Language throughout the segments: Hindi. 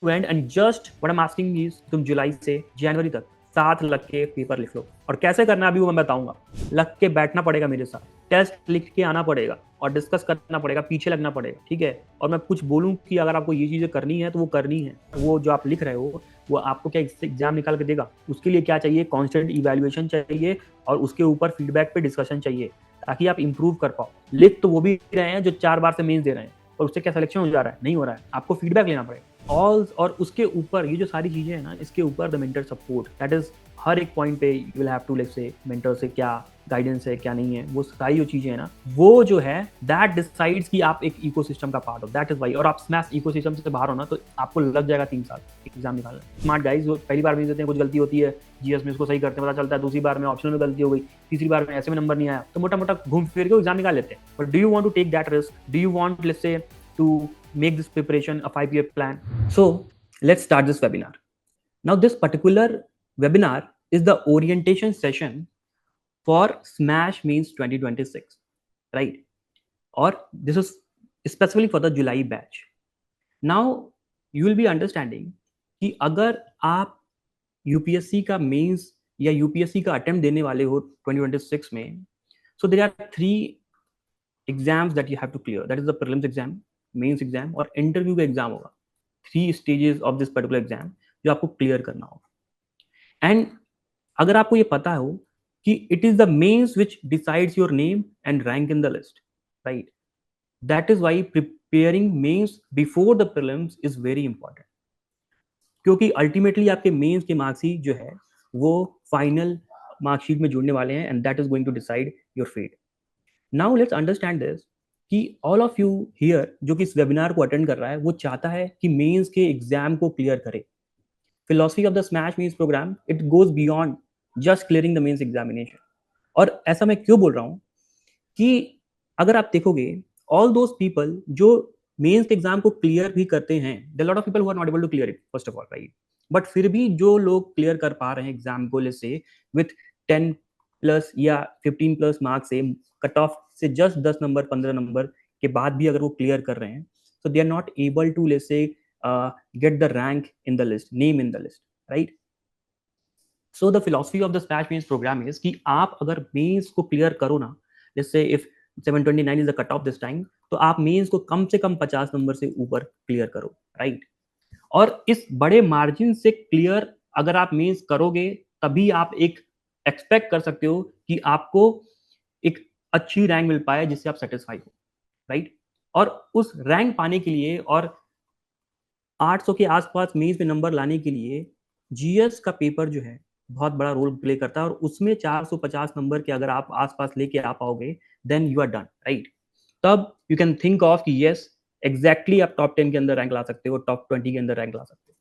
And just what I am asking is तुम जुलाई से जनवरी तक साथ लग के पेपर लिख लो। और कैसे करना है अभी वो मैं बताऊंगा। लग के बैठना पड़ेगा मेरे साथ, टेस्ट लिख के आना पड़ेगा और डिस्कस करना पड़ेगा, पीछे लगना पड़ेगा, ठीक है। और मैं कुछ बोलूं कि अगर आपको ये चीजें करनी है तो वो करनी है। वो जो आप लिख रहे हो वो आपको क्या एग्जाम निकाल के देगा? उसके लिए क्या चाहिए? कॉन्स्टेंट इवेल्युएशन चाहिए और उसके ऊपर फीडबैक पे डिस्कशन चाहिए ताकि आप इंप्रूव कर पाओ। लिख तो वो भी रहे हैं जो 4 बार से मेंस दे रहे हैं और उससे क्या सिलेक्शन हो जा रहा है? नहीं हो रहा है। आपको फीडबैक लेना पड़ेगा ऑल। और उसके ऊपर ये जो सारी चीजें हैं ना, इसके ऊपर the mentor support, that is हर एक पॉइंट पे you will have to let's say mentor से क्या गाइडेंस है क्या नहीं है, वो सारी जो चीजें है ना, वो जो है दैट डिसाइड्स कि आप एक इकोसिस्टम का पार्ट हो। That is why. और आप स्मैश इकोसिस्टम से बाहर हो ना तो आपको लग जाएगा 3 साल एग्जाम निकालना। स्मार्ट गाइज पहली बार में देते हैं, कुछ गलती होती है जीएस में, उसको सही करते हैं, पता चलता है। दूसरी बार में ऑप्शनल में गलती हो गई, तीसरी बार में ऐसे में नंबर नहीं आया, तो मोटा मोटा घूम फिर के एग्जाम निकाल लेते हैं। But do you want to take that risk? Do you want let's say to make this preparation a 5-year plan? So let's start this webinar. Now this particular webinar is the orientation session for Smash Means 2026, right? Or this is specifically for the July batch. Now you will be understanding कि अगर आप यूपीएससी का मेंस या यूपीएससी का अटेम्प्ट देने वाले हो 2026 में, so there are 3 exams that you have to clear. That is the prelims exam, mains exam और इंटरव्यू का एग्जाम होगा। 3 stages of this particular exam जो आपको क्लियर करना होगा। एंड अगर आपको ये पता हो कि it is the mains which decides your name and rank in the list, right? That is why preparing mains before the prelims is very important, क्योंकि अल्टीमेटली आपके मेंस के मार्क्स जो है वो फाइनल मार्कशीट में जुड़ने वाले हैं and that is going to decide your fate. Now let's understand this कि ऑल ऑफ यू हियर जो कि इस वेबिनार को अटेंड कर रहा है वो चाहता है कि मेंस के एग्जाम को क्लियर करे। Philosophy of the smash mains programme it goes beyond just clearing the mains examination. और ऐसा मैं क्यों बोल रहा हूं कि अगर आप देखोगे ऑल दोज पीपल जो मेंस के एग्जाम को क्लियर भी करते हैं, there lot of people who are not able to clear it first of all, right? But फिर भी जो लोग क्लियर कर पा रहे हैं एग्जाम को लेट्स से विथ 10 प्लस या 15 प्लस मार्क्स से, कट ऑफ से जस्ट 10 नंबर 15 नंबर के बाद भी अगर वो क्लियर कर रहे हैं, so they are not able to let's say get the rank in the list, name in the list, right? So the philosophy of the Smash Mains program is कि आप अगर मेंस को क्लियर करो ना, let's say if 729 is the cut off this time, तो आप मेंस को कम से कम 50 नंबर से ऊपर क्लियर करो, राइट? और इस बड़े मार्जिन से क्लियर अगर आप मेंस करोगे तभी आप एक एक्सपेक्ट कर सकते हो कि आपको एक अच्छी रैंक मिल पाए जिससे आप सेटिस्फाई हो, राइट? और उस रैंक पाने के लिए और 800 के आसपास मेंस में नंबर लाने के लिए जीएस का पेपर जो है बहुत बड़ा रोल प्ले करता है और उसमें 450 नंबर के अगर आप आसपास लेके आ पाओगे then you are done, right? तब यू कैन थिंक ऑफ कि यस एग्जैक्टली आप टॉप 10 के अंदर रैंक ला सकते हो, टॉप 20 के अंदर रैंक ला सकते हो।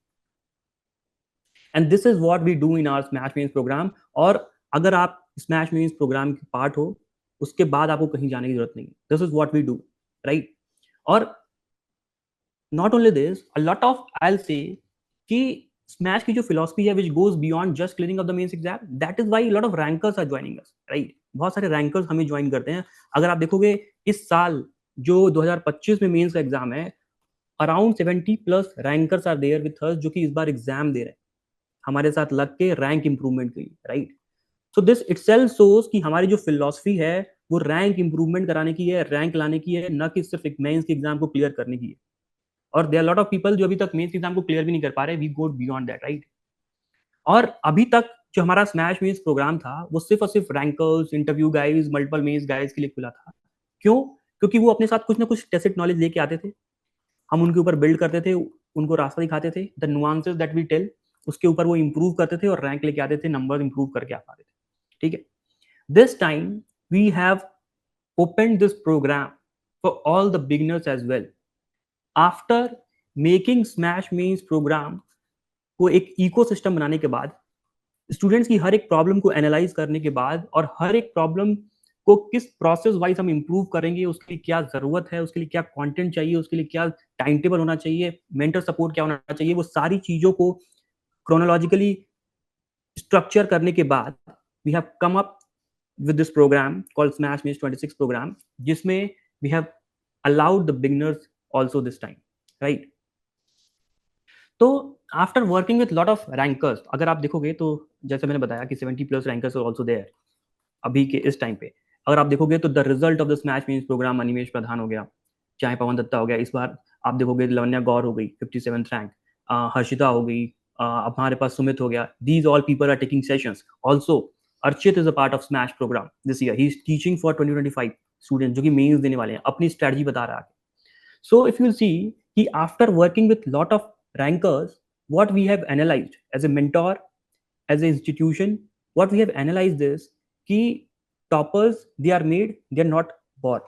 And this is what we do in our smash mains program. और अगर आप स्मैश मेंस प्रोग्राम के पार्ट हो उसके बाद आपको कहीं जाने की जरूरत नहीं है। This is what we do, right? और not only this, a lot of I will say कि स्मैश की जो फिलॉसफी है which goes beyond just clearing of the mains exam, that is why lot of rankers are joining us, right? बहुत सारे रैंकर्स हमें ज्वाइन करते हैं। अगर आप देखोगे इस साल जो 2025 में मेंस का एग्जाम है, around 70 plus rankers are there with us जो कि इस बार एग्जाम दे रहे हैं हमारे साथ लग के रैंक इंप्रूवमेंट के लिए, right? So this itself shows कि हमारी जो फिलॉसफी है वो रैंक इंप्रूवमेंट कराने की है, रैंक लाने की है, न कि सिर्फ एक मेंस के एग्जाम को क्लियर करने की है। और there are lot of people जो अभी तक मेंस एग्जाम को क्लियर भी नहीं कर पा रहे, we go beyond that, right? और अभी तक जो हमारा स्मैश मेंस प्रोग्राम था वो सिर्फ और सिर्फ rankers, interview guys, multiple mains guys के लिए खुला था। क्यों? क्योंकि वो अपने साथ कुछ ना कुछ टेसिट नॉलेज लेके आते थे, हम उनके ऊपर बिल्ड करते थे, उनको रास्ता दिखाते थे, the nuances that we tell, उसके ऊपर वो इंप्रूव करते थे और रैंक लेके आते थे, नंबर इंप्रूव करके आ पाते थे, ठीक है? This time we have opened this program for all the beginners as well. After making Smash Means program को एक इकोसिस्टम बनाने के बाद, स्टूडेंट्स की हर एक प्रॉब्लम को एनालाइज करने के बाद और हर एक प्रॉब्लम को किस प्रोसेस वाइज हम इंप्रूव करेंगे, उसके लिए क्या जरूरत है, उसके लिए क्या कंटेंट चाहिए, उसके लिए क्या टाइम टेबल होना चाहिए, मेंटर सपोर्ट क्या होना चाहिए, वो सारी चीजों को क्रोनोलॉजिकली स्ट्रक्चर करने के बाद we have come up with this program called Smash Means 26 program, जिसमें we have allowed the beginners also this time, right? तो after working with lot of rankers, अगर आप देखोगे तो जैसे मैंने बताया कि 70+ रैंकर्स आर आल्सो देयर अभी के इस टाइम पे। अगर आप देखोगे तो the result of the Smash mains program Animesh Pradhan हो गया, चाहे पवन दत्ता हो गया, इस बार आप देखोगे लवन्या गौर हो गई 57th रैंक, हर्षिता हो गई, अब हमारे पास सुमित हो गया, these all people are taking sessions also. Archit is a part of smash program this year, he is teaching for 2025 student जो कि मेंस देने वाले हैं, अपनी स्ट्रेटजी बता रहा है। So if you see, he after working with lot of rankers, what we have analyzed as a mentor, as an institution, what we have analyzed is कि toppers they are made, they are not born.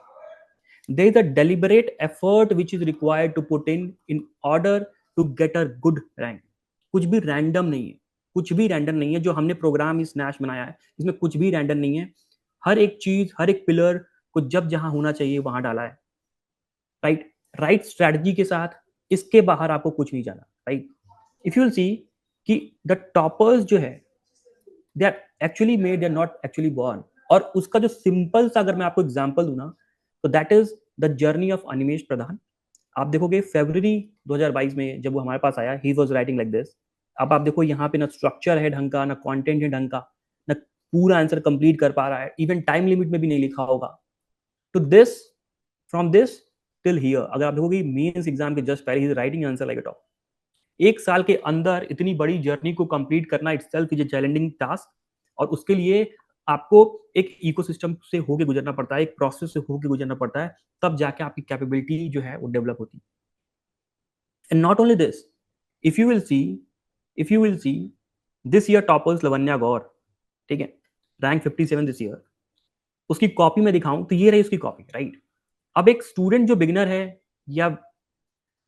There is a deliberate effort which is required to put in order to get a good rank. कुछ भी रैंडम नहीं है, कुछ भी रैंडम नहीं है। जो हमने प्रोग्राम इस स्नैश बनाया है इसमें कुछ भी रैंडम नहीं है। हर एक चीज, हर एक पिलर को जब जहां होना चाहिए वहां डाला है, राइट। राइट स्ट्रैटेजी के साथ, इसके बाहर आपको कुछ नहीं जाना, right. If you will see कि द टॉपर्स जो है they are actually made, they are not actually born. और उसका जो सिंपल सा अगर मैं आपको एग्जांपल दूं ना, तो that is the journey of Animesh Pradhan. आप देखोगे फरवरी 2022 में जब वो हमारे पास आया, he was writing like this. अब आप देखो यहाँ पे ना स्ट्रक्चर है ढंग का, ना कंटेंट है ढंग का, ना पूरा आंसर कंप्लीट कर पा रहा है, इवन टाइम लिमिट में भी नहीं लिखा होगा। तो this, from this till here, अगर आप देखोगे मेंस एग्जाम के जस्ट पहले ही writing answer like a top. एक साल के अंदर इतनी बड़ी जर्नी को कंप्लीट करना itself is a challenging task. और उसके लिए आपको एक इकोसिस्टम से होके गुजरना पड़ता है, एक प्रोसेस से होके गुजरना पड़ता है, तब जाके आपकी कैपेबिलिटी जो है वो डेवलप होती है। And not only this, if you will see, if you will see this year toppers Lavanya Gaur, ठीक है, रैंक 57 दिस ईयर। उसकी कॉपी में दिखाऊं तो ये रही उसकी कॉपी, राइट। अब एक स्टूडेंट जो बिगिनर है, या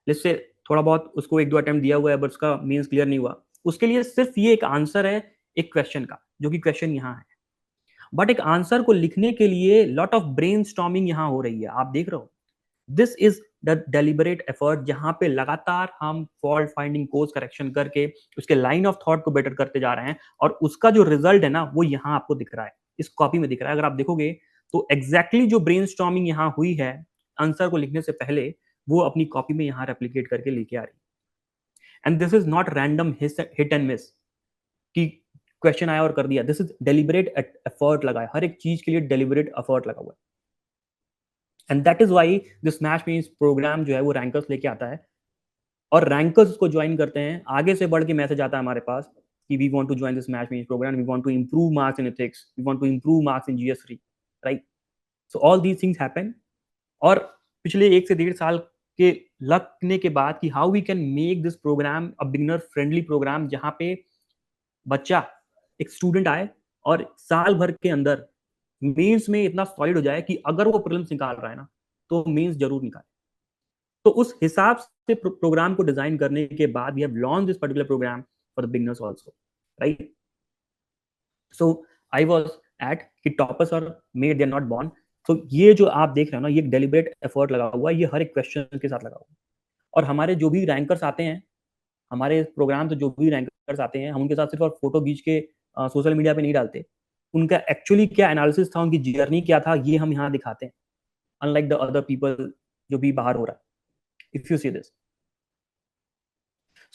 जिससे थोड़ा बहुत उसको एक दो अटेम्प्ट दिया हुआ है बट उसका मीन्स क्लियर नहीं हुआ, उसके लिए सिर्फ ये एक आंसर है एक क्वेश्चन का, जो कि क्वेश्चन यहाँ है। बट एक आंसर को लिखने के लिए लॉट ऑफ ब्रेन स्टॉर्मिंग यहाँ हो रही है, आप देख रहे हो। This is the deliberate effort, जहां पे लगातार हम फॉल्ट फाइंडिंग, कोर्स करेक्शन करके उसके लाइन ऑफ थॉट को बेटर करते जा रहे हैं। और उसका जो रिजल्ट है ना, वो यहाँ आपको दिख रहा है, इस कॉपी में दिख रहा है। अगर आप देखोगे तो एग्जैक्टली जो ब्रेन स्टॉर्मिंग यहाँ हुई है आंसर को लिखने से पहले, वो अपनी कॉपी में यहाँ रेप्लीकेट करके लेके आ रही है। And this is not random hit and miss कि क्वेश्चन आया और कर दिया। दिस इज डेलिबरेट एफर्ट लगा है, हर एक चीज के लिए डेलिबरेट एफर्ट लगा हुआ है। And that is why this smash mains program जो है वो रैंकर्स लेके आता है, और रैंकर्स उसको ज्वाइन करते हैं। आगे से बढ़ के मैसेज आता है हमारे पास कि we want to join this smash mains program, we want to improve marks in ethics, we want to improve marks in जीएस3, right. So all these things happen. और पिछले 1 से 1.5 साल के लगने के बाद कि how we can make this program a beginner friendly program, जहां पे बच्चा, एक स्टूडेंट आए और साल भर के अंदर मेंस में इतना सॉलिड हो जाए कि अगर वो प्रीलिम्स निकाल रहा है ना, तो मेंस जरूर निकाले। तो उस हिसाब से प्रोग्राम को डिजाइन करने के बाद we have launch this particular program for the beginners also, right. So I was at कि toppers are made, they are not born. तो ये जो आप देख रहे हो ना, ये डेलिबरेट एफर्ट लगा हुआ है, ये हर एक क्वेश्चन के साथ लगा हुआ है। और हमारे जो भी रैंकर्स आते हैं, हमारे प्रोग्राम से जो भी रैंकर्स आते हैं, हम उनके साथ सिर्फ और फोटो खींच के सोशल मीडिया पे नहीं डालते। उनका एक्चुअली क्या एनालिसिस था, उनकी जर्नी क्या था, ये हम यहाँ दिखाते हैं, अनलाइक द अदर पीपल जो भी बाहर हो रहा है। If you see this,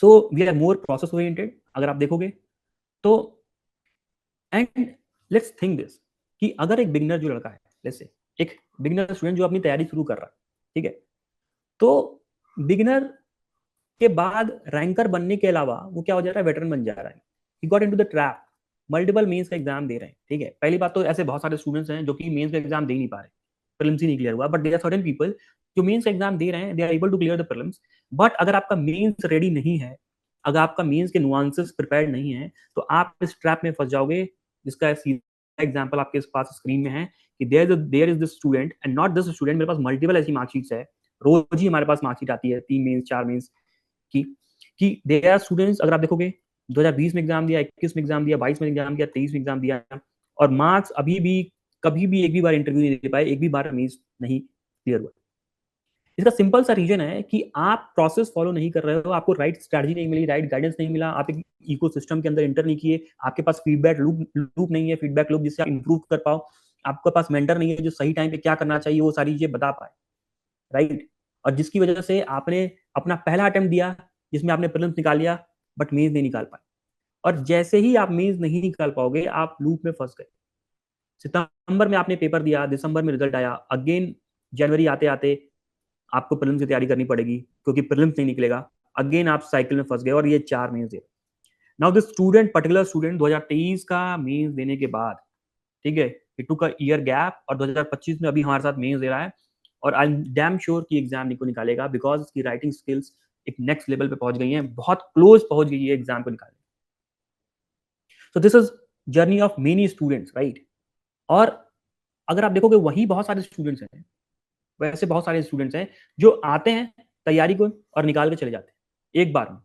so we are more process oriented अगर आप देखोगे तो। एंड लेट्स थिंक दिस कि अगर एक बिगिनर जो लड़का है, जैसे एक बिगिनर स्टूडेंट जो अपनी तैयारी शुरू कर रहा है, ठीक है, तो बिगिनर के बाद रैंकर बनने के अलावा वो क्या हो जा रहा है, वेटरन बन जा रहा है। He got into the trap, multiple mains का एग्जाम दे रहे हैं, ठीक है। पहली बात तो ऐसे बहुत सारे स्टूडेंट्स हैं जो कि मेंस का एग्जाम दे नहीं पा रहे, प्रीलिम्स ही नहीं क्लियर हुआ, but there are certain people जो मेंस का एग्जाम दे रहे हैं, they are able to clear the prelims. But अगर आपका मेंस रेडी नहीं है, अगर आपका मेंस के नुआंसेस प्रिपेयर्ड नहीं है, तो आप इस ट्रैप में फंस जाओगे, जिसका सीधा एग्जांपल आपके पास स्क्रीन में है कि there is this student and not this student. मेरे पास मल्टीपल ऐसी मार्कशीट्स है, रोज ही हमारे पास मार्कशीट आती है 3 मेंस 4 मेंस की, कि देयर आर स्टूडेंट्स, अगर आप देखोगे 2020 में एग्जाम दिया, 21 में एग्जाम दिया, 22 में एग्जाम दिया, 23 में एग्जाम दिया, और मार्क्स अभी भी कभी भी एक भी बार इंटरव्यू नहीं दे पाए, एक भी बार मीन्स नहीं क्लियर हुआ। इसका सिंपल सा रीजन है कि आप प्रोसेस फॉलो नहीं कर रहे हो, आपको राइट स्ट्रैटेजी नहीं मिली, राइट गाइडेंस नहीं मिला, आप एक इकोसिस्टम के अंदर इंटर नहीं किए, आपके पास फीडबैक लूप नहीं है, फीडबैक लूप जिससे आप इंप्रूव कर पाओ, आपके पास मेंटर नहीं है जो सही टाइम पे क्या करना चाहिए वो सारी चीजें बता पाए, राइट। और जिसकी वजह से आपने अपना पहला अटेम्प्ट दिया, जिसमें आपने प्रीलिम्स निकाल लिया बट मेंस नहीं निकाल पाए, और जैसे ही आप मेंस नहीं निकाल पाओगे आप लूप में फंस गए। सितंबर में आपने पेपर दिया, दिसंबर में रिजल्ट आया, अगेन जनवरी आते आते आपको प्रीलिम्स की तैयारी करनी पड़ेगी क्योंकि प्रीलिम्स नहीं निकलेगा, अगेन आप साइकिल में फंस गए और ये 4 मेंस दे। Now this student, particular student 2023 का मेंस देने के बाद, ठीक है, it took a year gap, और 2025 में अभी हमारे साथ मेंस दे रहा है, और आई एम डैम श्योर कि एग्जाम को निकालेगा बिकॉज इसकी राइटिंग स्किल्स एक नेक्स्ट लेवल पे पहुंच गई हैं, बहुत क्लोज पहुंच गई है एग्जाम को निकालने। सो this is journey of many students, right. और अगर आप देखोगे वही बहुत सारे स्टूडेंट्स हैं, वैसे बहुत सारे स्टूडेंट्स हैं जो आते हैं तैयारी को और निकाल के चले जाते हैं एक बार में।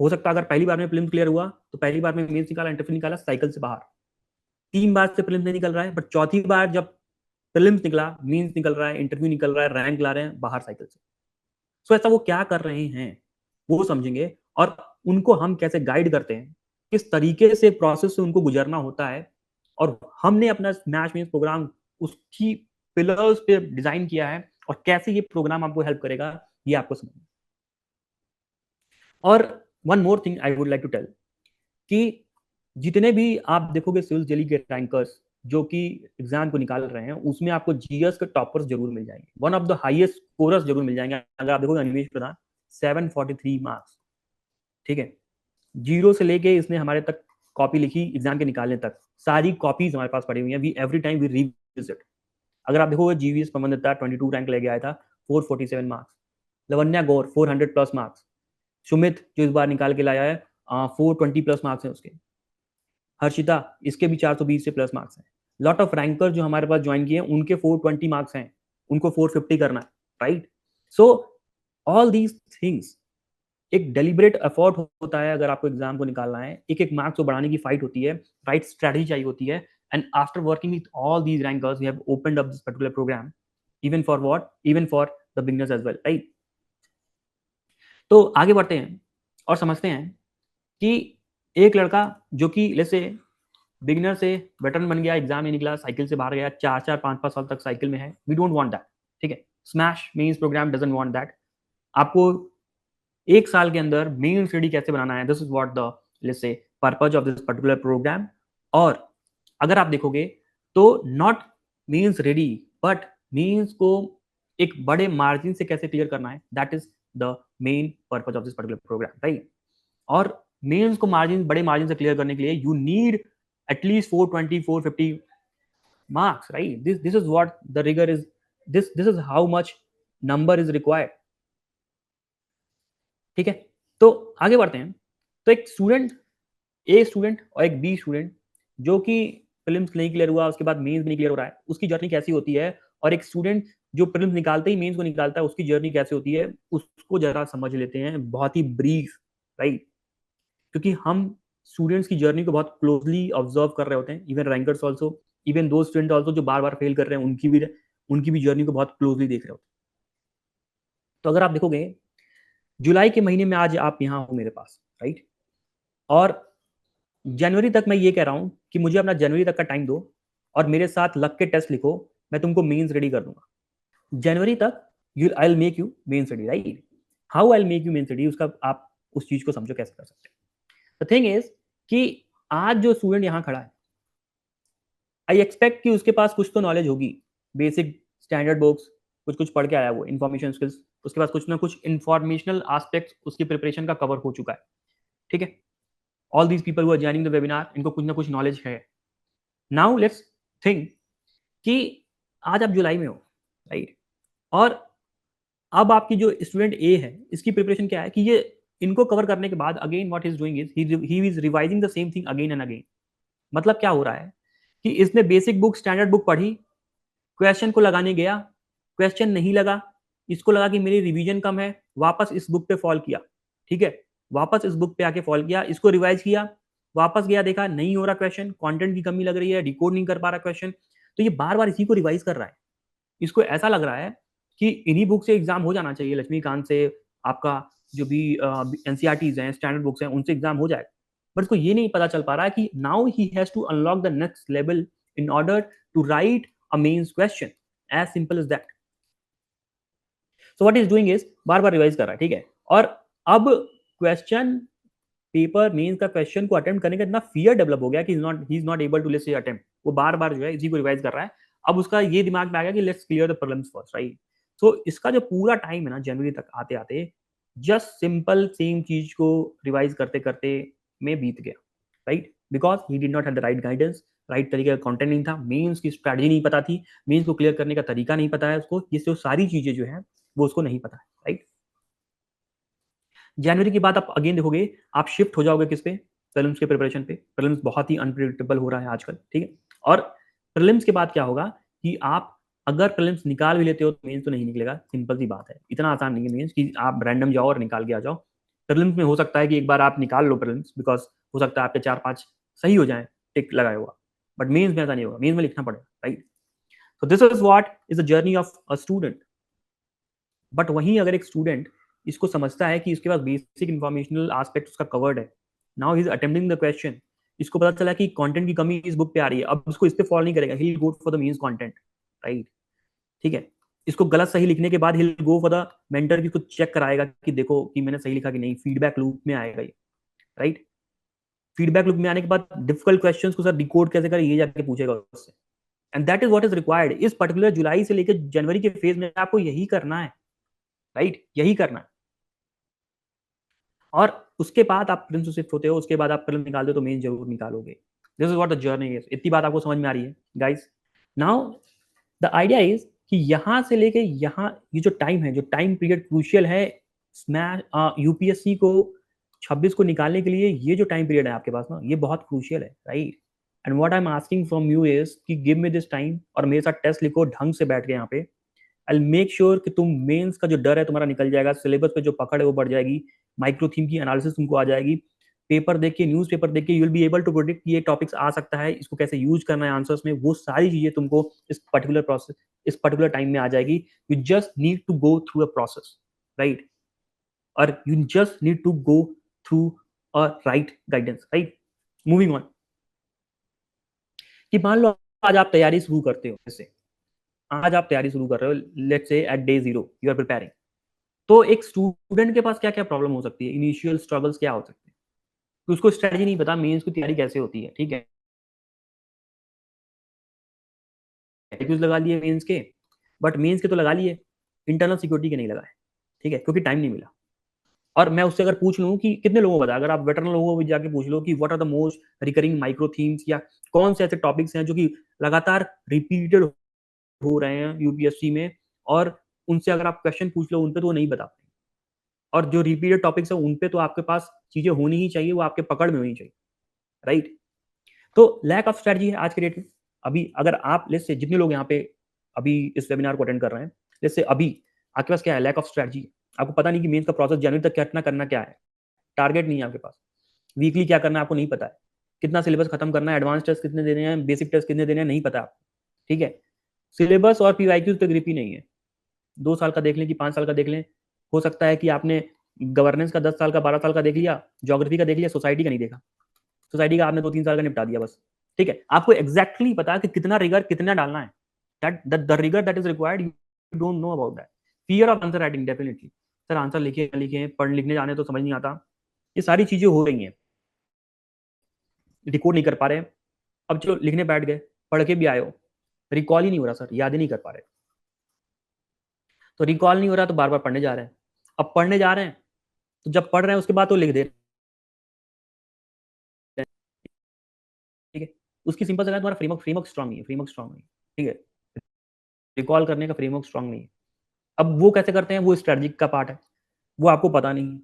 हो सकता है अगर पहली बार में प्रीलिम्स क्लियर हुआ तो पहली बार में मेंस निकाला, इंटरव्यू निकाला, साइकिल से बाहर। 3 बार से प्रीलिम्स नहीं निकल रहा है, बट चौथी बार जब प्रीलिम्स निकला, मेंस निकल रहा है, इंटरव्यू निकल रहा है, रैंक ला रहे हैं बाहर साइकिल से। सो ऐसा वो क्या कर रहे हैं वो समझेंगे, और उनको हम कैसे गाइड करते हैं, किस तरीके से प्रोसेस से उनको गुजरना होता है, और हमने अपना स्मैश मेंस प्रोग्राम उसकी पिलर्स पे डिजाइन किया है, और कैसे ये प्रोग्राम आपको हेल्प करेगा ये आपको समझना। और one more thing I would like to tell कि जितने भी आप देखोगे सिविल जेली के रैंकर्स जो कि एग्जाम को निकाल रहे हैं, उसमें आपको जीएस के टॉपर्स जरूर मिल जाएंगे, one of the highest scorers जरूर मिल जाएंगे। अगर आप देखोगे अनिमेश प्रधान 743 मार्क्स, ठीक है, जीरो से लेके इसने हमारे तक कॉपी लिखी एग्जाम के निकालने तक, सारी कॉपीज हमारे पास पड़ी हुई हैं, we every time we revisit. अगर आप देखोगे जीवीएस प्रबंधता 22 रैंक लेके आया था, 447 मार्क्स। लवन्या गौर 400 प्लस मार्क्स। सुमित जो इस बार निकाल के लाया है 420 प्लस मार्क्स है उसके। हर्षिता, इसके भी 420 से प्लस मार्क्स हैं। लॉट ऑफ रैंकर जो हमारे पास ज्वाइन किए हैं उनके 420 मार्क्स हैं, उनको 450 करना है, right. So all these things एक डेलिबरेट एफर्ट होता है अगर आपको एग्जाम को निकालना है, एक एक मार्क्स को बढ़ाने की फाइट होती है, राइट स्ट्रेटजी चाहिए होती है। And after working with all these rankers we have opened up this particular program, even for what, even for the beginners as well, right. तो आगे बढ़ते हैं और समझते हैं कि एक लड़का जो कि जैसे बिगिनर से वेटरन बन गया, एग्जाम नहीं निकला, साइकिल से बाहर गया, 4-4 5-5 साल तक साइकिल में है, वी डोंट वांट दैट, ठीक है। Smash mains program doesn't want that. आपको एक साल के अंदर मेंस रेडी कैसे बनाना है, this is what the let's say purpose of this particular program. और अगर आप देखोगे तो not mains ready, but mains को एक बड़े मार्जिन से कैसे क्लियर करना है, that is the main purpose of this particular program, right. और मेंस को मार्जिन, बड़े मार्जिन से क्लियर करने के लिए you need at least 420 450 marks, right? This is what the rigor is. This is how much number is required, ठीक है। तो आगे बढ़ते हैं। तो एक स्टूडेंट, ए स्टूडेंट और एक बी स्टूडेंट जो कि प्रीलिम्स नहीं क्लियर हुआ, उसके बाद मेंस भी नहीं क्लियर हो रहा है, उसकी जर्नी कैसी होती है, और एक स्टूडेंट जो प्रीलिम्स निकालते ही मेंस को निकालता है उसकी जर्नी कैसी होती है, उसको जरा समझ लेते हैं बहुत ही ब्रीफ, राइट। क्योंकि हम स्टूडेंट्स की जर्नी को बहुत क्लोजली ऑब्जर्व कर रहे होते हैं, even rankers also, even though student also जो बार बार फेल कर रहे हैं, उनकी भी जर्नी को बहुत क्लोजली देख रहे होते हैं। तो अगर आप देखोगे जुलाई के महीने में आज आप यहाँ हो मेरे पास, राइट, और जनवरी तक मैं ये कह रहा हूँ कि मुझे अपना जनवरी तक का टाइम दो और मेरे साथ लग के टेस्ट लिखो, मैं तुमको मेंस रेडी कर दूंगा जनवरी तक। You I will make you mains ready, right. How I will make you mains ready, उसका आप उस चीज को समझो कैसे कर सकते हैं। द थिंग इज कि आज जो स्टूडेंट यहाँ खड़ा है, आई एक्सपेक्ट कि उसके पास कुछ तो नॉलेज होगी, बेसिक स्टैंडर्ड बुक्स, कुछ कुछ पढ़ के आया वो, इन्फॉर्मेशन स्किल्स, उसके पास कुछ ना कुछ इंफॉर्मेशनल एस्पेक्ट उसकी प्रिपरेशन का कवर हो चुका है, ठीक है। All these people who are joining the webinar, इनको कुछ ना कुछ नॉलेज है। नाउ लेट्स थिंक कि आज आप जुलाई में हो, राइट, और अब आपकी जो स्टूडेंट ए है इसकी प्रिपरेशन क्या है कि ये इनको कवर करने के बाद again what is doing is he is revising the same thing again and again. मतलब क्या हो रहा है कि इसने बेसिक बुक, स्टैंडर्ड बुक पढ़ी, क्वेश्चन को लगाने गया, क्वेश्चन नहीं लगा, इसको लगा कि मेरी रिवीजन कम है, वापस इस बुक पे फॉल किया, ठीक है, वापस इस बुक पे आके फॉल किया, इसको रिवाइज किया, वापस गया, देखा नहीं हो रहा क्वेश्चन, कंटेंट की कमी लग रही है, डिकोड नहीं कर पा रहा क्वेश्चन, तो ये बार बार इसी को रिवाइज कर रहा है। इसको ऐसा लग रहा है कि इन्हीं बुक से एग्जाम हो जाना चाहिए, लक्ष्मीकांत से, आपका जो भी एनसीईआरटीज हैं, स्टैंडर्ड बुक्स हैं, उनसे एग्जाम हो जाएगा। बट इसको ये नहीं पता चल पा रहा है कि now he has to unlock the next level in order to write a mains question, as simple as that. So what is doing is बार बार रिवाइज कर रहा है, ठीक है। और अब क्वेश्चन पेपर मेंस का क्वेश्चन को अटेम्प्ट करने का इतना फियर डेवलप हो गया कि he is not able to let's say attempt, वो बार बार जो है इसी को रिवाइज कर रहा है। अब उसका ये दिमाग में आ गया कि let's clear the problems first, right. So इसका जो पूरा टाइम है ना जनवरी तक आते आते जस्ट सिंपल सेम चीज को रिवाइज करते करते में बीत गया, right, because he did not have the right guidance, right तरीके का कंटेंट नहीं था, मेंस की स्ट्रेटजी नहीं पता थी, मेंस को क्लियर करने का तरीका नहीं पता है उसको, जिससे वो सारी चीजें जो है वो उसको नहीं पता है, राइट। जनवरी के बाद आप अगेन देखोगे, आप शिफ्ट हो जाओगे किस पे, प्रीलिम्स के प्रिपरेशन पे। प्रीलिम्स बहुत ही अनप्रिडिक्टेबल हो रहा है आजकल, ठीक है। और प्रीलिम्स के बाद क्या होगा कि आप अगर प्रीलिम्स निकाल भी लेते हो तो मेंस तो नहीं निकलेगा, सिंपल सी बात है, इतना आसान नहीं है मेंस कि आप रैंडम जाओ और निकाल के आ जाओ। प्रीलिम्स में हो सकता है कि एक बार आप निकाल लो प्रीलिम्स, बिकॉज हो सकता है आपके 4-5 सही हो जाए, टिक लगाया हुआ, बट मेंस में ऐसा नहीं होगा, मेंस में लिखना पड़ेगा, राइट। तो this is what is the journey of a student. But वहीं अगर एक स्टूडेंट इसको समझता है कि इसके पास बेसिक इन्फॉर्मेशनल एस्पेक्ट उसका कवर्ड है, now he is attempting the question, इसको पता चला कि कंटेंट की कमी इस बुक पे आ रही है, अब इसको इस पे फॉलो नहीं करेगा, he will go for the means content, right, ठीक है। इसको गलत सही लिखने के बाद he will go for the mentor, की कुछ चेक कराएगा कि देखो कि मैंने सही लिखा कि नहीं, फीडबैक लूप में आएगा ये, राइट। फीडबैक लूप में आने के बाद डिफिकल्ट क्वेश्चंस को सर डिकोड कैसे करें ये जाके पूछेगा उससे, and that is what is required. इस पर्टिकुलर जुलाई से लेकर जनवरी के फेज में आपको यही करना है, राइट, यही करना है। और उसके बाद आप प्रीलिम्स से शिफ्ट होते हो, उसके बाद आप प्रीलिम्स निकालते हो तो मेन जरूर निकालोगे। This is what the journey is. इतनी बात आपको समझ में आ रही है guys? Now the idea is कि यहां से लेके यहाँ ये जो टाइम है, जो टाइम पीरियड क्रूशियल है स्मैश यूपीएससी को 26 को निकालने के लिए, ये जो टाइम पीरियड है आपके पास ना, ये बहुत क्रूशियल है, right. And what I am asking from you is कि गिव मी दिस टाइम और मेरे साथ टेस्ट लिखो ढंग से बैठ के यहाँ पे। आई मेक श्योर कि तुम मेंस का जो डर है तुम्हारा निकल जाएगा, सिलेबस पे जो पकड़ है वो बढ़ जाएगी, माइक्रो थीम की एनालिसिस तुमको आ जाएगी, पेपर देख के, न्यूज पेपर देख के you will be able to predict ये टॉपिक्स आ सकता है, इसको कैसे यूज करना है आंसर्स में, वो सारी चीजें तुमको इस पर्टिकुलर प्रोसेस, इस पर्टिकुलर टाइम में आ जाएगी। You just need to go through a process, right, और you just need to go through a right guidance, right. Moving on, कि मान लो आज आप तैयारी शुरू करते हो, जैसे आज आप तैयारी शुरू कर रहे हो, let's say at day 0 you are preparing, तो एक स्टूडेंट के पास क्या क्या प्रॉब्लम हो सकती है, इनिशियल स्ट्रगल्स क्या हो सकते हैं, कि उसको स्ट्रेटजी नहीं पता मेंस की तैयारी कैसे होती है, ठीक है, क्यूज लगा लिए मेंस के, बट मेंस के तो लगा लिए, इंटरनल सिक्योरिटी के नहीं लगाए, ठीक है, क्योंकि टाइम नहीं मिला। और मैं उससे अगर पूछ लूं कि कितने लोगों को पता, अगर आप वेटरन लोगों को भी जाके पूछ लो कि what are the most recurring micro themes, या कौन से ऐसे टॉपिक्स हैं जो कि लगातार रिपीटेड हो रहे हैं यूपीएससी में, और उनसे अगर आप क्वेश्चन पूछ लो उन पे तो वो नहीं बता, और जो रिपीटेड टॉपिक्स है उन पे तो आपके पास चीजें होनी ही चाहिए, वो आपके पकड़ में होनी चाहिए, राइट। तो लैक ऑफ स्ट्रेटजी है आज के डेट में। अभी अगर आप लेट्स से जितने लोग यहाँ पे अभी इस वेबिनार को अटेंड कर रहे हैं, लेट्स से अभी आपके पास क्या है, लैक ऑफ स्ट्रेटजी, आपको पता नहीं कि मेंस का प्रोसेस जनवरी तक कितना करना क्या है, टारगेट नहीं है आपके पास, वीकली क्या करना है आपको नहीं पता है, कितना सिलेबस खत्म करना है, एडवांस टेस्ट कितने देने हैं, बेसिक टेस्ट कितने देने हैं, नहीं पता आपको, ठीक है। सिलेबस और पीवाईक्यूज पे ग्रिप ही नहीं है, 2 साल का देख लें कि 5 साल का देख लें, हो सकता है कि आपने गवर्नेंस का 10 साल का 12 साल का देख लिया, ज्योग्राफी का देख लिया, सोसाइटी का नहीं देखा, सोसाइटी का आपने 2-3 साल का निपटा दिया बस, ठीक है। आपको एग्जैक्टली पता है कि कितना रिगर कितना डालना है, that the rigour that is required, you don't know about that. Fear of answer writing, definitely sir answer लिखे लिखे पढ़ लिखने जाने तो समझ नहीं आता, ये सारी चीजें हो रही हैं, रिकॉर्ड नहीं कर पा रहे। अब जो लिखने बैठ गए, पढ़ के भी आए हो, रिकॉल ही नहीं हो रहा सर, याद ही नहीं कर पा रहे, तो रिकॉल नहीं हो रहा तो बार बार पढ़ने जा रहे हैं, अब पढ़ने जा रहे हैं तो जब पढ़ रहे हैं उसके बाद तो लिख दे रहे हैं, ठीक है। उसकी सिंपल सा तुम्हारा फ्रेमवर्क फ्रेमवर्क स्ट्रांग नहीं है, फ्रेमवर्क स्ट्रांग नहीं है, ठीक है, रिकॉल करने का फ्रेमवर्क स्ट्रांग नहीं है। अब वो कैसे करते हैं, वो स्ट्रेटजिक का पार्ट है, वो आपको पता नहीं है।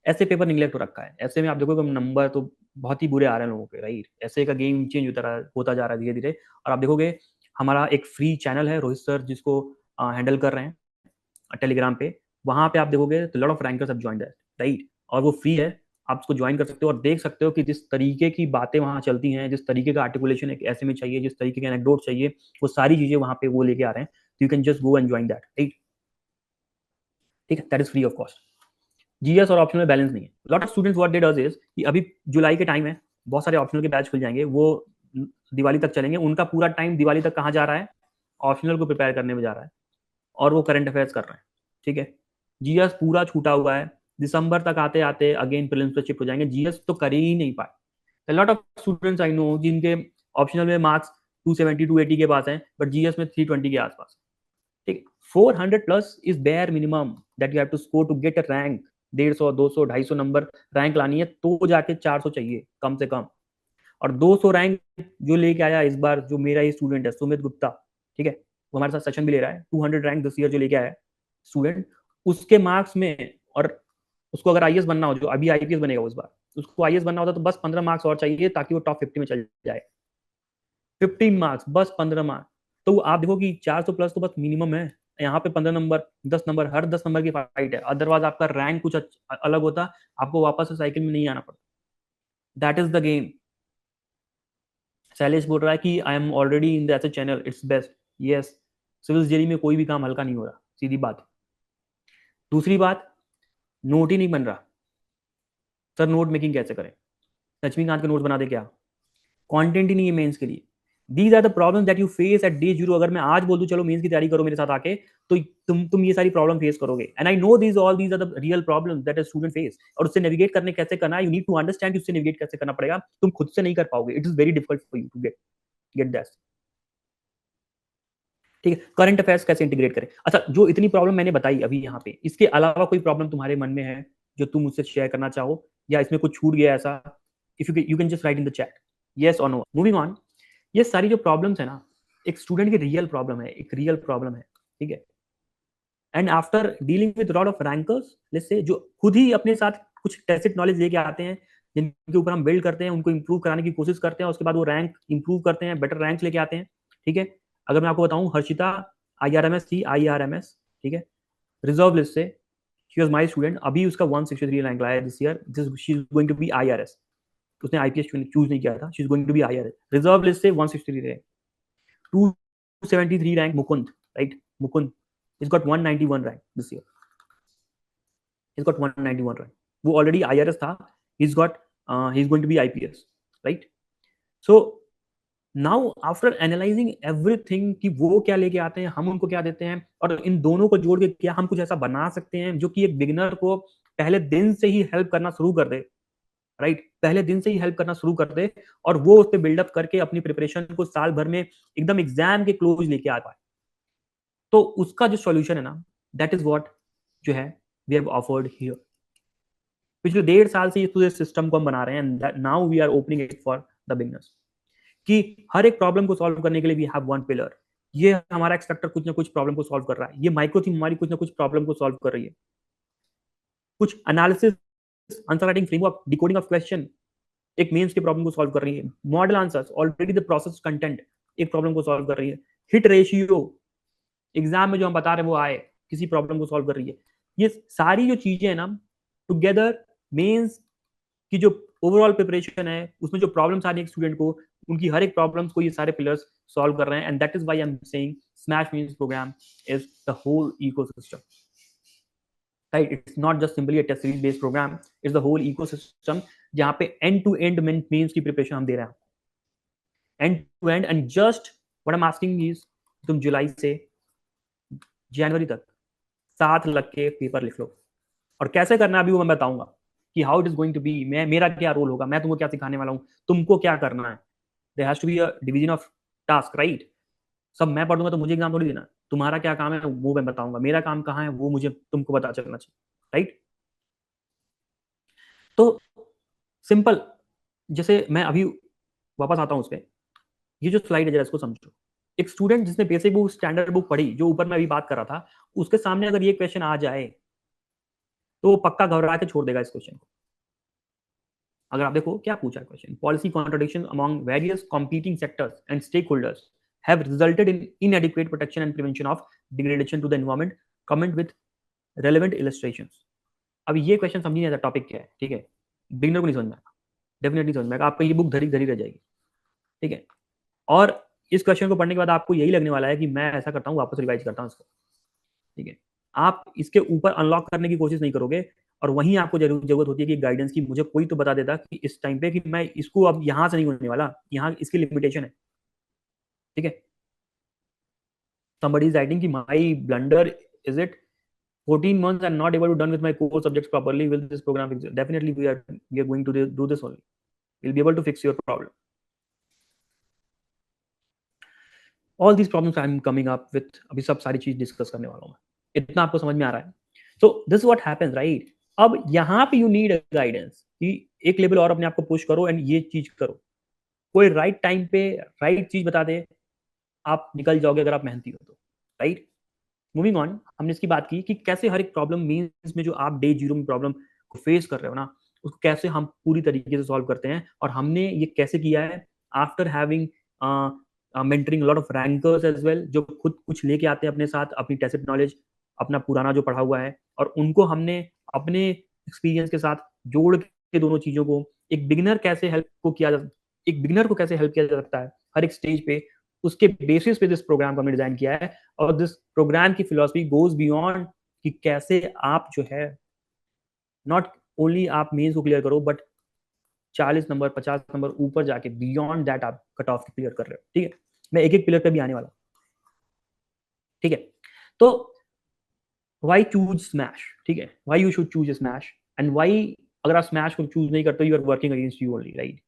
ऐसे पेपर निगलेक्ट हो रखा है, ऐसे में आप देखोगे नंबर तो बहुत ही बुरे आ रहे हैं लोगों के, राइट। ऐसे का गेम चेंज होता जा रहा है धीरे धीरे। और आप देखोगे हमारा एक फ्री चैनल है, रोहित सर जिसको हैंडल कर रहे हैं टेलीग्राम पे, वहां पे आप देखोगे lot of rankers have joined that, right, और वो फ्री है, आप उसको ज्वाइन कर सकते हो और देख सकते हो कि जिस तरीके की बातें वहां चलती हैं, जिस तरीके का आर्टिकुलेशन एक ऐसे में चाहिए, जिस तरीके के एनेक्डोट चाहिए, वो सारी चीजें वहां पे वो लेके आ रहे हैं, you can just go and join that, right, ठीक है, that is free of cost. GS और ऑप्शनल में बैलेंस नहीं है। Lot of students what they does is कि अभी जुलाई के टाइम है, बहुत सारे ऑप्शनल के बैच खुल जाएंगे, वो दिवाली तक चलेंगे, उनका पूरा टाइम दिवाली तक कहाँ जा रहा है, ऑप्शनल को प्रिपेयर करने में जा रहा है, और वो करंट अफेयर्स कर रहे हैं, ठीक है। जीएस पूरा छूटा हुआ है, दिसंबर तक आते आते अगेन प्रीलिम्स पे शिफ्ट हो जाएंगे, जीएस तो कर ही नहीं पाए। Lot of students I know जिनके ऑप्शनल में मार्क्स 270 280 के पास हैं, बट जीएस में 320 के आसपास। ठीक, 400 plus is bare minimum that you have to score to get a rank. 150 200 250 number rank लानी है तो जाके 400 चाहिए कम से कम। और 200 रैंक जो लेके आया इस बार, जो मेरा ही स्टूडेंट है सुमित गुप्ता, ठीक है, वो हमारे साथ सेशन भी ले रहा है, 200 रैंक दिस ईयर जो लेके आया है स्टूडेंट, उसके मार्क्स में, और उसको अगर आईएएस बनना हो, जो अभी आईपीएस बनेगा उस बार, उसको आईएएस बनना होता तो बस 15 मार्क्स और चाहिए ताकि वो टॉप 50 में चल जाए। 15 मार्क्स, बस 15 मार्क्स। तो आप देखो कि 400 प्लस तो बस मिनिमम है। यहाँ पे 15 नंबर, 10 नंबर, हर 10 नंबर की फाइट है, अदरवाइज आपका रैंक कुछ अलग होता, आपको वापस से साइकिल में नहीं आना पड़ता। That is the game. Shailesh बोल रहा है कि I am already in that channel, it's best. Yes, civil engineering में कोई भी काम हल्का नहीं हो रहा, सीधी बात। दूसरी बात, नोट ही नहीं बन रहा। सर नोट मेकिंग कैसे करें? लक्ष्मीकांत के नोट्स बना दे क्या? कंटेंट ही नहीं है मेंस के लिए। These are the problem that you face at day zero. अगर मैं आज बोल दूं चलो मेंस की तैयारी करो मेरे साथ आके, तो तुम ये सारी प्रॉब्लम फेस करोगे। And I know these all these are the real problem that a student face. और उससे नेविगेट करने कैसे करना है, यू नीड टू अंडरस्टैंड उससे नेविगेट कैसे करना पड़ेगा। तुम खुद से नहीं कर पाओगे, it is very difficult for you to get that. ठीक है, करंट अफेयर्स कैसे इंटीग्रेट करें। अच्छा, जो इतनी प्रॉब्लम मैंने बताई अभी यहाँ पे, इसके अलावा कोई प्रॉब्लम तुम्हारे मन में है जो तुम मुझसे शेयर करना चाहो, या इसमें कुछ छूट गया ऐसा? If you can just right in the chat yes और नो। मूविंग ऑन, ये सारी जो प्रॉब्लम्स है ना, एक स्टूडेंट की रियल प्रॉब्लम है, एक रियल प्रॉब्लम है, ठीक है। And after dealing with lot of rankers, let's say, जो खुद ही अपने साथ कुछ टेसिट नॉलेज लेके आते हैं, जिनके ऊपर हम बिल्ड करते हैं, उनको इंप्रूव कराने की कोशिश करते हैं, उसके बाद वो रैंक इंप्रूव करते हैं, बेटर रैंक्स लेके आते हैं, ठीक है। अगर मैं आपको बताऊं, हर्षिता आईआरएमएस थी, आईआरएमएस, ठीक है, रिजर्व लिस्ट से, शी वाज माय स्टूडेंट, अभी उसका 163 रैंक लाया this year, she is going to be IRS. उसने आईपीएस चूज नहीं किया था, she is going to be IRS, reserve list से 163 rank. 273 rank Mukund, right, Mukund is got 191 rank this year, he's got 191 rank. वो ऑलरेडी आईआरएस था, he's got he's going to be IPS, right? So now after analyzing everything कि वो क्या लेके आते हैं, हम उनको क्या देते हैं, और इन दोनों को जोड़ के क्या हम कुछ ऐसा बना सकते हैं जो कि एक बिगिनर को पहले दिन से ही हेल्प करना शुरू कर दे, राइट, पहले दिन से ही हेल्प करना शुरू कर दे, और वो उस पर बिल्डअप करके अपनी प्रिपरेशन को साल भर में एकदम एग्जाम के क्लोज लेके आ पाए। तो उसका जो सॉल्यूशन है ना, दैट इज व्हाट जो है वी हैव ऑफर्ड हियर। पिछले 1.5 साल से इस पूरे सिस्टम को हम बना रहे हैं, now we are opening it for the beginners, कि हर एक प्रॉब्लम को सॉल्व करने के लिए वी हैव वन पिलर। ये हमारा एक्सपेक्टर कुछ ना कुछ प्रॉब्लम को सॉल्व कर रहा है, ये माइक्रो थीम हमारी कुछ ना कुछ प्रॉब्लम को सॉल्व कर रही है, कुछ analysis, answer writing framework, decoding of question एक मेंस के प्रॉब्लम को सॉल्व कर रही है, model answers, already the process content एक प्रॉब्लम को सॉल्व कर रही है, हिट रेशियो एग्जाम में जो हम बता रहे हैं वो आए, किसी प्रॉब्लम को सॉल्व कर रही है। ये सारी जो चीजें हैं ना, टुगेदर मेंस की जो ओवरऑल प्रिपरेशन है, उसमें जो प्रॉब्लम्स आ रही है स्टूडेंट को, उनकी हर एक प्रॉब्लम्स को ये सारे पिलर्स सॉल्व कर रहे हैं। And that is why I am saying smash mains program is the whole ecosystem, right? It's not just simply a test series based program, it's the whole ecosystem, जहां पे एंड टू एंड मेंस की प्रिपरेशन हम दे रहे हैं, end to end. And just what I am asking is, तुम जुलाई से जनवरी तक साथ लग के पेपर लिख लो, और कैसे करना है अभी वो मैं बताऊंगा, कि how it is going to be, मैं मेरा क्या रोल होगा, मैं तुमको क्या सिखाने वाला हूं, तुमको क्या करना है। There has to be a division of task, right? सब मैं पढ़ दूंगा तो मुझे एग्जाम थोड़ी देना, तुम्हारा क्या काम है वो मैं बताऊंगा, मेरा काम कहाँ है वो मुझे तुमको पता चलना चाहिए, राइट? तो सिंपल, जैसे मैं अभी वापस आता हूँ उस पर, ये जो स्लाइड है जरा इसको समझो। एक स्टूडेंट जिसने बेसिक बुक, स्टैंडर्ड बुक पढ़ी, जो ऊपर मैं अभी बात कर रहा था, उसके सामने अगर ये क्वेश्चन आ जाए तो वो पक्का घबरा के छोड़ देगा इस क्वेश्चन को। अगर आप देखो क्या पूछा है question, policy contradiction among various competing sectors and stakeholders have resulted in inadequate protection and prevention of degradation to the environment, comment with relevant illustrations. अब ये क्वेश्चन समझिए नहीं आता टॉपिक क्या है, ठीक है, बिगिनर को नहीं समझ में आएगा, डेफिनेटली समझ में आएगा, आपका ये बुक धरी धरी रह जाएगी, ठीक है। और इस क्वेश्चन को पढ़ने के बाद आपको यही लगने वाला है कि मैं ऐसा करता हूँ, वापस रिवाइज करता हूँ इसको, ठीक है। आप इसके ऊपर अनलॉक करने की कोशिश नहीं करोगे, और वहीं आपको जरूरत होती है कि गाइडेंस की, मुझे कोई तो बता देता कि इस टाइम पे कि मैं इसको अब यहां से नहीं होने वाला, यहाँ इसकी लिमिटेशन है, ठीक है। somebody is writing कि my blunder is it 14 months and not able to done with my core subjects properly, will this program fix it? Definitely we are going to do this only. We'll be able to fix your problem. All these problems I'm coming up with, अभी सब सारी चीज डिस्कस करने वाला हूँ मैं. इतना आपको समझ में आ रहा है? So this is what happens, right? अब यहाँ पे you need a guidance कि एक लेवल और अपने आप को पुश करो एंड ये चीज करो. कोई राइट टाइम पे राइट चीज बता दे, आप निकल जाओगे अगर आप मेहनती हो तो, राइट? मूविंग ऑन, हमने इसकी बात की कि कैसे हर एक प्रॉब्लम मीन्स में जो आप डे जीरो में प्रॉब्लम को फेस कर रहे हो ना, उसको कैसे हम पूरी तरीके से सॉल्व करते हैं. और हमने ये कैसे किया है after having mentoring lot of rankers as well, जो खुद कुछ लेके आते हैं अपने साथ, अपनी टेसिट नॉलेज, अपना पुराना जो पढ़ा हुआ है, और उनको हमने अपने एक्सपीरियंस के साथ जोड़ के दोनों चीजों को एक बिगिनर कैसे हेल्प को किया जा एक बिगिनर को कैसे हेल्प किया जा सकता है हर एक स्टेज पे, उसके बेसिस पे दिस प्रोग्राम को हमने डिजाइन किया है. और दिस प्रोग्राम की फिलॉसफी गोज बियॉन्ड कि कैसे आप जो है नॉट ओनली आप मेंस को क्लियर करो, बट 40 नंबर 50 नंबर ऊपर जाके बियॉन्ड दैट आप कट ऑफ क्लियर कर रहे हो. ठीक है, मैं एक एक पिलर पे भी आने वाला. ठीक है, तो वाई चूज स्मैश. ठीक है, why you should choose smash and why, अगर आप स्मैश को चूज नहीं करते, you are working against you only, right?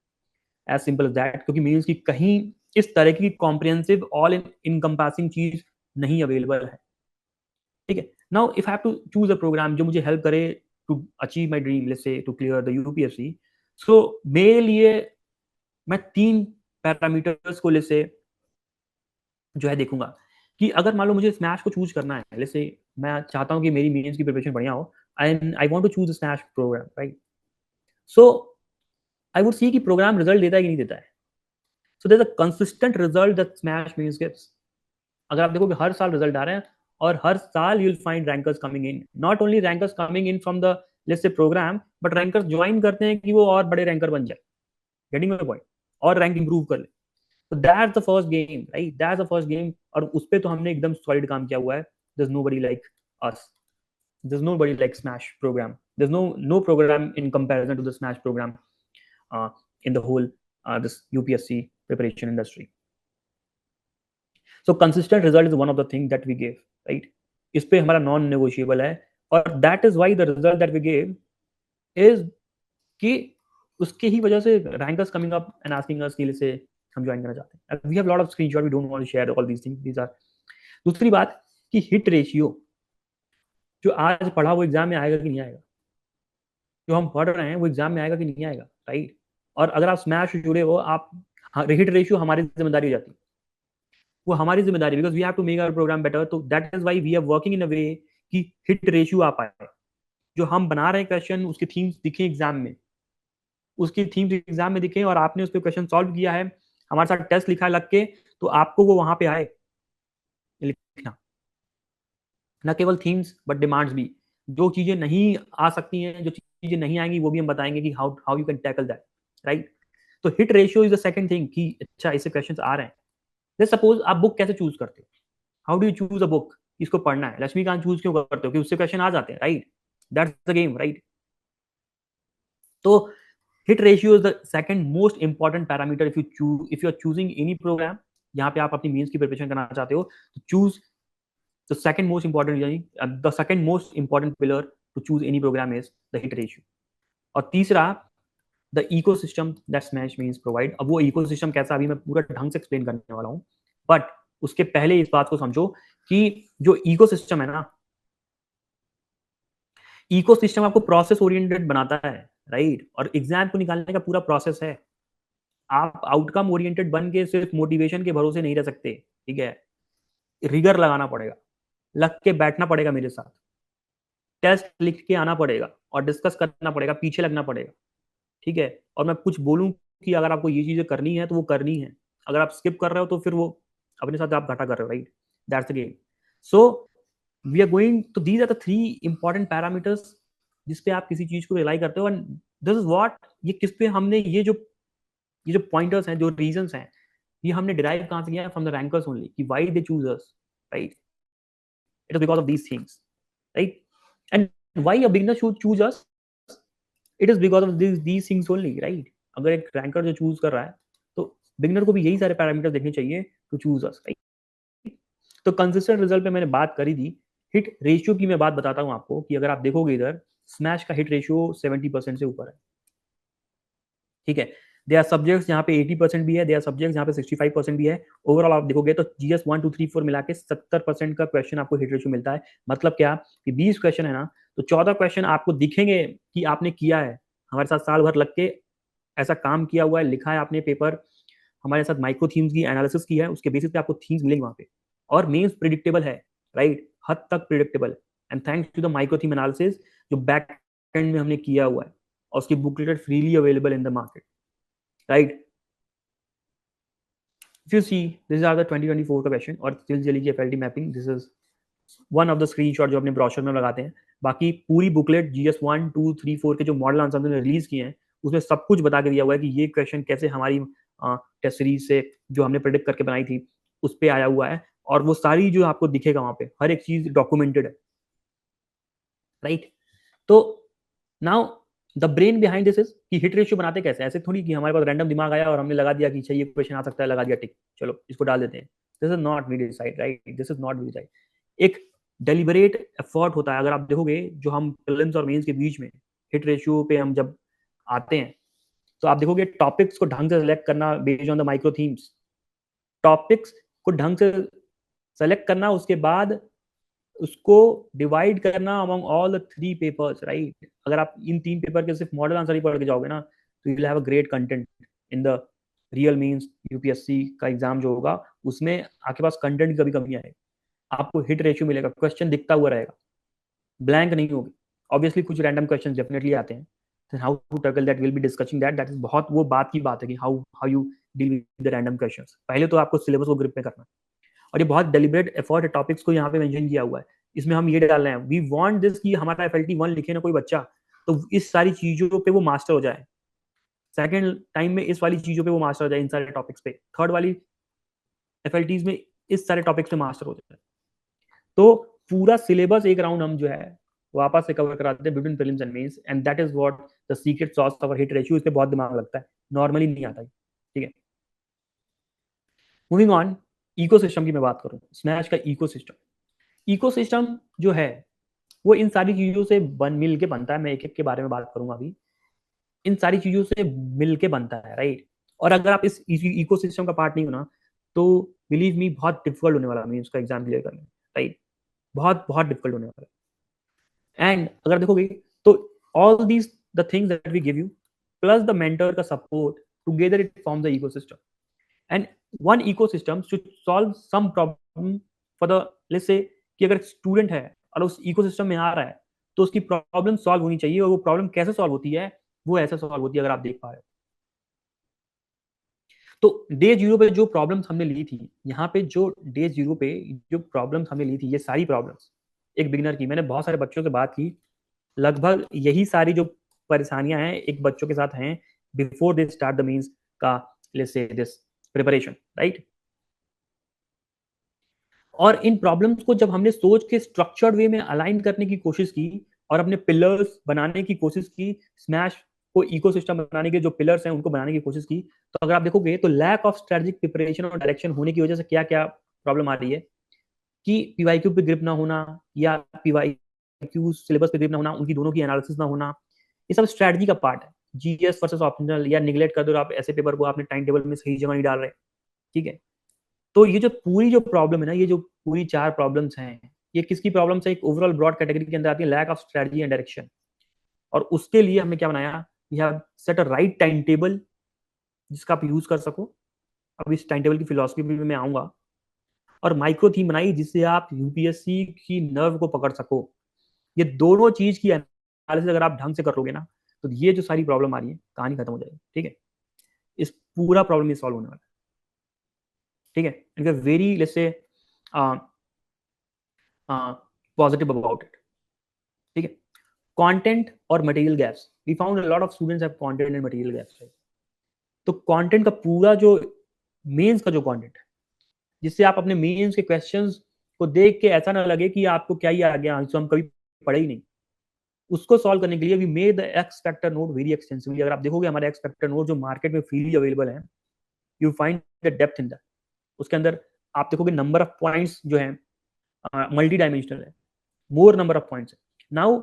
As simple as that. क्योंकि मीन्स की कहीं इस तरह की कॉम्प्रिहेंसिव ऑल इन इनकम्पासिंग चीज नहीं अवेलेबल है. ठीक है, now if I have to choose a program जो मुझे हेल्प करे to achieve my dream, let's say to clear the UPSC. So मेरे लिए मैं 3 पैरामीटर्स को लेट्स से जो है देखूंगा कि अगर मान लो मुझे स्मैश को चूज करना है, लेट्स से मैं चाहता हूं कि मेरी मेंस की प्रिपरेशन बढ़िया हो and I want to choose smash program, right? So I would see कि प्रोग्राम रिजल्ट देता है कि नहीं देता है. So there is a consistent result that smash mains gives. अगर आप देखो कि हर साल रिजल्ट आ रहे हैं और हर साल you will find rankers coming in, not only rankers coming in from the let's say program, but rankers join करते हैं कि वो और बड़े रैंकर बन जाए. Getting my point? और रैंक इंप्रूव कर ले. तो that's the first game, right? That's the first game. और उस पे तो हमने एकदम सॉलिड काम किया हुआ है. There is nobody like us. There is nobody like smash program. There is no program in comparison to the smash program in the whole this UPSC preparation industry. So consistent result is one of the thing that we gave, right? इस पे हमारा नॉन नेगोशिएबल है. और that is why the result that we gave is कि उसके ही वजह से rankers coming up and asking us कि से हम ज्वाइन करना चाहते हैं. We have lot of screenshot, we don't want to share all these things. These are. दूसरी बात कि हिट रेशियो जो आज पढ़ा वो एग्जाम में आएगा कि नहीं आएगा, जो हम पढ़ रहे हैं वो एग्जाम में आएगा कि नहीं आएगा, राइट? और अगर आप स्मैश से जुड़े हो, आप हिट रेशियो हमारी जिम्मेदारी हो जाती है. वो हमारी जिम्मेदारी, because we have to make our program better. तो that is why we are working in a way कि हिट रेशियो आ पाए. जो हम बना रहे हैं क्वेश्चन, उसके थीम्स दिखे एग्जाम में, उसकी थीम्स एग्जाम में दिखे और आपने उस पर क्वेश्चन सॉल्व किया है, हमारे साथ टेस्ट लिखा है लग के, तो आपको वो वहां पे आए लिखना. न केवल थीम्स बट डिमांड्स भी. जो चीजें नहीं आ सकती हैं, जो चीजें नहीं आएंगी, वो भी हम बताएंगे कि how how you can tackle that, right? तो hit ratio is the second thing कि अच्छा ऐसे क्वेश्चंस आ रहे हैं. जैसे सपोज आप बुक कैसे चूज करते हो? How do you choose a book? इसको पढ़ना है, लक्ष्मीकांत चूज क्यों करते हो? कि उससे क्वेश्चन आ जाते हैं, राइट? That's the game, right? तो hit ratio is the second most important parameter if you are choosing any program. यहाँ पे आप अपनी मेंस की प्रिपरेशन करना चाहते हो तो choose the second most important, the second most important pillar to choose any program is the hit ratio. और तीसरा, the ecosystem that smash means provide. अब वो इकोसिस्टम कैसा, अभी मैं पूरा ढंग से एक्सप्लेन करने वाला हूँ, बट उसके पहले इस बात को समझो कि जो इकोसिस्टम है ना, इकोसिस्टम आपको प्रोसेस ओरिएंटेड बनाता है, राइट? और एग्जाम को निकालने का पूरा प्रोसेस है. आप आउटकम ओरिएंटेड बन के सिर्फ मोटिवेशन के भरोसे नहीं रह सकते. ठीक है, रिगर लगाना पड़ेगा, लग के बैठना पड़ेगा मेरे साथ, टेस्ट लिख के आना पड़ेगा और डिस्कस करना पड़ेगा, पीछे लगना पड़ेगा. ठीक है, और मैं कुछ बोलूं कि अगर आपको ये चीजें करनी है तो वो करनी है. अगर आप स्किप कर रहे हो तो फिर वो अपने साथ आप घाटा कर रहे हो, right? That's the game. So we are going to, these are the 3 important parameters जिस पे आप किसी चीज को रिलाई करते हो. एंड दिस इज व्हाट, ये किस पे हमने ये जो पॉइंटर्स हैं, जो रीजंस हैं, ये हमने डिराइव कहां से किया? From the rankers only. कि why they choose us, right? It is because of these things, right? And why a beginner should choose us? It is because of these things only, right? अगर एक रैंकर जो चूज कर रहा है तो बिगिनर को भी यही सारे पैरामीटर देखने चाहिए टू चूज अस, राइट? तो कंसिस्टेंट रिजल्ट पे मैंने बात करी थी. हिट रेशियो की मैं बात बताता हूं आपको कि अगर आप देखोगे इधर स्मैश का हिट रेशियो 70% से ऊपर है, ठीक है। दे आर सब्जेक्ट्स यहाँ पे 80% भी है, दे आर सब्जेक्ट्स यहाँ पे 65% भी है। ओवरऑल आप देखोगे तो जीएस 1 2 3 4 मिला के 70% का क्वेश्चन आपको हिट रेशियो मिलता है। मतलब क्या कि 20 क्वेश्चन है ना, तो 14 क्वेश्चन आपको दिखेंगे कि आपने किया है, हमारे साथ साल भर लग के ऐसा काम किया हुआ है, लिखा है आपने पेपर, हमारे साथ माइक्रो थीम्स की एनालिसिस की है, उसके बेसिस पे आपको थीम्स मिलेंगे वहां पे। और मेंस प्रिडिक्टेबल है, राइट, हद तक predictable. And thanks to the micro theme analysis जो बैक एंड में हमने किया हुआ है, और उसकी booklet freely available in the market, right. If you see, these are the 2024 का क्वेश्चन और स्टिल जेली की FLT mapping, this is one of the screenshot जो अपने ब्रोशर में लगाते हैं। बाकी पूरी बुकलेट जीएस 1 2 3 4 के जो मॉडल आंसर हमने रिलीज किए हैं उसमें सब कुछ बता के दिया हुआ है कि ये क्वेश्चन कैसे हमारी टेस्ट सीरीज से जो हमने प्रेडिक्ट करके बनाई थी उस पर आया हुआ है, और वो सारी जो आपको दिखेगा वहां पे हर एक चीज डॉक्यूमेंटेड है, राइट। तो now the brain behind this is कि हिट रेशियो बनाते कैसे, ऐसे थोड़ी कि हमारे पास रैंडम दिमाग आया और हमने लगा दिया कि चाहिए क्वेश्चन आ सकता है, लगा दिया टिक, चलो इसको डाल देते हैं। This is not we decide, right, this is not we decide. एक डेलिबरेट एफर्ट होता है। अगर आप देखोगे जो हम प्रीलिम्स और मेंस के बीच में हिट रेशियो पे हम जब आते हैं तो आप देखोगे टॉपिक्स को ढंग से सेलेक्ट करना based on the micro themes, topics को ढंग से सेलेक्ट करना, उसके बाद उसको डिवाइड करना among all the 3 papers, right. अगर आप इन 3 पेपर के सिर्फ मॉडल आंसर ही पढ़ के जाओगे ना तो you will have a great content in the real means UPSC का एग्जाम जो होगा उसमें आपके पास कंटेंट की कभी कमी आएगी। आपको हिट रेशियो मिलेगा, क्वेश्चन दिखता हुआ रहेगा, ब्लैंक नहीं होगी। ऑब्वियसली कुछ रैंडम क्वेश्चन डेफिनेटली आते हैं, then how to tackle that, we'll be discussing that, that is बहुत वो बात की बात है कि how you deal with the random questions। पहले तो आपको सिलेबस को ग्रिप में करना, और ये बहुत डेलिब्रेट एफर्ट है, टॉपिक्स को यहाँ पे मेंशन किया हुआ है। इसमें हम ये डाल रहे हैं वी वांट दिस कि हमारा एफएलटी 1 लिखे ना कोई बच्चा तो इस सारी चीजों पे वो मास्टर हो जाए, सेकंड टाइम में इस वाली चीजों पे वो मास्टर हो जाए, इन सारे टॉपिक्स पे, थर्ड वाली एफएलटीज में इस सारे टॉपिक्स पे मास्टर हो जाए। तो पूरा सिलेबस एक राउंड हम जो है वापस से कवर कराते हैं between prelims and mains, and that is what the secret sauce of hit ratio. इस पे बहुत दिमाग लगता है, नॉर्मली नहीं आता है, ठीक है। मूविंग ऑन, इकोसिस्टम की मैं बात करूं, स्मैश का इकोसिस्टम, इकोसिस्टम जो है वो इन सारी चीजों से बन मिल के बनता है। मैं एक एक के बारे में बात करूंगा अभी। इन सारी चीजों से मिल के बनता है, राइट। और अगर आप इस इकोसिस्टम का पार्ट नहीं हो ना तो बिलीव मी बहुत डिफिकल्ट होने वाला है इसका एग्जाम क्लियर करना, राइट, बहुत बहुत डिफिकल्ट होने वाला है। एंड अगर देखोगे तो all these the things that we give you plus the mentor का support together it form the ecosystem. And one ecosystem should solve some problem for the, let's say कि अगर स्टूडेंट है और उस इकोसिस्टम में आ रहा है तो उसकी प्रॉब्लम सॉल्व होनी चाहिए, और वो प्रॉब्लम कैसे सॉल्व होती है, वो ऐसे सॉल्व होती है अगर आप देख पा रहे हो। तो डे जीरो पे जो प्रॉब्लम्स हमने ली थी, यहाँ पे जो डे जीरो पे जो प्रॉब्लम्स हमने ली थी, ये सारी प्रॉब्लम्स एक बिगिनर की, मैंने बहुत सारे बच्चों से बात की, लगभग यही सारी जो परेशानियां हैं एक बच्चों के साथ हैं before they start the mains का let's say this preparation, right. और इन प्रॉब्लम्स को जब हमने सोच के स्ट्रक्चर्ड वे में अलाइन करने की कोशिश की और अपने पिलर्स बनाने की कोशिश की, स्मैश को इकोसिस्टम बनाने के जो पिलर्स हैं उनको बनाने की कोशिश की, तो अगर आप देखोगे तो लैक ऑफ स्ट्रेटेजिक प्रिपरेशन और डायरेक्शन होने की वजह से क्या क्या प्रॉब्लम आ रही है कि पीवाईक्यू पे ग्रिप ना होना या पीवाईक्यू सिलेबस पे ग्रिप ना होना, उनकी दोनों की एनालिसिस ना होना, ये सब स्ट्रेटजी का पार्ट है। जीएस वर्सेस ऑप्शनल या निगलेक्ट कर दो आप ऐसे पेपर को, आपने टाइम टेबल में सही जगह नहीं डाल रहे, ठीक है। तो ये जो पूरी जो प्रॉब्लम है ना, ये जो पूरी 4 प्रॉब्लम्स हैं, ये किसकी प्रॉब्लम्स है, एक ओवरऑल ब्रॉड कैटेगरी के अंदर आती है, lack of strategy and direction. और उसके लिए हमने क्या बनाया, we have set a right time table जिसका आप यूज कर सको। अब इस टाइम टेबल की फिलोसफी भी मैं आऊंगा, और माइक्रो थीम बनाई जिससे आप यूपीएससी की नर्व को पकड़ सको। ये दोनों चीज की एनालिसिस अगर आप ढंग से करोगे ना तो ये जो सारी प्रॉब्लम आ रही है कहानी खत्म हो जाएगी, ठीक है। इस पूरा प्रॉब्लम सॉल्व होने वाला है, ठीक है। इनका very let's say positive about it, ठीक है। कंटेंट और material gaps, we found a lot of students have content and material gaps. तो कंटेंट का पूरा जो मेंस का जो कंटेंट है जिससे आप अपने मेंस के क्वेश्चंस को देख के ऐसा ना लगे कि आपको क्या ही आ गया, तो हम कभी पढ़े ही नहीं, उसको सॉल्व करने के लिए we made the X factor note very extensively. अगर आप देखोगे हमारे एक्स फैक्टर नोट जो मार्केट में फ्रीली अवेलेबल है, you find the depth in that. उसके अंदर आप देखोगे नंबर ऑफ पॉइंट्स जो है मल्टी डायमेंशनल है, मोर नंबर ऑफ पॉइंट्स। नाउ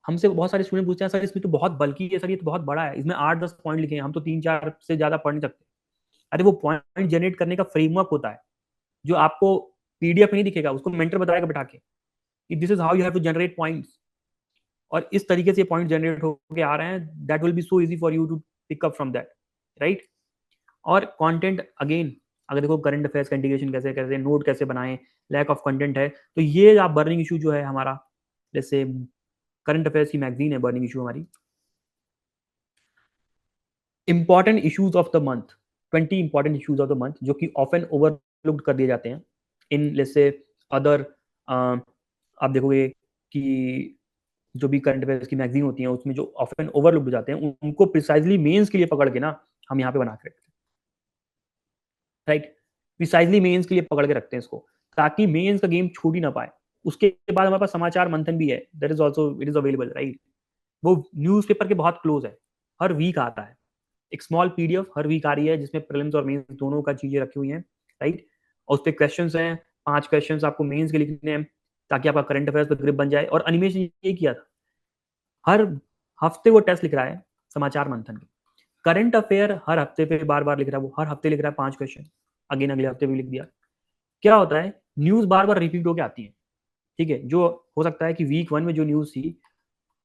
हमसे बहुत सारे स्टूडेंट पूछते हैं सर इसमें तो बहुत बल्कि है, सर ये तो बहुत बड़ा है, इसमें 8-10 पॉइंट लिखे हैं, हम तो 3-4 से ज्यादा पढ़ नहीं सकते। अरे वो पॉइंट जनरेट करने का फ्रेमवर्क होता है जो आपको पीडीएफ नहीं दिखेगा, उसको मेंटर बताएगा बैठा के, this is how you have to generate points, और इस तरीके से पॉइंट जनरेट होकर आ रहे हैं, that will be so easy for you to pick up from that, right. और कंटेंट अगेन, अगर देखो करंट अफेयर्स का इंटीग्रेशन कैसे कैसे, नोट कैसे बनाएं, लैक ऑफ कंटेंट है, तो ये आप बर्निंग इशू जो है हमारा, जैसे करंट अफेयर्स की मैगजीन है बर्निंग इशू हमारी। Important issues of the month, 20 important issues of the month जो कि ऑफन ओवरलुक्ड कर दिए जाते हैं इन जैसे अदर, आप देखोगे कि जो भी करंट अफेयर्स की मैगजीन होती है उसमें जो ऑफन ओवरलुक्ड हो जाते हैं उनको प्रिसाइजली मेंस के लिए पकड़ के ना हम यहाँ पे बना के रखते हैं, राइट। प्रिसाइजली मेंस के लिए पकड़ के रखते हैं इसको, ताकि मेंस का गेम छूट ही ना पाए। उसके बाद हमारे पास समाचार मंथन भी है, that is also it is available, right. वो न्यूज़पेपर के बहुत क्लोज है, हर वीक आता है, एक स्मॉल पीडीएफ हर वीक आ रही है जिसमें प्रीलिम्स और मेंस दोनों का चीजें रखी हुई हैं, राइट। और उस पर क्वेश्चंस हैं, 5 क्वेश्चंस आपको मेंस के लिखने हैं ताकि आपका करंट अफेयर्स पर ग्रिप बन जाए। और अनिमेश ने ये किया था, हर हफ्ते वो टेस्ट लिख रहा है समाचार मंथन के, करंट अफेयर हर हफ्ते पे बार बार लिख रहा है, वो हर हफ्ते लिख रहा है 5 क्वेश्चन, अगेन अगले हफ्ते भी लिख दिया। क्या होता है, न्यूज बार बार रिपीट होकर आती है, ठीक है। जो हो सकता है कि वीक 1 में जो न्यूज थी,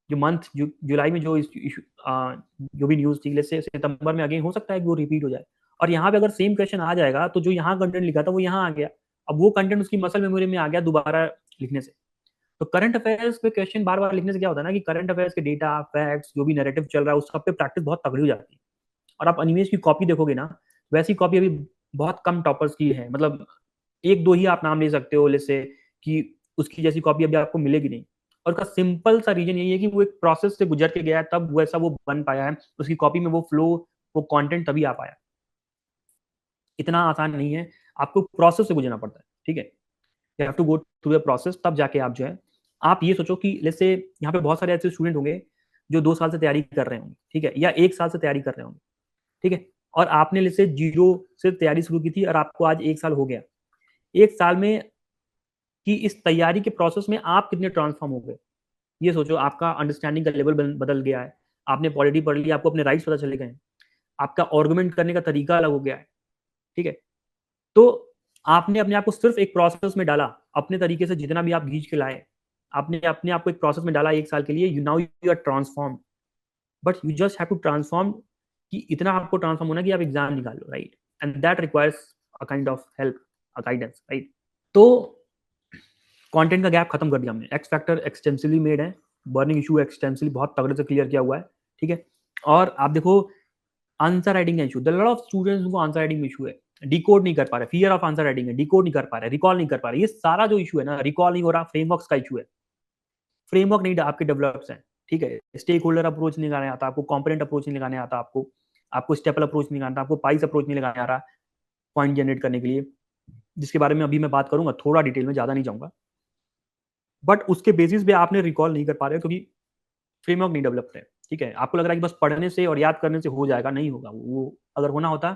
जो मंथ जुलाई में जो जो भी न्यूज थी, जैसे सितंबर में अगेन हो सकता है कि वो रिपीट हो जाए। और यहाँ पे अगर सेम क्वेश्चन आ जाएगा तो जो यहाँ कंटेंट लिखा था वो यहाँ आ गया, अब वो कंटेंट उसकी मसल मेमोरी में आ गया दोबारा लिखने से। तो करंट अफेयर्स पे क्वेश्चन बार बार लिखने से क्या होता है ना कि करंट अफेयर्स के डेटा फैक्ट्स जो भी नैरेटिव चल रहा है उस सब पे प्रैक्टिस बहुत तगड़ी हो जाती है। और आप अनिमेश की कॉपी देखोगे ना, वैसी कॉपी अभी बहुत कम टॉपर्स की है, मतलब एक दो ही आप नाम ले सकते हो जैसे कि उसकी जैसी कॉपी अभी आपको मिलेगी नहीं। और उसका सिंपल सा रीजन यही है कि वो एक प्रोसेस से गुजर के गया है, तब वैसा वो बन पाया है, उसकी कॉपी में वो फ्लो, वो कंटेंट तभी आ पाया। इतना आसान नहीं है, आपको प्रोसेस से गुजरना पड़ता है, ठीक है। You have to go through the process, तब जाके आप जो है, आप ये सोचो कि जैसे यहाँ पे बहुत सारे ऐसे स्टूडेंट होंगे जो 2 साल से तैयारी कर रहे होंगे, ठीक है, या 1 साल से तैयारी कर रहे होंगे, ठीक है। और आपने जैसे जीरो से तैयारी शुरू की थी और आपको आज 1 साल हो गया, 1 साल में कि इस तैयारी के प्रोसेस में आप कितने ट्रांसफॉर्म हो गए। ये सोचो, आपका अंडरस्टैंडिंग का लेवल बदल गया है, आपने पॉलिटी पढ़ ली, आपको अपने राइट्स पता चले गए हैं, आपका आर्गुमेंट करने का तरीका अलग हो गया है, ठीक है। तो आपने अपने आप को सिर्फ एक प्रोसेस में डाला, अपने तरीके से जितना भी आप खींच के लाए, आपने अपने आप को एक प्रोसेस में डाला 1 साल के लिए, you now you are transform, but you just have to transform, कि इतना आपको ट्रांसफॉर्म होना कि आप एग्जाम निकाल लो, right. And that requires a kind of help, a guidance, right. तो कंटेंट का गैप खत्म कर दिया हमने, एक्स फैक्टर एक्सटेंसिवली मेड है, बर्निंग इशू एक्सटेंसिवली बहुत तगड़े से क्लियर किया हुआ है, ठीक है। और आप देखो आंसर राइटिंग का issue, the lot of students को आंसर राइटिंग में इशू है, डिकोड नहीं कर पा रहे, फियर ऑफ आंसर राइटिंग है, डिकोड नहीं कर पा रहे, रिकॉल नहीं कर पा रहे, ये सारा जो इशू है ना, रिकॉल नहीं हो रहा, फ्रेमवर्क्स का इशू है, फ्रेमवर्क नहीं आपके डेवलप्स हैं, ठीक है। स्टेक होल्डर अप्रोच नहीं लगाने आता आपको, कॉम्पोनेंट अप्रोच नहीं लगाने आता आपको, आपको स्टेपल अप्रोच नहीं लगाना आता आपको, पाइस अप्रोच नहीं लगाने आ रहा पॉइंट जनरेट करने के लिए, जिसके बारे में अभी मैं बात करूंगा थोड़ा डिटेल में, ज्यादा नहीं जाऊंगा। बट उसके बेसिस पे आपने रिकॉल नहीं कर पा रहे क्योंकि फ्रेमवर्क नहीं डेवलप है, ठीक है। आपको लग रहा है कि बस पढ़ने से और याद करने से हो जाएगा, नहीं होगा वो, अगर होना होता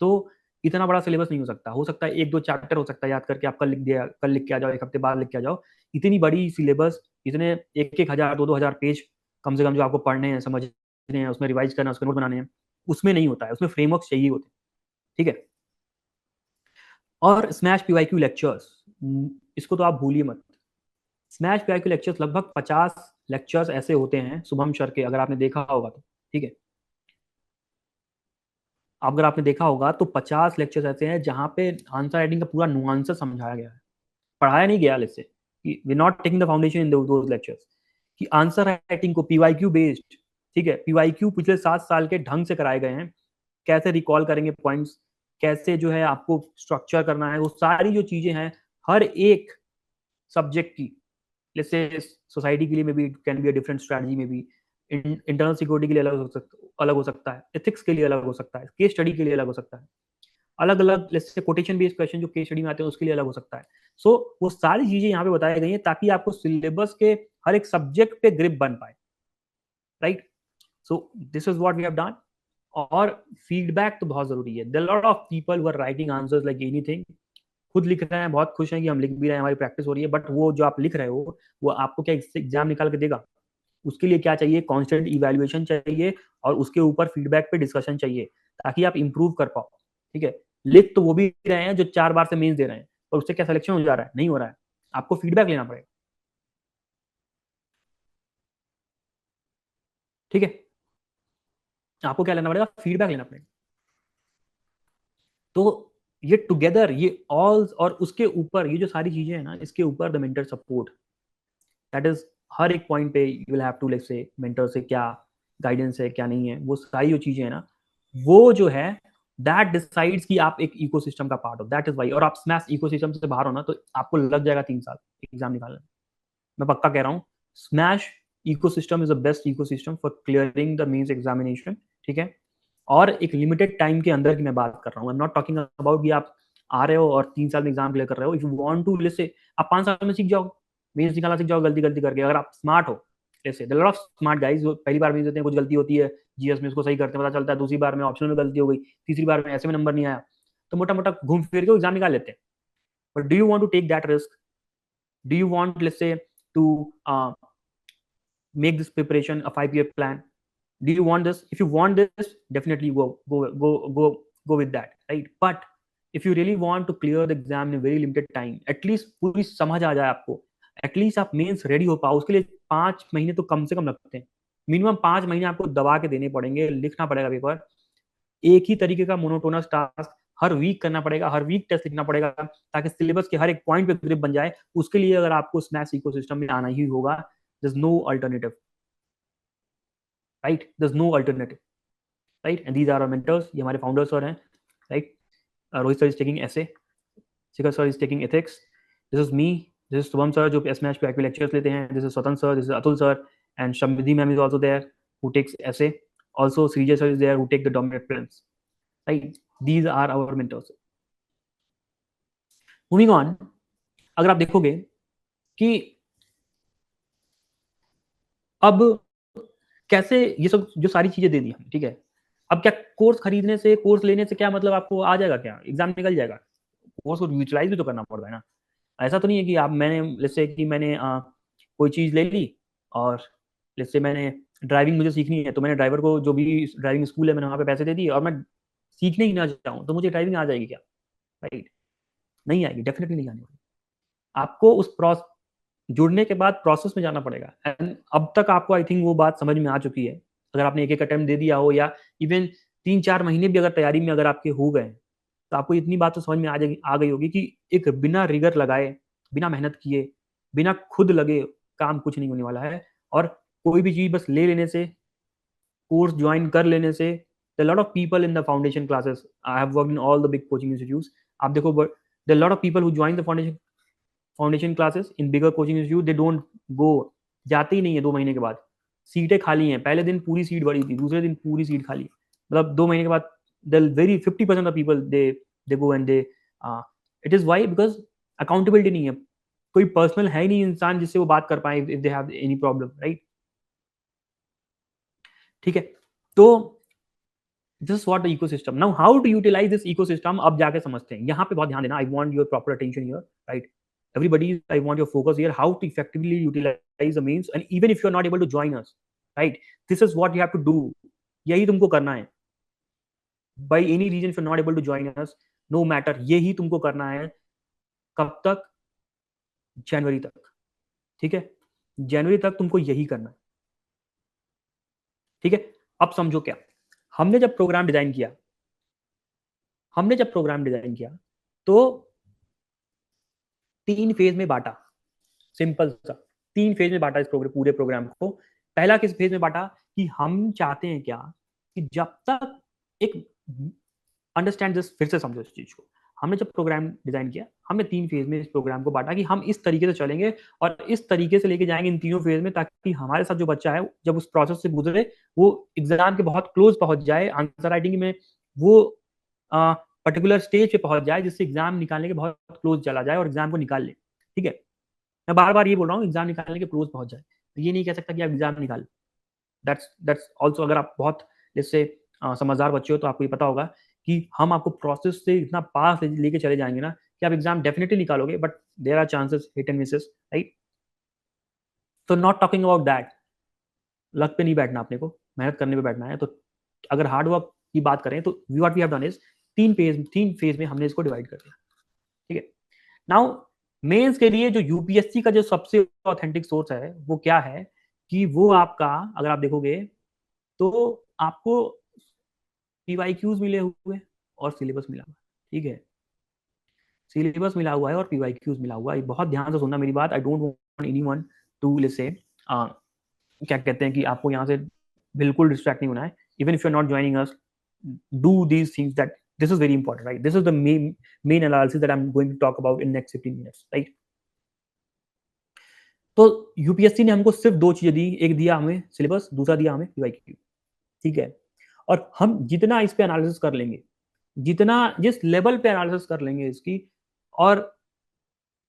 तो इतना बड़ा सिलेबस नहीं हो सकता है 1-2 चैप्टर हो सकता है याद करके आप कल लिख दिया, कल लिख के आ जाओ, एक हफ्ते बाद लिख के आ जाओ। इतनी बड़ी सिलेबस, इतने 1-1 हज़ार 2-2 हज़ार पेज कम से कम जो आपको पढ़ने हैं, समझने हैं, उसमें रिवाइज करना है, उसके नोट बनाने हैं, उसमें नहीं होता है, उसमें फ्रेमवर्क चाहिए होते हैं, ठीक है। और स्मैश पीवाईक्यू लेक्चर्स, इसको तो आप भूलिए मत। स्मैश पीवाईक्यू लेक्चर्स लगभग 50 लेक्चर्स ऐसे होते हैं शुभम सर के, अगर आपने देखा होगा तो, ठीक है। अगर आपने देखा होगा तो 50 लेक्चर्स ऐसे हैं जहां पे आंसर राइटिंग का पूरा नुआंस समझाया गया है, पढ़ाया नहीं गया इससे, कि we not taking the foundation in those lectures, कि आंसर राइटिंग को पीवाईक्यू बेस्ड, ठीक है, पीवाईक्यू पिछले 7 साल के ढंग से कराए गए हैं, कैसे रिकॉल करेंगे पॉइंट्स, कैसे जो है आपको स्ट्रक्चर करना है, वो सारी जो चीजें हैं हर एक सब्जेक्ट की, जैसे सोसाइटी के लिए में भी can be a different strategy में भी, इंटरनल सिक्योरिटी के लिए अलग हो सकता है, एथिक्स के लिए अलग हो सकता है, केस स्टडी के लिए अलग हो सकता है, अलग अलग जैसे कोटेशन बेस्ड क्वेश्चन जो केस स्टडी में आते हैं उसके लिए अलग हो सकता है। सो वो सारी चीजें यहाँ पे बताई गई हैं ताकि आपको सिलेबस के हर एक सब्जेक्ट पे ग्रिप बन पाए, right. So this is what we have done. और फीडबैक तो बहुत जरूरी है, there lot of people who are writing answers like anything, खुद लिख रहे हैं, बहुत खुश हैं कि हम लिख भी रहे हैं, हमारी प्रैक्टिस हो रही है, बट वो जो आप लिख रहे हो वो आपको क्या एग्जाम निकाल के देगा? उसके लिए क्या चाहिए? कांस्टेंट इवैल्यूएशन चाहिए और उसके ऊपर फीडबैक पे डिस्कशन चाहिए ताकि आप इंप्रूव कर पाओ। ठीक है, लिख तो वो भी रहे हैं जो 4 बार से मेंस दे रहे हैं, और उससे क्या सिलेक्शन हो जा रहा है? नहीं हो रहा है। आपको फीडबैक लेना पड़ेगा। ठीक है, आपको क्या लेना पड़ेगा? फीडबैक लेना पड़ेगा। तो ये टुगेदर, ये ऑल, और उसके ऊपर ये जो सारी चीजें हैं ना, इसके ऊपर the mentor support, that is हर एक पॉइंट पे you will have to let's say mentor से क्या गाइडेंस है, क्या नहीं है, वो सारी जो चीजें हैं ना, वो जो है दैट डिसाइड्स कि आप एक इकोसिस्टम का पार्ट हो। दैट इज वाई, और आप स्मैश इकोसिस्टम से बाहर हो ना, तो आपको लग जाएगा 3 साल एग्जाम निकालने में। मैं पक्का कह रहा हूँ, smash ecosystem is the best ecosystem for clearing the mains examination. ठीक है, और एक लिमिटेड टाइम के अंदर की मैं बात कर रहा हूँ। I am not talking about कि आप आ रहे हो और 3 साल में एग्जाम क्लियर कर रहे हो। इफ यू वांट टू, जैसे आप 5 साल में सीख जाओ, मेंस निकालना सीख जाओ गलती गलती करके, अगर आप स्मार्ट हो। जैसे लॉट ऑफ स्मार्ट गाइज जो पहली बार मेंस देते हैं, कुछ गलती होती है जीएस में, उसको सही करते हैं, पता चलता है, दूसरी बार में ऑप्शनल में गलती हो गई, तीसरी बार में ऐसे में नंबर नहीं आया, तो मोटा मोटा घूम फिर के एग्जाम निकाल लेते हैं। But do you want to take that risk? Do you want let's say to make this preparation a 5 year plan? Do you want this? If you want this, definitely go with that, right? But if you really want to clear the exam in a very limited time, at least पूरी समझ आ जाए आपको, एटलीस्ट आप मेंस रेडी हो पाओ, उसके लिए 5 महीने तो कम से कम लगते हैं। मिनिमम 5 महीने आपको दबा के देने पड़ेंगे, लिखना पड़ेगा पेपर, एक ही तरीके का मोनोटोनस टास्क हर वीक करना पड़ेगा, हर वीक टेस्ट लिखना पड़ेगा, ताकि सिलेबस के हर एक पॉइंट पे ग्रिप बन जाए। उसके लिए अगर आपको स्मैश इकोसिस्टम में आना ही होगा, there's no alternative, right? There's no alternative, right? And these are our mentors, ये हमारे फाउंडर्स सर हैं, right? Rohit sir is taking essay, Shikhar sir is taking ethics, this is me, this is Shubham sir जो एसमैच पे लेक्चर्स लेते हैं, this is Swatantra sir, this is Atul sir, and Samriddhi ma'am is also there who takes essay, also Srijay sir is there who take the dominant films, right? These are our mentors. Moving on, अगर आप देखोगे कि अब कैसे ये सब जो सारी चीजें दे दी हम, ठीक है, अब क्या कोर्स खरीदने से, कोर्स लेने से क्या मतलब आपको आ जाएगा, क्या एग्जाम निकल जाएगा? कोर्स को यूटिलाइज भी तो करना पड़ता है ना। ऐसा तो नहीं है कि आप, मैंने जैसे कि मैंने कोई चीज़ ले ली, और जैसे मैंने ड्राइविंग मुझे सीखनी है, तो मैंने ड्राइवर को जो भी ड्राइविंग स्कूल है मैंने वहाँ पे पैसे दे दिए, और मैं सीखने ही ना चाहूँ तो मुझे ड्राइविंग आ जाएगी क्या? राइट, नहीं आएगी, डेफिनेटली नहीं आने वाली। आपको उस प्रोस जुड़ने के बाद प्रोसेस में जाना पड़ेगा। एंड अब तक आपको आई थिंक वो बात समझ में आ चुकी है, अगर आपने एक एक अटेम्प्ट दे दिया हो, या इवन 3-4 महीने भी अगर तैयारी में अगर आपके हो गए, तो आपको इतनी बात तो समझ में आ गई होगी कि एक बिना रिगर लगाए, बिना मेहनत किए, बिना खुद लगे काम कुछ नहीं होने वाला है। और कोई भी चीज़ बस ले लेने से, कोर्स ज्वाइन कर लेने से, lot of people in the foundation classes, I have worked in all the big coaching institutes, आप देखो, lot of people who join the foundation classes in bigger coaching institute, they don't go, जाते ही नहीं है 2 महीने के बाद। सीटें खाली हैं, पहले दिन पूरी सीट भरी थी, दूसरे दिन पूरी सीट खाली, मतलब 2 महीने के बाद the very 50% of people they go and they, it is why, because accountability नहीं है, कोई पर्सनल है ही नहीं इंसान जिससे वो बात कर पाए if they have any problem, right? ठीक है, तो this what the ecosystem, now how to utilize this ecosystem, अब जाके समझते हैं। यहाँ पे बहुत ध्यान देना, I want your proper attention here, right? Everybody, I want your focus here, how to effectively utilize the means, and even if you're not able to join us, right, this is what you have to do, यही तुमको करना है। by any reason if you're not able to join us, no matter, यही तुमको करना है। कब तक? जनवरी तक, ठीक है, जनवरी तक तुमको यही करना है, ठीक है। अब समझो क्या, हमने जब प्रोग्राम डिजाइन किया, तो 3 फेज में बांटा, सिंपल सा, 3 फेज में बांटा इस पूरे प्रोग्राम को। पहला किस फेज में बांटा कि हम चाहते हैं क्या, कि जब तक एक, अंडरस्टैंड दिस, फिर से समझो इस चीज को, हमने जब प्रोग्राम डिजाइन किया, हमने 3 फेज में इस प्रोग्राम को बांटा कि हम इस तरीके से चलेंगे और इस तरीके से लेके जाएंगे इन तीनों फेज में, ताकि हमारे साथ जो बच्चा है जब उस प्रोसेस से गुजरे, वो एग्जाम के बहुत क्लोज पहुंच जाए, आंसर राइटिंग में वो पर्टिकुलर स्टेज पे पहुंच जाए, जिससे एग्जाम निकालने के बहुत क्लोज चला जाए और एग्जाम को निकाल ले। ठीक है, मैं बार बार ये बोल रहा हूँ, एग्जाम निकालने के क्लोज पहुंच जाए, तो ये नहीं कह सकता कि आप एग्जाम निकाल। दैट्स ऑल्सो, अगर आप बहुत जैसे समझदार बच्चे हो तो आपको ये पता होगा कि हम आपको प्रोसेस से इतना पास लेके चले जाएंगे ना, कि आप एग्जाम डेफिनेटली निकालोगे, but there are chances hit and misses, right? तो not talking about that, luck पे नहीं बैठना अपने को, मेहनत करने पे बैठना है। तो अगर हार्ड वर्क की बात करें तो what we have done is तीन फेज में हमने इसको डिवाइड कर दिया, ठीक है। नाउ मेंस के लिए जो यूपीएससी का जो सबसे ऑथेंटिक सोर्स है वो क्या है, कि वो आपका अगर आप देखोगे तो आपको पीवाईक्यूज मिले हुए और सिलेबस मिला हुआ है, ठीक है। सिलेबस मिला हुआ है और पीवाईक्यूज मिला हुआ है। बहुत ध्यान से सुनना मेरी बात, I don't want anyone to say क्या कहते हैं कि आपको यहाँ से बिल्कुल डिस्ट्रैक्ट नहीं होना है। Even if you are not joining us, do these things, that this is very important, right? This is the main analysis that I am going to talk about in next 15 minutes, right? तो यूपीएससी ने हमको सिर्फ दो चीजें दी, एक दिया हमें सिलेबस, दूसरा दिया हमें पीवाईक्यू, ठीक है। और हम जितना इस पे एनालिसिस कर लेंगे, जितना जिस लेवल पे एनालिसिस कर लेंगे इसकी, और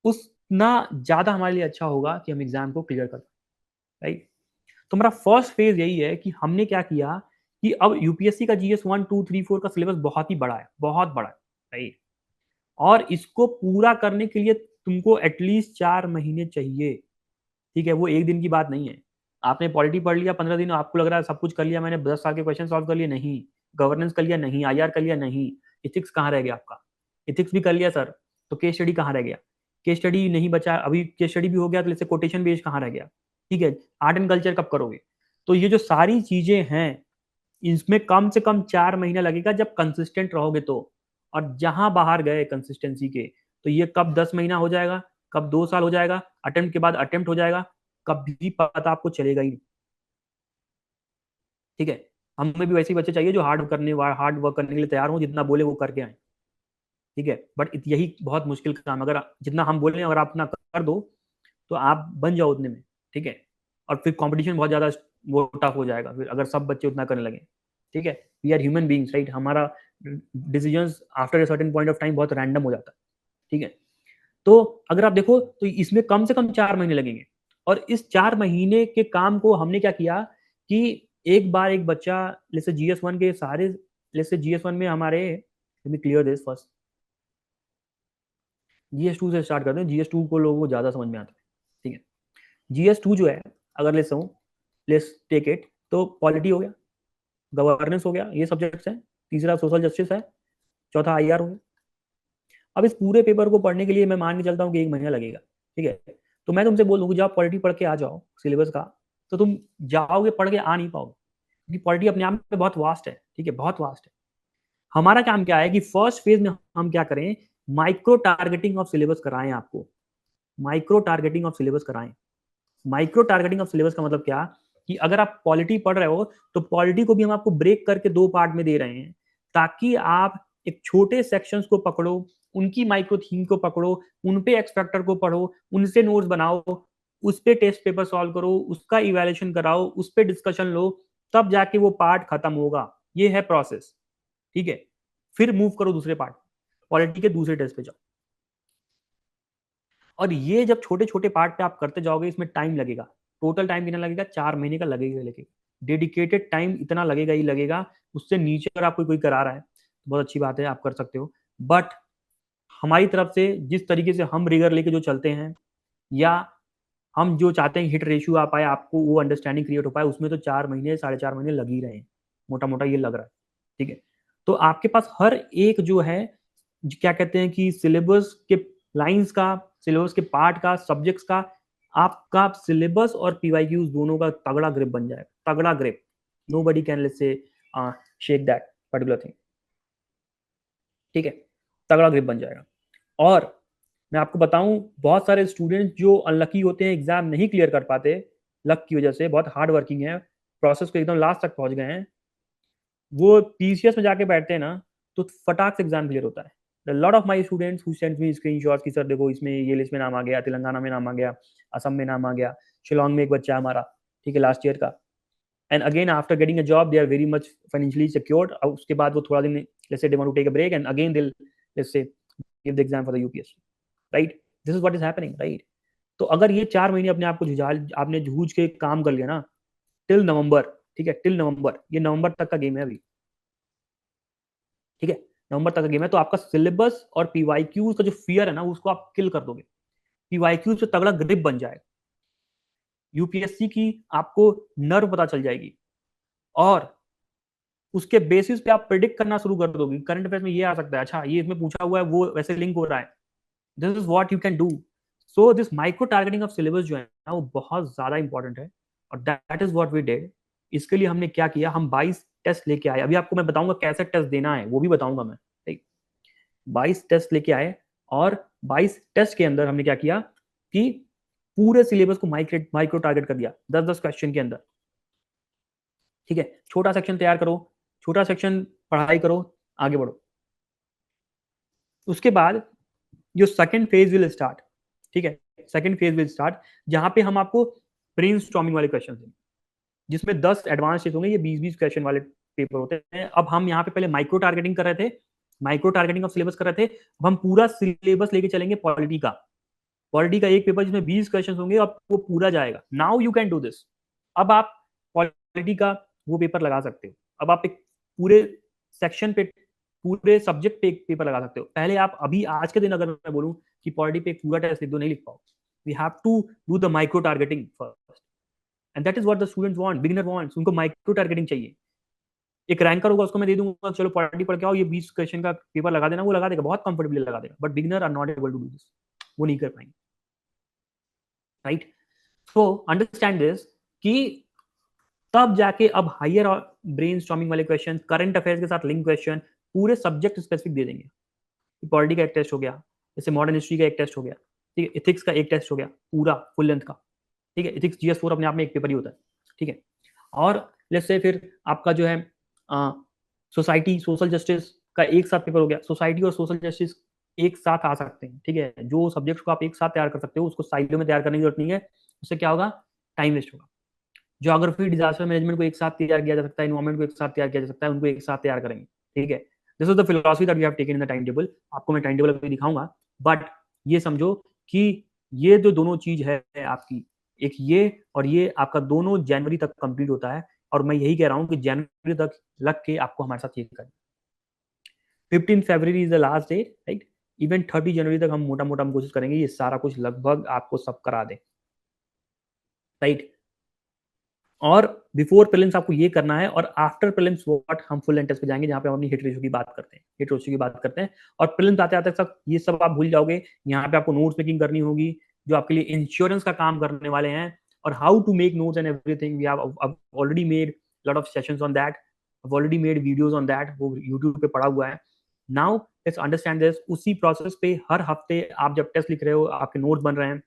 उतना ज्यादा हमारे लिए अच्छा होगा कि हम एग्जाम को क्लियर कर पाए, राइट? तो हमारा फर्स्ट फेज यही है कि हमने क्या किया कि अब यूपीएससी का जीएस 1 2 3 4 का सिलेबस बहुत ही बड़ा है, बहुत बड़ा है, राइट? और इसको पूरा करने के लिए तुमको एटलीस्ट 4 महीने चाहिए, ठीक है। वो एक दिन की बात नहीं है। आपने पॉलिटी पढ़ लिया 15 दिन, आपको लग रहा है सब कुछ कर लिया मैंने, 10 साल के क्वेश्चन सॉल्व कर लिए, नहीं। गवर्नेंस कर लिया, नहीं। आईआर कर लिया, नहीं। इथिक्स कहाँ रह गया आपका? इथिक्स भी कर लिया सर, तो केस स्टडी कहाँ रह गया? केस स्टडी नहीं बचा, अभी केस स्टडी भी हो गया तो जैसे कोटेशन बेस कहाँ रह गया? ठीक है, आर्ट एंड कल्चर कब करोगे? तो ये जो सारी चीजें हैं, इसमें कम से कम 4 महीना लगेगा जब कंसिस्टेंट रहोगे तो। और जहां बाहर गए कंसिस्टेंसी के, तो ये कब 10 महीना हो जाएगा, कब 2 साल हो जाएगा, अटेम्प्ट के बाद अटेम्प्ट हो जाएगा, कभी पता आपको चलेगा ही नहीं, ठीक है। हमें भी वैसे ही बच्चे चाहिए जो हार्ड वर्क करने के लिए तैयार हो, जितना बोले वो करके आए, ठीक है। बट यही बहुत मुश्किल काम, अगर जितना हम बोल रहे हैं अगर आप उतना कर दो तो आप बन जाओ उतने में, ठीक है। और फिर कंपटीशन बहुत ज्यादा वो टफ हो जाएगा फिर, अगर सब बच्चे उतना करने लगे, ठीक है। We are human beings, right? हमारा decisions after a certain point of time बहुत रैंडम हो जाता है, ठीक है। तो अगर आप देखो तो इसमें कम से कम 4 महीने लगेंगे। और इस 4 महीने के काम को हमने क्या किया कि एक बार एक बच्चा, जैसे जीएस 1 के सारे, जैसे जीएस 1 में हमारे, क्लियर दिस फर्स्ट, जीएस 2 से स्टार्ट करते हैं। जीएस 2 को लोगों को ज्यादा समझ में आता है, ठीक है। जीएस 2 जो है, अगर लेट्स टेक इट, तो पॉलिटी हो गया, गवर्नेंस हो गया, ये सब्जेक्ट्स हैं। तीसरा सोशल जस्टिस है, चौथा आईआर हो गया। अब इस पूरे पेपर को पढ़ने के लिए मैं मान के चलता हूँ कि 1 महीना लगेगा, ठीक है। तो मैं तुमसे बोल दूँ कि जब आप पॉलिटी पढ़ के आ जाओ सिलेबस का, तो तुम जाओगे पढ़ के आ नहीं पाओगे, क्योंकि पॉलिटी अपने आप में बहुत वास्ट है, ठीक है, बहुत वास्ट है। हमारा काम क्या है कि फर्स्ट फेज में हम क्या करें, माइक्रो टारगेटिंग ऑफ सिलेबस कराएं आपको, माइक्रो टारगेटिंग ऑफ सिलेबस कराएं। माइक्रो टारगेटिंग ऑफ सिलेबस का मतलब क्या, कि अगर आप पॉलिटी पढ़ रहे हो तो पॉलिटी को भी हम आपको ब्रेक करके 2 पार्ट में दे रहे हैं, ताकि आप एक छोटे सेक्शंस को पकड़ो, उनकी माइक्रो थीम को पकड़ो, उन पे एक्स फैक्टर को पढ़ो, उनसे नोट्स बनाओ, उस पे टेस्ट पेपर सॉल्व करो, उसका इवैल्यूएशन कराओ, उस पे डिस्कशन लो, तब जाके वो पार्ट खत्म होगा। ये है प्रोसेस, ठीक है। फिर मूव करो दूसरे पार्ट, पॉलिटी के दूसरे टेस्ट पे जाओ। और ये जब छोटे छोटे पार्ट पे आप करते जाओगे, इसमें टाइम लगेगा। टोटल टाइम कितना लगेगा? 4 महीने का लगेगा, लगेगा। डेडिकेटेड टाइम इतना लगेगा ही लगेगा। उससे नीचे अगर आपको कोई करा रहा है तो बहुत अच्छी बात है, आप कर सकते हो। बट हमारी तरफ से जिस तरीके से हम रिगर लेके जो चलते हैं, या हम जो चाहते हैं हिट रेशियो आ पाए, आपको वो अंडरस्टैंडिंग क्रिएट हो पाए, उसमें तो 4 महीने 4.5 महीने लग ही रहे हैं, मोटा मोटा ये लग रहा है, ठीक है। तो आपके पास हर एक जो है, क्या कहते हैं कि सिलेबस के लाइंस का, सिलेबस के पार्ट का, सब्जेक्ट्स का, आपका सिलेबस और पीवाईक्यूज दोनों का तगड़ा ग्रिप बन जाएगा, तगड़ा grip. Nobody can let's say shake that particular thing, ठीक है। तगड़ा ग्रिप बन जाएगा। और मैं आपको बताऊं, बहुत सारे स्टूडेंट जो अनलकी होते हैं, एग्जाम नहीं क्लियर कर पाते लक की वजह से, बहुत हार्ड वर्किंग है, प्रोसेस को एकदम लास्ट तक पहुंच गए हैं, वो पीसीएस में जाके बैठते हैं ना, तो फटाक से एग्जाम क्लियर होता है। Lot of my students who send me screenshots की सर देखो इसमें ये लिस्ट में नाम आ गया, तेलंगाना में नाम आ गया, असम में नाम आ गया, शिलोंग में एक बच्चा है हमारा, ठीक है, लास्ट ईयर का। And again after getting a job they are very much financially secured. और उसके बाद वो थोड़ा दिन, let's say they want to take a break and again they let's say give the exam for the UPSC, right? This is what is happening, right? तो अगर ये 4 महीने अपने आप को आपने जूझ के काम कर लिया ना, टिल नवंबर, ठीक है, टिल नवंबर, ये नवंबर तक का गेम है अभी, ठीक है। नवंबर तक का गेम है, तो आपका सिलेबस और पीवाईक्यू का जो फियर है ना उसको आप किल कर दोगे। पीवाईक्यू से तगड़ा ग्रिप बन जाएगा, यूपीएससी की आपको नर्व पता चल जाएगी, और उसके बेसिस पे आप प्रिडिक्ट करना शुरू कर दोगे। करंट अफेयर्स में ये आ सकता है, अच्छा ये इसमें पूछा हुआ है, वो वैसे लिंक हो रहा है। This is what you can do. So this micro targeting of syllabus जो है ना वो बहुत ज्यादा इंपॉर्टेंट है, और that is what we did. इसके लिए हमने क्या किया, हम 22 टेस्ट लेके आए। अभी आपको मैं बताऊंगा कैसे टेस्ट देना है, वो भी बताऊंगा मैं, ठीक। 22 टेस्ट लेके आए, और 22 टेस्ट के अंदर हमने क्या किया कि पूरे सिलेबस को माइक्रो टारगेट कर दिया 10-10 क्वेश्चन के अंदर। ठीक है, छोटा सेक्शन तैयार करो, छोटा सेक्शन पढ़ाई करो, आगे बढ़ो। उसके बाद जो सेकंड फेज विल स्टार्ट, ठीक है, सेकंड फेज विल स्टार्ट, जहां पे हम आपको ब्रेन स्टॉर्मिंग वाले क्वेश्चन देंगे, जिसमें 10 एडवांस टेस्ट होंगे, ये 20-20 क्वेश्चन वाले पेपर होते हैं। अब हम यहाँ पे पहले माइक्रो टारगेटिंग कर रहे थे, माइक्रो टारगेटिंग ऑफ सिलेबस कर रहे थे। अब हम पूरा सिलेबस लेके चलेंगे पॉलिटी का। पॉलिटी का एक पेपर जिसमें 20 क्वेश्चन होंगे, अब वो पूरा जाएगा। Now you can do this. अब आप पॉलिटी का वो पेपर लगा सकते हो। अब आप एक पूरे सेक्शन पे, पूरे सब्जेक्ट पे एक पेपर लगा सकते हो। पहले आप अभी आज के दिन अगर मैं बोलूं कि पॉलिटी पे एक पूरा टेस्ट लिख दो, नहीं लिख पाओ। We have to do the micro targeting first, and that is what the students want, beginner wants. उनको माइक्रो टारगेटिंग चाहिए। एक रैंकर होगा, उसको मैं दे दूंगा चलो पॉलिटी पढ़ के आओ, ये 20 क्वेश्चन का पेपर लगा देना, वो लगा देगा, बहुत कंफर्टेबली लगा देगा। But beginner are not able to do this, वो नहीं कर पाएंगे, राइट। सो अंडरस्टैंड दिस कि तब जाके अब हायर ब्रेन स्टॉर्मिंग वाले क्वेश्चन, करंट अफेयर्स के साथ लिंक क्वेश्चन, पूरे सब्जेक्ट स्पेसिफिक दे देंगे। पॉलिटी का एक टेस्ट हो गया, जैसे मॉडर्न हिस्ट्री का एक टेस्ट हो गया, ठीक है, इथिक्स का एक टेस्ट हो गया पूरा फुल लेंथ का, ठीक है। इथिक्स जीएस 4 अपने आप में एक पेपर ही होता है, ठीक है। और लेट्स से फिर आपका जो है सोसाइटी सोशल जस्टिस का एक साथ पेपर हो गया। सोसाइटी और सोशल जस्टिस एक साथ आ सकते हैं, ठीक है। जो सब्जेक्ट को आप एक साथ तैयार कर सकते हो, उसको साइडों में तैयार करने की जरूरत नहीं है। उससे क्या होगा, टाइम वेस्ट होगा। ज्योग्राफी डिजास्टर मैनेजमेंट को एक साथ तैयार किया जा सकता है, इन्वायरमेंट को एक साथ तैयार किया जा सकता है, उनको एक साथ तैयार करेंगे, ठीक है। This is the philosophy that we have taken in the time table. आपको मैं टाइम टेबल अभी दिखाऊंगा, बट ये समझो कि ये जो दोनों चीज है आपकी, एक ये और ये आपका दोनों जनवरी तक कंप्लीट होता है। और मैं यही कह रहा हूँ कि जनवरी तक लग के आपको हमारे साथ ये करना। 15 February is the last day, right. Even 30 जनवरी तक हम मोटा मोटा हम कोशिश करेंगे ये सारा कुछ लगभग आपको सब करा दे, राइट। और बिफोर प्रीलिम्स आपको ये करना है, और आफ्टर प्रीलिम्स व्हाट, हम फुल एंड टेस्ट पे जाएंगे, जहां पे हम अपनी हिट रेशियो की बात करते हैं, हिट रेशियो की बात करते हैं। और प्रीलिम्स आते आते सब ये सब आप भूल जाओगे। यहाँ पे आपको नोट्स मेकिंग करनी होगी, जो आपके लिए इंश्योरेंस का काम करने वाले हैं, और how to make notes and everything. We have already made lot of sessions on that, already made videos on that, वो यूट्यूब पे पड़ा हुआ है। Now let's understand this. उसी प्रोसेस पे हर हफ्ते आप जब टेस्ट लिख रहे हो, आपके नोट्स बन रहे हैं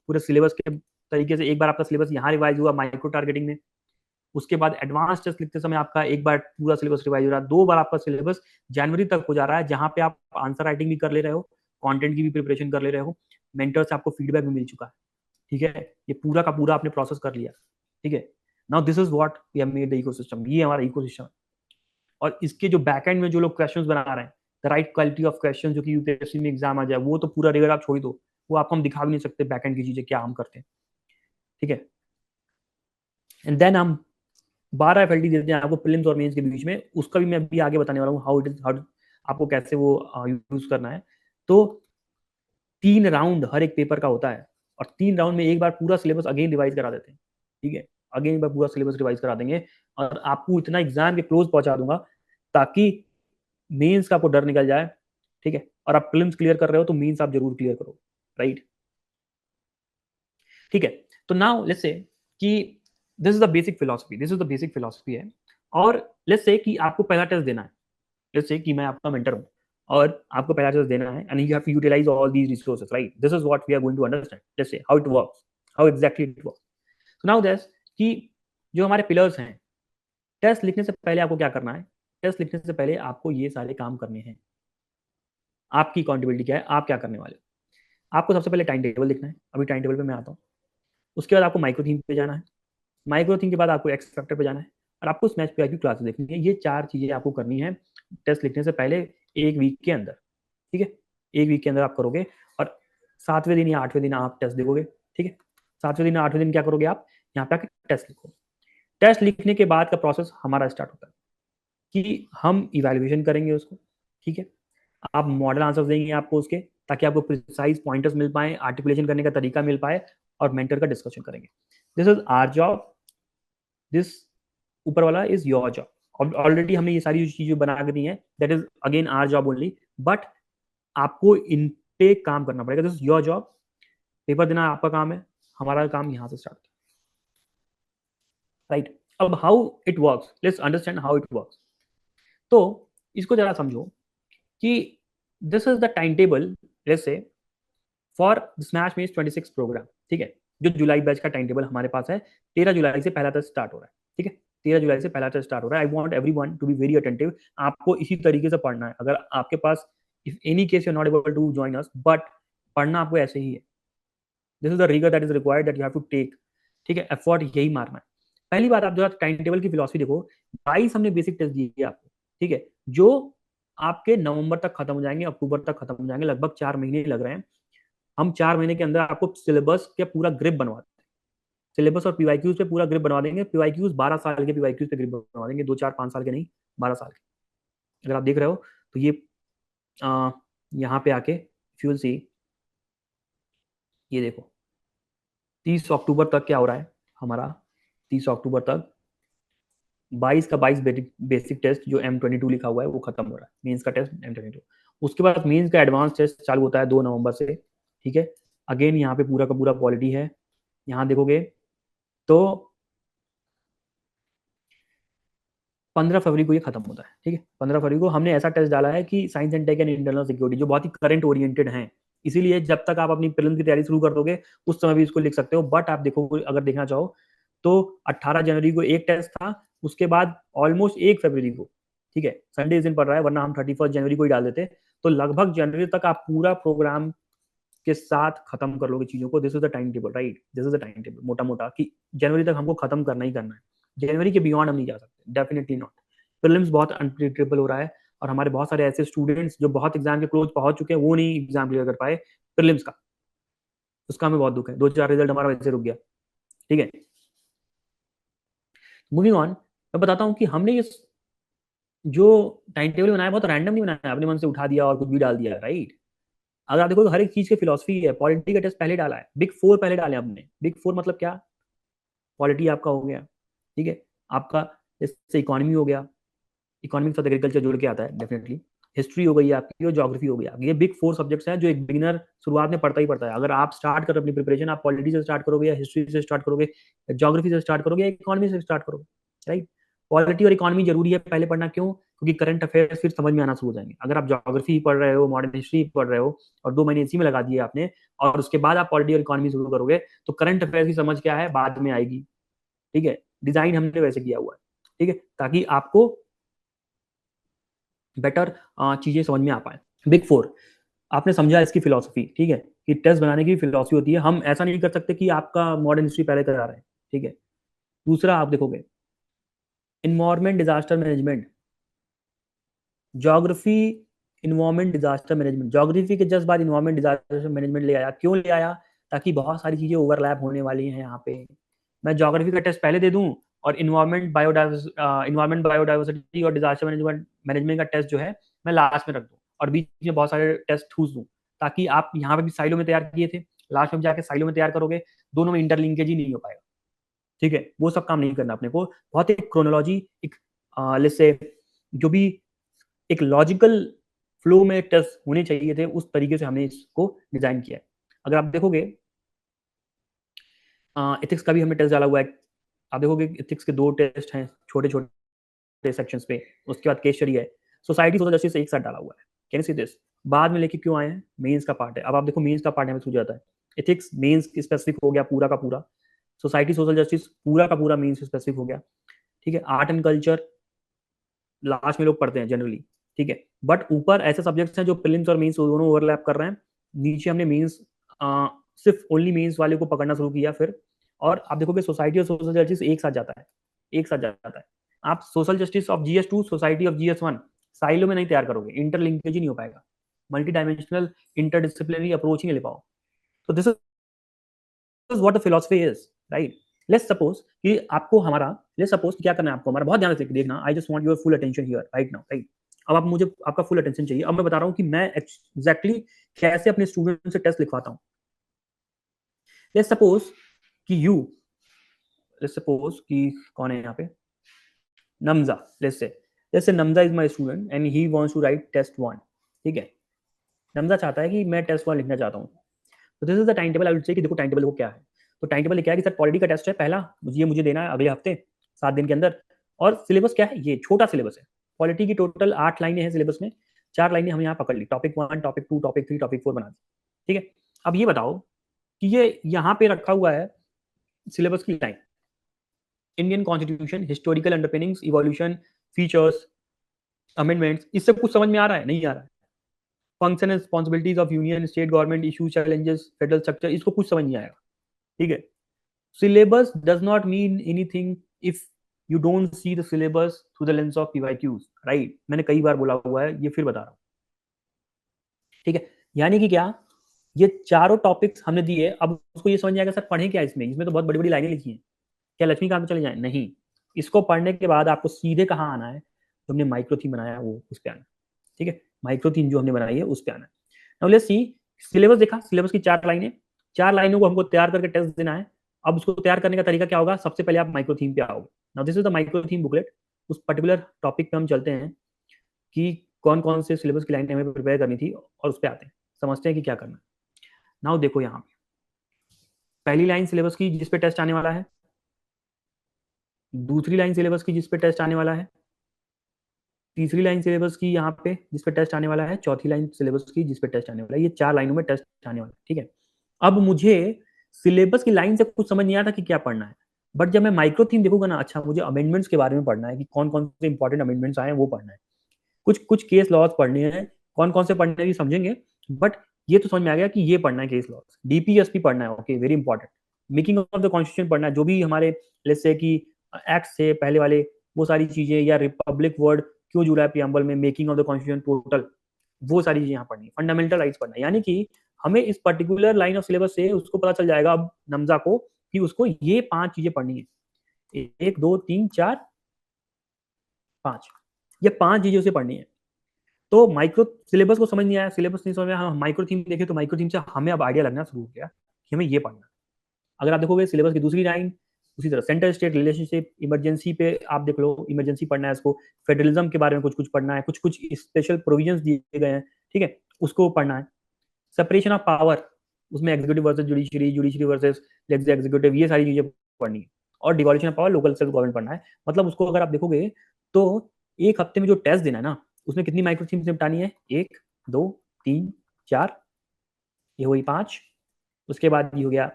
पूरे सिलेबस के तरीके से। एक बार आपका सिलेबस यहाँ रिवाइज हुआ माइक्रो टारगेटिंग में, उसके बाद एडवांस टेस्ट लिखते समय आपका एक बार पूरा सिलेबस रिवाइज हो रहा है, 2 बार आपका सिलेबस जनवरी तक हो जा रहा है, जहां पे आप आंसर राइटिंग भी कर ले रहे हो, कंटेंट की भी प्रिपरेशन कर ले रहे हो, मेंटर से आपको फीडबैक भी मिल चुका है, ठीक है। ये पूरा का पूरा आपने प्रोसेस कर लिया, ठीक है। Now this is what we have made the ecosystem. ये हमारा इकोसिस्टम है। और इसके जो बैकएंड में जो लोग क्वेश्चंस बना रहे हैं, the right quality of question, जो कि यूपीएससी में एग्जाम आ जाए, वो तो पूरा रिगर आप छोड़ दो, वो आपको हम दिखा भी नहीं सकते बैकएंड की चीजें क्या हम करते हैं, ठीक है। एंड देन हम 12 एफएलटी देते हैं आपको प्रीलिम्स और मेंस के बीच में। उसका भी मैं अभी आगे बताने वाला हूँ, हाउ इट इज, हाउ आपको कैसे वो यूज करना है। तो 3 राउंड हर एक पेपर का होता है, और 3 राउंड में एक बार पूरा सिलेबस अगेन रिवाइज करा देते हैं, ठीक है। अगेन एक बार पूरा सिलेबस रिवाइज करा देंगे, और आपको इतना एग्जाम के क्लोज पहुंचा दूंगा ताकि मेंस का आपको डर निकल जाए, ठीक है। और आप प्रीलिम्स क्लियर कर रहे हो तो मेंस आप जरूर क्लियर करो, राइट, ठीक है। तो नाउ लेट्स से कि this is the basic philosophy, this is the basic philosophy है। और लेट्स से कि आपको पहला टेस्ट देना है, लेट्स से कि मैं आपका मेंटर हूं, और आपको पहला टेस्ट देना है, and you have to utilize all these resources, right. This is what we are going to understand, let's say how it works, how exactly it works. So now this कि जो हमारे पिलर्स हैं, टेस्ट लिखने से पहले आपको क्या करना है, टेस्ट लिखने से पहले आपको ये सारे काम करने हैं। आपकी अकाउंटेबिलिटी क्या है, आप क्या करने वाले हो। आपको सबसे पहले टाइम टेबल लिखना है, अभी टाइम टेबल पे मैं आता हूँ। उसके बाद आपको माइक्रो थीम पे जाना है, माइक्रो थीम के बाद आपको एक्स फैक्टर पे जाना है, और आपको स्मैश पीआई की क्लासेस देखनी है। ये 4 चीजें आपको करनी है टेस्ट लिखने से पहले, एक वीक के अंदर, ठीक है। एक वीक के अंदर आप करोगे, और 7वें दिन या 8वें दिन आप टेस्ट देखोगे, ठीक है। 7वें दिन या 8वें दिन क्या करोगे, आप यहाँ पे आके टेस्ट लिखो। टेस्ट लिखने के बाद का प्रोसेस हमारा स्टार्ट होता है कि हम इवेल्युएशन करेंगे उसको, ठीक है, आप मॉडल आंसर्स देंगे आपको उसके, ताकि आपको प्रिसाइज पॉइंटर्स मिल पाए, आर्टिकुलेशन करने का तरीका मिल पाए, और मेंटर का डिस्कशन करेंगे। This is our job, this ऊपर वाला इज योर जॉब। ऑलरेडी हमने ये सारी चीजें बना के दी हैं, that is again our job only, but आपको इन पे काम करना पड़ेगा। This is your job, paper देना आपका काम है, हमारा काम यहाँ से स्टार्ट, राइट। अब how it works, let's understand how it works. तो इसको जरा समझो कि this is the time table, let's say for smash mains 26 program, ठीक है। जो जुलाई बैच का टाइम टेबल हमारे पास है, 13 जुलाई से पहला टेस्ट स्टार्ट हो रहा है, ठीक है। 13 जुलाई से पहला टेस्ट स्टार्ट हो रहा है। I want everyone to be very attentive. आपको इसी तरीके से पढ़ना है। अगर आपके पास, if any case you are not able to join us, but पढ़ना आपको ऐसे ही है। This is the rigour that is required, that you have to take, ठीक है। एफर्ट यही मारना है। पहली बात, आप जो टाइम टेबल की फिलॉसफी देखो, 22 हमने बेसिक टेस्ट दिए आपको, ठीक है, जो आपके नवंबर तक खत्म हो जाएंगे, अक्टूबर तक खत्म हो जाएंगे, लगभग 4 महीने लग रहे हैं। हम 4 महीने के अंदर आपको सिलेबस के पूरा ग्रिप बनवा देंगे। सिलेबस और पीवाईक्यूज पे पूरा ग्रिप बनवा देंगे। पीवाईक्यूज 12 साल के पीवाईक्यूज पे ग्रिप बनवा देंगे, 2 4 5 साल के नहीं, 12 साल के। अगर आप देख रहे हो तो ये यहाँ पे आके फ्यूल सी, ये देखो 30 अक्टूबर तक क्या हो रहा है हमारा। 30 अक्टूबर तक 22 का 22 बेसिक टेस्ट जो M22 लिखा हुआ है वो खत्म हो रहा है, मेंस का टेस्ट M22। उसके बाद मेंस का एडवांस टेस्ट चालू होता है 2 नवंबर से, ठीक है। अगेन यहाँ पे पूरा का पूरा पॉलिटी है। यहाँ देखोगे तो 15 फरवरी को ये खत्म होता है, ठीक है। 15 फरवरी को हमने ऐसा टेस्ट डाला है कि science and tech and internal security, जो बहुत ही करंट ओरिएंटेड है। इसीलिए जब तक आप अपनी प्रीलिम्स की तैयारी शुरू कर दोगे, उस समय भी इसको लिख सकते हो। बट आप देखो, अगर देखना चाहो तो 18 जनवरी को एक टेस्ट था, उसके बाद ऑलमोस्ट 1 फरवरी को, ठीक है, संडे इस दिन पड़ रहा है, वरना हम 31 जनवरी को ही डाल देते। तो लगभग जनवरी तक आप पूरा प्रोग्राम के साथ खत्म कर लोगे चीजों को। This is the time table, right. This is the time table मोटा मोटा, कि जनवरी तक हमको खत्म करना ही करना है। जनवरी के बियॉन्ड हम नहीं जा सकते, डेफिनेटली नॉट। प्रीलिम्स बहुत अनप्रिडिक्टेबल हो रहा है, और हमारे बहुत सारे ऐसे स्टूडेंट्स जो बहुत एग्जाम के क्लोज पहुंच चुके हैं, वो नहीं एग्जाम क्लियर कर पाए प्रीलिम्स का। उसका हमें बहुत दुख है। 2 4 रिजल्ट हमारा वैसे रुक गया, ठीक है। मूविंग ऑन, मैं बताता हूँ कि हमने ये जो टाइम टेबल बनाया बहुत रैंडम नहीं बनाया, अपने मन से उठा दिया और कुछ भी डाल दिया, राइट। अगर आप देखो, हर एक चीज की फिलोसफी है। पॉलिटी का टेस्ट पहले डाला है, बिग 4 पहले डाले हमने। बिग 4 मतलब क्या? पॉलिटी आपका हो गया, ठीक है, आपका जैसे इकोनॉमी हो गया, इकोनॉमिक्स और एग्रीकल्चर जुड़ के आता है डेफिनेटली। हिस्ट्री हो गई आपकी, और ज्योग्राफी हो गई आपकी। ये बिग 4 सब्जेक्ट्स हैं जो एक बिगिनर शुरुआत में पढ़ता ही पड़ता है। अगर आप स्टार्ट करो अपनी प्रिपरेशन, आप पॉलिटी से स्टार्ट करोगे, या हिस्ट्री से स्टार्ट करोगे, या ज्योग्राफी से स्टार्ट करोगे, या इकोनॉमी से स्टार्ट करोगे, राइट। पॉलिटी और इकोनॉमी जरूरी है पहले पढ़ना, क्यों? क्योंकि करंट अफेयर्स फिर समझ में आना शुरू हो जाएंगे। अगर आप ज्योग्राफी पढ़ रहे हो, मॉडर्न हिस्ट्री पढ़ रहे हो, और 2 महीने इसी में लगा दिए आपने, और उसके बाद आप पॉलिटी और इकोनॉमी शुरू करोगे, तो करंट अफेयर्स की समझ क्या है बाद में आएगी, ठीक है। डिजाइन हमने वैसे किया हुआ है, ठीक है, ताकि आपको बेटर चीजें समझ में आ पाए। बिग 4 आपने समझा इसकी फिलोसफी, ठीक है, कि टेस्ट बनाने की फिलोसफी होती है। हम ऐसा नहीं कर सकते कि आपका मॉडर्न हिस्ट्री पहले करा रहे हैं, ठीक है। दूसरा आप देखोगे, environment disaster management, geography, environment disaster management. Geography के जस्ट बाद इन्वायरमेंट डिजास्टर मैनेजमेंट ले आया। क्यों ले आया? ताकि बहुत सारी चीजें ओवरलैप होने वाली हैं यहाँ पे। मैं ज्योग्राफी का टेस्ट पहले दे दूं, और इन्वायरमेंट बायोडाइवर्सिटी और डिजास्टर मैनेजमेंट मैनेजमेंट का टेस्ट जो है मैं लास्ट में रख दूं, और बीच में बहुत सारे टेस्ट ठूस दूं, ताकि आप यहाँ पे भी साइलो में तैयार किए थे, लास्ट में जाके साइलो में तैयार करोगे, दोनों में इंटरलिंकेज ही नहीं हो पाएगा, ठीक है। वो सब काम नहीं करना अपने को। बहुत एक क्रोनोलॉजी, एक लेट्स से जो भी एक लॉजिकल फ्लो में टेस्ट होने चाहिए थे, उस तरीके से हमने इसको डिजाइन किया है। अगर आप देखोगे, एथिक्स का भी हमने टेस्ट डाला हुआ है। आप देखोगे एथिक्स के 2 टेस्ट हैं छोटे छोटे सेक्शंस पे, उसके बाद केस स्टडी है। सोसाइटी सोशल जस्टिस एक साथ डाला हुआ है। Can see this? बाद में लेके क्यों आए हैं? मेंस का पार्ट है। अब आप देखो, मेंस का पार्ट हमें सूझ जाता है। एथिक्स मेंस स्पेसिफिक हो गया पूरा का पूरा, सोसाइटी सोशल जस्टिस पूरा का पूरा मेंस स्पेसिफिक हो गया, ठीक है। आर्ट एंड कल्चर लास्ट में लोग पढ़ते हैं जनरली, ठीक है। बट ऊपर ऐसे सब्जेक्ट्स हैं जो प्रीलिम्स और मेंस दोनों ओवरलैप कर रहे हैं। नीचे हमने मेंस, सिर्फ ओनली मेंस वाले को पकड़ना शुरू किया फिर। और आप देखोगे सोसाइटी और सोशल जस्टिस एक साथ जाता है, एक साथ जाता है। आप social justice of GS2, society of GS1 silo में नहीं तैयार करोगे, इंटरलिंकेज ही नहीं हो पाएगा, मल्टी डायमेंशनल इंटरडिसिप्लिनरी अप्रोच ही नहीं ले पाओ। तो this is what the philosophy is, right. Let's suppose कि आपको हमारा, लेट्स सपोज क्या करना है आपको हमारा, बहुत ध्यान से देखना। I just want your full attention here right now, right. अब आप मुझे आपका फुल अटेंशन चाहिए। अब मैं बता रहा हूँ कि मैं एग्जैक्टली कैसे अपने स्टूडेंट से टेस्ट लिखवाता हूँ। लेट्स सपोज कि यू लेट्स सपोज कि कौन है यहाँ पे, नमजा। लेट्स से नमजा is my student and he wants to write test 1। ठीक है, नमजा चाहता है कि मैं टेस्ट 1 लिखना चाहता हूँ। तो this is the time table. I will say कि देखो टाइम टेबल वो क्या है। तो टाइम टेबल क्या है कि सर पॉलिटी का टेस्ट है पहला, मुझे देना है अगले हफ्ते 7 दिन के अंदर। और सिलेबस क्या है, ये छोटा सिलेबस है। पॉलिटी की टोटल 8 लाइनें हैं सिलेबस में, 4 लाइनें हम यहाँ पकड़ ली, टॉपिक 1, टॉपिक 2, टॉपिक 3, टॉपिक 4 बना दी। ठीक है, अब ये बताओ कि ये यहाँ पे रखा हुआ है सिलेबस की line, Indian constitution, historical underpinnings, evolution, features, amendments, इससे कुछ समझ में आ रहा है? नहीं आ रहा है। Function and responsibilities of union, state government, issue, challenges, federal structure, इसको कुछ समझ नहीं आएगा। ठीक है, syllabus does not mean anything if you don't see the syllabus through the lens of PYQs, right? मैंने कई बार बोला हुआ है, ये फिर बता रहा हूँ। ठीक है, यानी कि क्या, ये चारों टॉपिक्स हमने दिए। अब उसको ये समझ में आएगा सर पढ़े क्या इसमें, इसमें तो बहुत बड़ी बड़ी लाइनें लिखी हैं, क्या लक्ष्मीकांत में चले जाए? नहीं, इसको पढ़ने के बाद आपको सीधे कहाँ आना है, जो हमने माइक्रो थीम बनाया वो उस पर आना। ठीक है, माइक्रो थीम जो हमने बनाई है उस पर आना। नाउ लेट्स सी, सिलेबस देखा, सिलेबस की 4 लाइनें, 4 लाइनों को हमको तैयार करके टेस्ट देना है। अब उसको तैयार करने का तरीका क्या होगा, सबसे पहले आप माइक्रो थीम पे आओगे। Now this is the micro theme booklet. उस पर्टिकुलर टॉपिक पे हम चलते हैं कि कौन कौन से सिलेबस की लाइनें हमें प्रिपेयर करनी थी, और उस पर आते हैं, समझते हैं कि क्या करना है। नाउ देखो यहाँ पे पहली लाइन सिलेबस की जिस पे टेस्ट आने वाला है, दूसरी लाइन सिलेबस की जिस पे टेस्ट आने वाला है, तीसरी लाइन सिलेबस की यहाँ पे जिस पे टेस्ट आने वाला है, चौथी लाइन सिलेबस की जिस पे टेस्ट आने वाला है। ये 4 लाइनों में टेस्ट आने वाला है। ठीक है, अब मुझे सिलेबस की लाइन से कुछ समझ नहीं आता कि क्या पढ़ना है, बट जब मैं माइक्रो थीम देखूंगा ना, अच्छा मुझे अमेंडमेंट्स के बारे में पढ़ना है कि कौन कौन से इंपॉर्टेंट अमेंडमेंट्स आए हैं वो पढ़ना है, कुछ कुछ केस लॉज पढ़ने हैं, कौन कौन से पढ़ने हैं भी समझेंगे। बट ये तो समझ में आ गया कि ये पढ़ना है केस लॉज, डीपीएसपी पढ़ना है, okay very important, making of the constitution पढ़ना है, जो भी हमारे लेट्स से कि एक्ट से पहले वाले वो सारी चीजें, या रिपब्लिक वर्ड क्यों जुड़ा है प्रियम्बल में, making of the constitution total, वो सारी चीजें यहाँ पढ़नी है। फंडामेंटल राइट्स पढ़ना है, यानी कि हमें इस पर्टिकुलर लाइन ऑफ सिलेबस से उसको पता चल जाएगा अब नमजा को कि उसको ये 5 चीजें पढ़नी है, 1 2 3 4 5, ये 5 चीजें उसे पढ़नी है। तो माइक्रो सिलेबस को समझ नहीं आया, सिलेबस नहीं समझ में आया, हम माइक्रो थीम देखे तो माइक्रो थीम से हमें अब आइडिया लगना शुरू हो गया कि हमें ये पढ़ना है। अगर आप देखोगे सिलेबस की दूसरी लाइन, उसी तरह सेंटर स्टेट रिलेशनशिप, इमरजेंसी पे आप देख लो, इमरजेंसी पढ़ना है इसको, फेडरलिज्म के बारे में कुछ कुछ पढ़ना है, कुछ कुछ स्पेशल प्रोविजंस दिए गए हैं, ठीक है, उसको पढ़ना है। सेपरेशन ऑफ पावर, उसमें executive versus judiciary, judiciary versus executive, ये सारी चीजें पढ़नी है। और डिवॉल्यूशन of power, local self government पढ़ना है। मतलब उसको अगर आप देखोगे तो एक हफ्ते में जो टेस्ट देना है ना, उसमें कितनी माइक्रो थीम्स निपटानी है, 1 2 3 4, ये हुई 5, उसके बाद ये हो गया,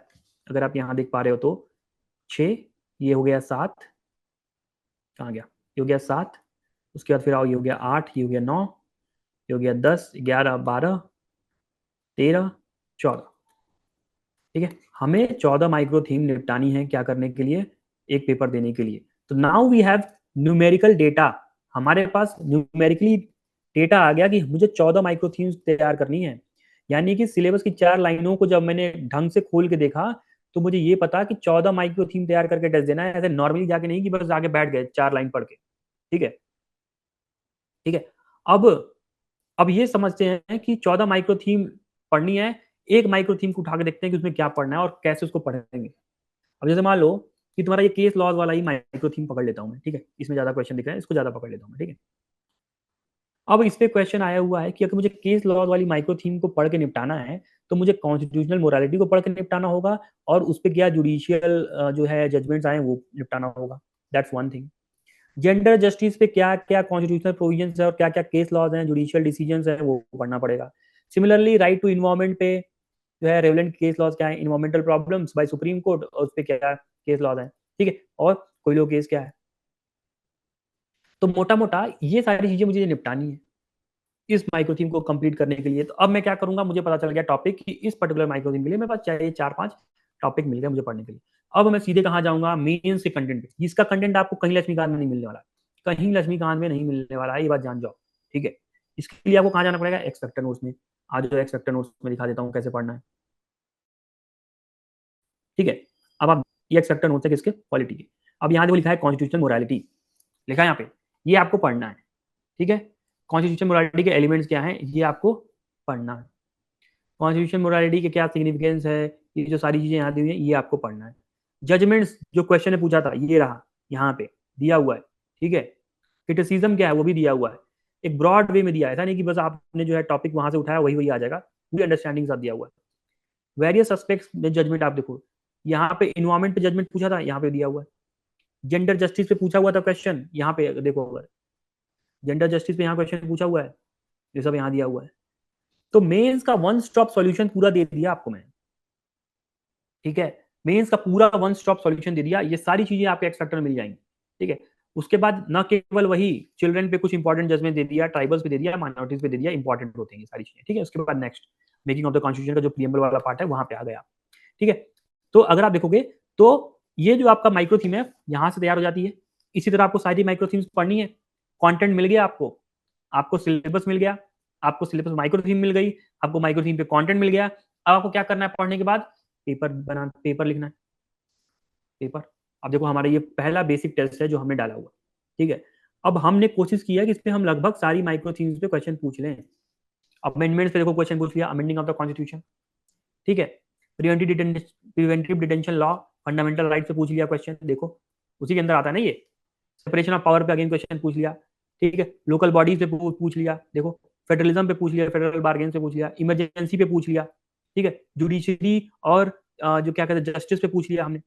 अगर आप यहाँ देख पा रहे हो तो 6, ये हो गया 7, कहाँ गया, ये हो गया 7, उसके बाद फिर आओ, ये हो गया 8, ये हो गया 9, ये हो गया 10 11 12 13 14। ठीक है, हमें 14 माइक्रो थीम निपटानी है, क्या करने के लिए, एक पेपर देने के लिए। तो now we have numerical data, हमारे पास न्यूमेरिकली डेटा आ गया कि मुझे 14 माइक्रो थीम्स तैयार करनी है। यानी कि सिलेबस की 4 लाइनों को जब मैंने ढंग से खोल के देखा, तो मुझे ये पता कि 14 माइक्रो थीम तैयार करके टेस्ट देना है, ऐसे नॉर्मली जाके नहीं कि बस आगे बैठ गए 4 लाइन पढ़ के। ठीक है, ठीक है, अब अब ये समझते हैं कि 14 माइक्रो थीम पढ़नी है, एक माइक्रो थीम को उठा के देखते हैं कि उसमें क्या पढ़ना है और कैसे उसको पढ़ेंगे। अब जैसे मान लो कि तुम्हारा ये केस लॉज वाला ही माइक्रो थीम पकड़ लेता हूं मैं, ठीक है, इसमें ज्यादा क्वेश्चन दिख रहे हैं, इसको ज्यादा पकड़ लेता हूं मैं। ठीक है, अब इस पे क्वेश्चन आया हुआ है कि अगर मुझे केस लॉज वाली माइक्रो थीम को पढ़ के निपटाना है, तो मुझे कॉन्स्टिट्यूशनल मोरालिटी को पढ़ के निपटाना होगा, और उस पर क्या जुडिशियल जो है जजमेंट्स आए वो निपटाना होगा। That's one thing. Gender justice पे क्या क्या कॉन्स्टिट्यूशनल प्रोविजंस है और क्या क्या केस लॉज हैं, जुडिशियल डिसीजंस है, वो पढ़ना पड़ेगा। सिमिलरली राइट टू इन्वायरमेंट पे जो है रेवलेंट केस लॉज क्या है, environmental problems bye supreme court, और उस पर क्या केस लॉज है। ठीक है, और कोई लो केस क्या है। तो मोटा मोटा ये सारी चीजें मुझे निपटानी है इस माइक्रो थीम को कंप्लीट करने के लिए। तो अब मैं क्या करूंगा, मुझे पता चल गया टॉपिक कि इस पर्टिकुलर माइक्रो थीम के लिए मेरे पास चाहिए 4-5 टॉपिक मिल गए मुझे पढ़ने के लिए। अब मैं सीधे कहाँ जाऊंगा, मेन से कंटेंट पे, जिसका कंटेंट आपको कहीं लक्ष्मीकांत में नहीं मिलने वाला, कहीं लक्ष्मीकांत में नहीं मिलने वाला है, ये बात जान जाओ। ठीक है, इसके लिए आपको कहाँ जाना पड़ेगा, एक्सपेक्टर नोट्स में। आज जो एक्सपेक्टर नोट्स में दिखा देता हूँ कैसे पढ़ना है। ठीक है, अब आप, ये एक्सपेक्टर नोट्स है किसके, पॉलिटी के। अब यहाँ देखो लिखा है कॉन्स्टिट्यूशनल मोरालिटी, लिखा है यहाँ पे, ये आपको पढ़ना है। ठीक है, कॉन्स्टिट्यूशन मोरालिटी के एलिमेंट्स क्या हैं ये आपको पढ़ना है। कॉन्स्टिट्यूशन मोरालिटी के क्या सिग्निफिकेंस है, ये जो सारी चीजें यहाँ दी हुई हैं ये आपको पढ़ना है। जजमेंट्स जो क्वेश्चन ने पूछा था ये रहा, यहाँ पे दिया हुआ है, ठीक है। क्रिटिसिज्म क्या है वो भी दिया हुआ है, एक ब्रॉड वे में दिया है, ऐसा नहीं कि बस आपने जो है टॉपिक वहां से उठाया वही वही आ जाएगा, पूरी अंडरस्टैंडिंग के साथ दिया हुआ है। वेरियस एस्पेक्ट्स में जजमेंट आप देखो, यहाँ पे इन्वायरमेंट पे जजमेंट पूछा था, यहाँ पे दिया हुआ है। जेंडर जस्टिस पे पूछा हुआ था क्वेश्चन, यहाँ पे देखो, अगर जेंडर जस्टिस पे यहाँ क्वेश्चन पूछा हुआ है, ये सब यहाँ दिया हुआ है। तो मेंस का वन स्टॉप सॉल्यूशन पूरा दे दिया आपको मैं, ठीक है। मेंस का पूरा वन स्टॉप सॉल्यूशन दे दिया, ये सारी चीजें आपके एक्स फैक्टर में मिल जाएंगी, ठीक है। उसके बाद न केवल वही चिल्ड्रन पे कुछ इंपॉर्टेंट जजमेंट दे दिया, ट्राइबल्स पे दे दिया, माइनॉरिटीज पे दे दिया, इंपॉर्टेंट होते हैं ये सारी चीजें, ठीक है। उसके बाद next making of the constitution का जो प्रीएम्बल वाला पार्ट है वहां पे आ गया, ठीक है। तो अगर आप देखोगे तो ये जो आपका माइक्रो थीम है यहाँ से तैयार हो जाती है। इसी तरह आपको सारी माइक्रो थीम्स पढ़नी है, कंटेंट मिल गया आपको, आपको सिलेबस मिल गया, आपको सिलेबस माइक्रो थीम मिल गई, आपको माइक्रो थीम पे कंटेंट मिल गया। अब आपको क्या करना है पढ़ने के बाद, पेपर लिखना है, पेपर। अब देखो हमारा ये पहला बेसिक टेस्ट है जो हमने डाला हुआ, ठीक है। अब हमने कोशिश की है कि इसमें हम लगभग सारी माइक्रो थीम्स पे क्वेश्चन पूछ लें। अमेंडमेंट्स पे देखो क्वेश्चन पूछ लिया, अमेंडिंग ऑफ द कॉन्स्टिट्यूशन, ठीक है। Preventive detention law, fundamental right से पूछ लिया क्वेश्चन, देखो उसी के अंदर आता है ना ये। सेपरेशन ऑफ पावर पे अगेन क्वेश्चन पूछ लिया, ठीक है। लोकल बॉडीज पे पूछ लिया, देखो फेडरलिज्म पे पूछ लिया, फेडरल बार्गेन से पूछ लिया, इमरजेंसी पे पूछ लिया, ठीक है। जुडिशरी और जो क्या कहते हैं जस्टिस पे पूछ लिया हमने।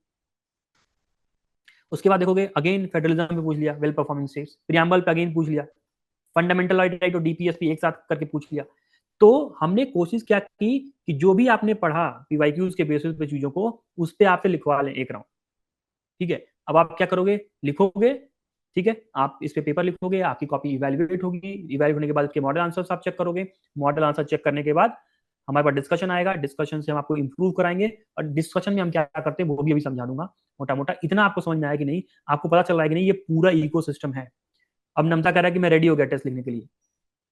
उसके बाद देखोगे अगेन फेडरलिज्म पे पूछ लिया, वेल परफॉर्मिंग स्टेट्स, प्रियम्बल पे अगेन पूछ लिया, फंडामेंटल राइट और डीपीएस पे एक साथ करके पूछ लिया। तो हमने कोशिश क्या की कि जो भी आपने पढ़ा पीवाईक्यूज के बेसिस पे चीजों को, उस पे आपसे लिखवा लें एक राउंड, ठीक है। अब आप क्या करोगे, लिखोगे, ठीक है। आप इस पे पेपर लिखोगे, आपकी कॉपी इवेल्युएट होगी, इवेल्युएट होने के बाद इसके मॉडल आंसर्स आप चेक करोगे, मॉडल आंसर चेक करने के बाद हमारे पास डिस्कशन आएगा, डिस्कशन से हम आपको इंप्रूव कराएंगे। और डिस्कशन में हम क्या करते हैं वो भी अभी समझा दूंगा मोटा मोटा। इतना आपको समझ में आया कि नहीं, आपको पता चल रहा है कि नहीं, ये पूरा इकोसिस्टम है। अब नमता कह रहा है कि मैं रेडी हो गया टेस्ट लिखने के लिए,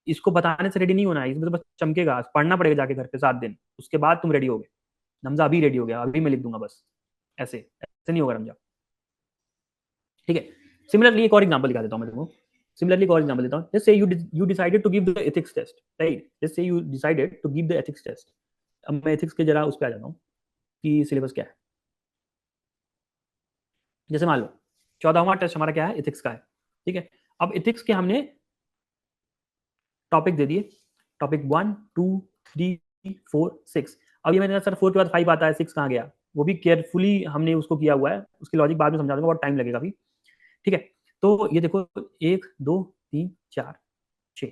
इसको बताने से रेडी नहीं होना है, इसमें तो बस चमकेगा, पढ़ना पड़ेगा जाके घर पे 7 दिन, उसके बाद तुम रेडी हो गए। नमजा अभी रेडी हो गया, अभी मैं लिख दूंगा बस, ऐसे ऐसे नहीं होगा रमजा, ठीक है। सिमिलरली एक और एग्जांपल दिखा देता हूं मैं तुमको। सिमिलरली एक और एग्जांपल देता हूं, let's say you decided to give the ethics test, right. Let's say you decided to give the ethics test. अब मैं एथिक्स के जरा उस पे आ जाता हूं कि सिलेबस क्या है। जैसे मान लो 14वां टेस्ट हमारा क्या है, एथिक्स का है, ठीक है। अब एथिक्स के हमने टॉपिक दे दिए, टॉपिक 1, 2, 3, 4, 6। अब ये मैंने कहा सर 4 के बाद 5 आता है, 6 कहाँ गया, वो भी केयरफुली हमने उसको किया हुआ है, उसकी लॉजिक बाद में समझा दूंगा, बहुत टाइम लगेगा अभी, ठीक है। तो ये देखो 1, 2, 3, 4, 6,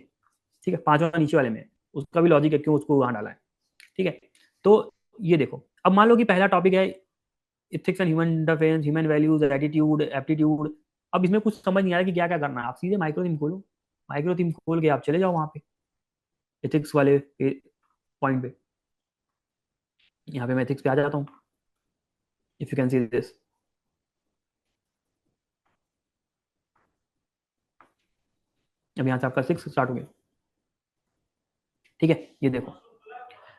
ठीक है। 5वां नीचे वाले में, उसका भी लॉजिक है क्यों उसको वहां डाला है, ठीक है। तो ये देखो, अब मान लो कि पहला टॉपिक है ethics and human interference, human values, attitude, aptitude. अब इसमें कुछ समझ नहीं आ रहा कि क्या क्या करना है, आप सीधे माइक्रो थीम खोलो, माइक्रो थीम खोल के आप चले जाओ वहां पे एथिक्स वाले पॉइंट पे। यहाँ पे मैं एथिक्स पे आ जाता हूँ, if you can see this, अब यहाँ से आपका 6 स्टार्ट हो गया, ठीक है। ये देखो,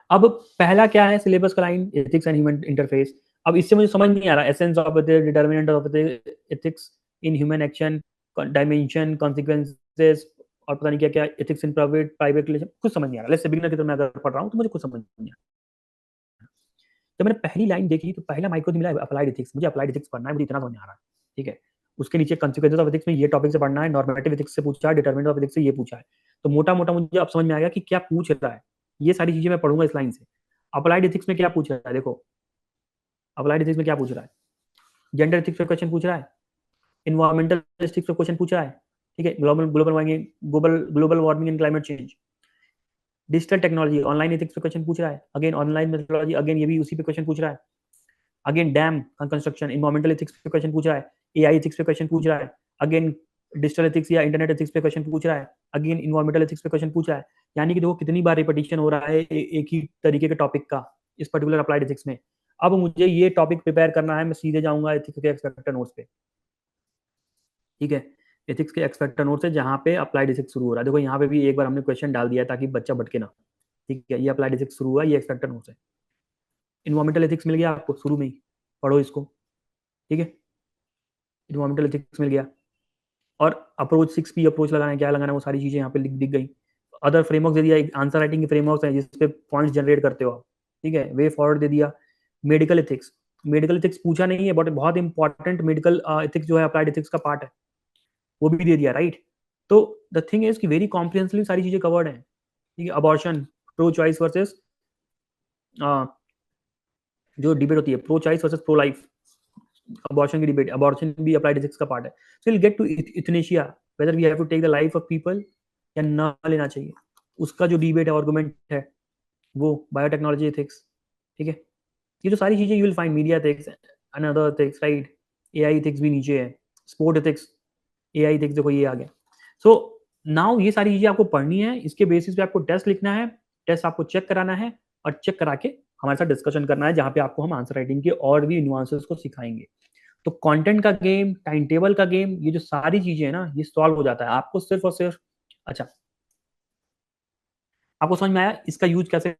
अब पहला क्या है सिलेबस का line, ethics and human interface. अब इससे मुझे समझ नहीं आ रहा, essence of the determinant of the ethics in human action, dimension, consequences, और पता नहीं क्या क्या, ethics in private private relation, कुछ समझ नहीं आ रहा। लेट्स से बिगिनर की तरह मैं अगर पढ़ रहा हूँ तो मुझे कुछ समझ नहीं आ रहा। जब मैंने पहली लाइन देखी तो पहला माइक्रो मिला अप्लाइड एथिक्स, मुझे अप्लाइड एथिक्स पढ़ना है, मुझे इतना समझ आ रहा है, ठीक है। उसके नीचे कॉन्सिक्वेंसेस ऑफ एथिक्स में ये टॉपिक से पढ़ना है, नॉर्मेटिव एथिक्स से पूछा है, डिटरमिनेंट ऑफ एथिक्स से ये पूछा है। तो मोटा मोटा मुझे अब समझ में आएगा कि क्या पूछ रहा है, ये सारी चीजें मैं पढ़ूंगा इस लाइन से। अप्लाइड एथिक्स में क्या पूछ रहा है, देखो अप्लाइड एथिक्स में क्या पूछ रहा है, जेंडर एथिक्स पे क्वेश्चन पूछ रहा है, इन्वायरमेंटल एथिक्स पे क्वेश्चन पूछ रहा है, ठीक है। Global global warming, global warming and climate change, digital technology, online ethics पे क्वेश्चन पूछ रहा है, अगेन ऑनलाइन मेथोडोलॉजी, अगेन ये भी उसी पे क्वेश्चन पूछ रहा है, again dam construction, environmental ethics पे क्वेश्चन पूछ रहा है, एआई एथिक्स पे क्वेश्चन पूछ रहा है, अगेन डिजिटल एथिक्स या इंटरनेट एथिक्स पे क्वेश्चन पूछ रहा है, अगेन इन्वायरमेंटल एथिक्स पे क्वेश्चन पूछ रहा है। यानी कि देखो कितनी बार रिपीटिशन हो रहा है एक ही तरीके के टॉपिक का इस पर्टिकुलर अप्लाइड एथिक्स में। अब मुझे ये टॉपिक प्रिपेयर करना है, मैं सीधे जाऊंगा एथिक्स के एक्सपेक्टेड नोट्स पे, ठीक है। एथिक्स के एक्सपेक्टेड नोट्स है जहाँ पे अप्लाइड एथिक्स शुरू हो रहा है। देखो यहाँ पे भी एक बार हमने क्वेश्चन डाल दिया है ताकि बच्चा भटके ना, ठीक है। ये अप्लाइड एथिक्स शुरू हुआ, ये एक्सपेक्टेड नोट्स है। इन्वायरमेंटल एथिक्स मिल गया आपको शुरू में ही, पढ़ो इसको, ठीक है। इन्वायरमेंटल एथिक्स मिल गया, और अप्रोच 6P अप्रोच लगाना है, क्या लगाना है, वो सारी चीजें यहाँ पे दिख गई। अदर फ्रेमवर्क दे दिया, आंसर राइटिंग के फ्रेमवर्क है जिसपे पॉइंट्स जनरेट करते हो आप, ठीक है। वे फॉरवर्ड दे दिया। मेडिकल एथिक्स, मेडिकल एथिक्स पूछा नहीं है बट बहुत इंपॉर्टेंट मेडिकल एथिक्स जो है अप्लाइड एथिक्स का पार्ट है, वो भी दे दिया, राइट। तो द थिंग इज कि वेरी कॉम्प्रिहेंसिवली सारी चीजें कवर्ड हैं, ठीक है। अबॉर्शन, प्रो चॉइस वर्सेस जो डिबेट होती है pro choice versus pro life, abortion की डिबेट, अबॉर्शन भी अप्लाइड एथिक्स का पार्ट है। So will get to euthanasia, whether we have to take the life of people या ना लेना चाहिए, उसका जो डिबेट है, आर्गुमेंट है, वो बायोटेक्नोलॉजी एथिक्स, ठीक है। ये जो सारी चीजें you will find, media ethics, another ethics, right. AI ethics भी नीचे है, स्पोर्ट एथिक्स, एआई एथिक्स देखो ये आ गया। सो नाउ ये सारी चीजें आपको पढ़नी है, इसके बेसिस पे आपको टेस्ट लिखना है, टेस्ट आपको चेक कराना है, और चेक करा के हमारे साथ डिस्कशन करना है, जहाँ पे आपको हम आंसर राइटिंग के और भी न्यूआंसेस को सिखाएंगे। तो कंटेंट का गेम, टाइम टेबल का गेम, ये जो सारी चीजें है ना, ये सॉल्व हो जाता है आपको सिर्फ और सिर्फ। अच्छा, आपको समझ में आया इसका यूज कैसे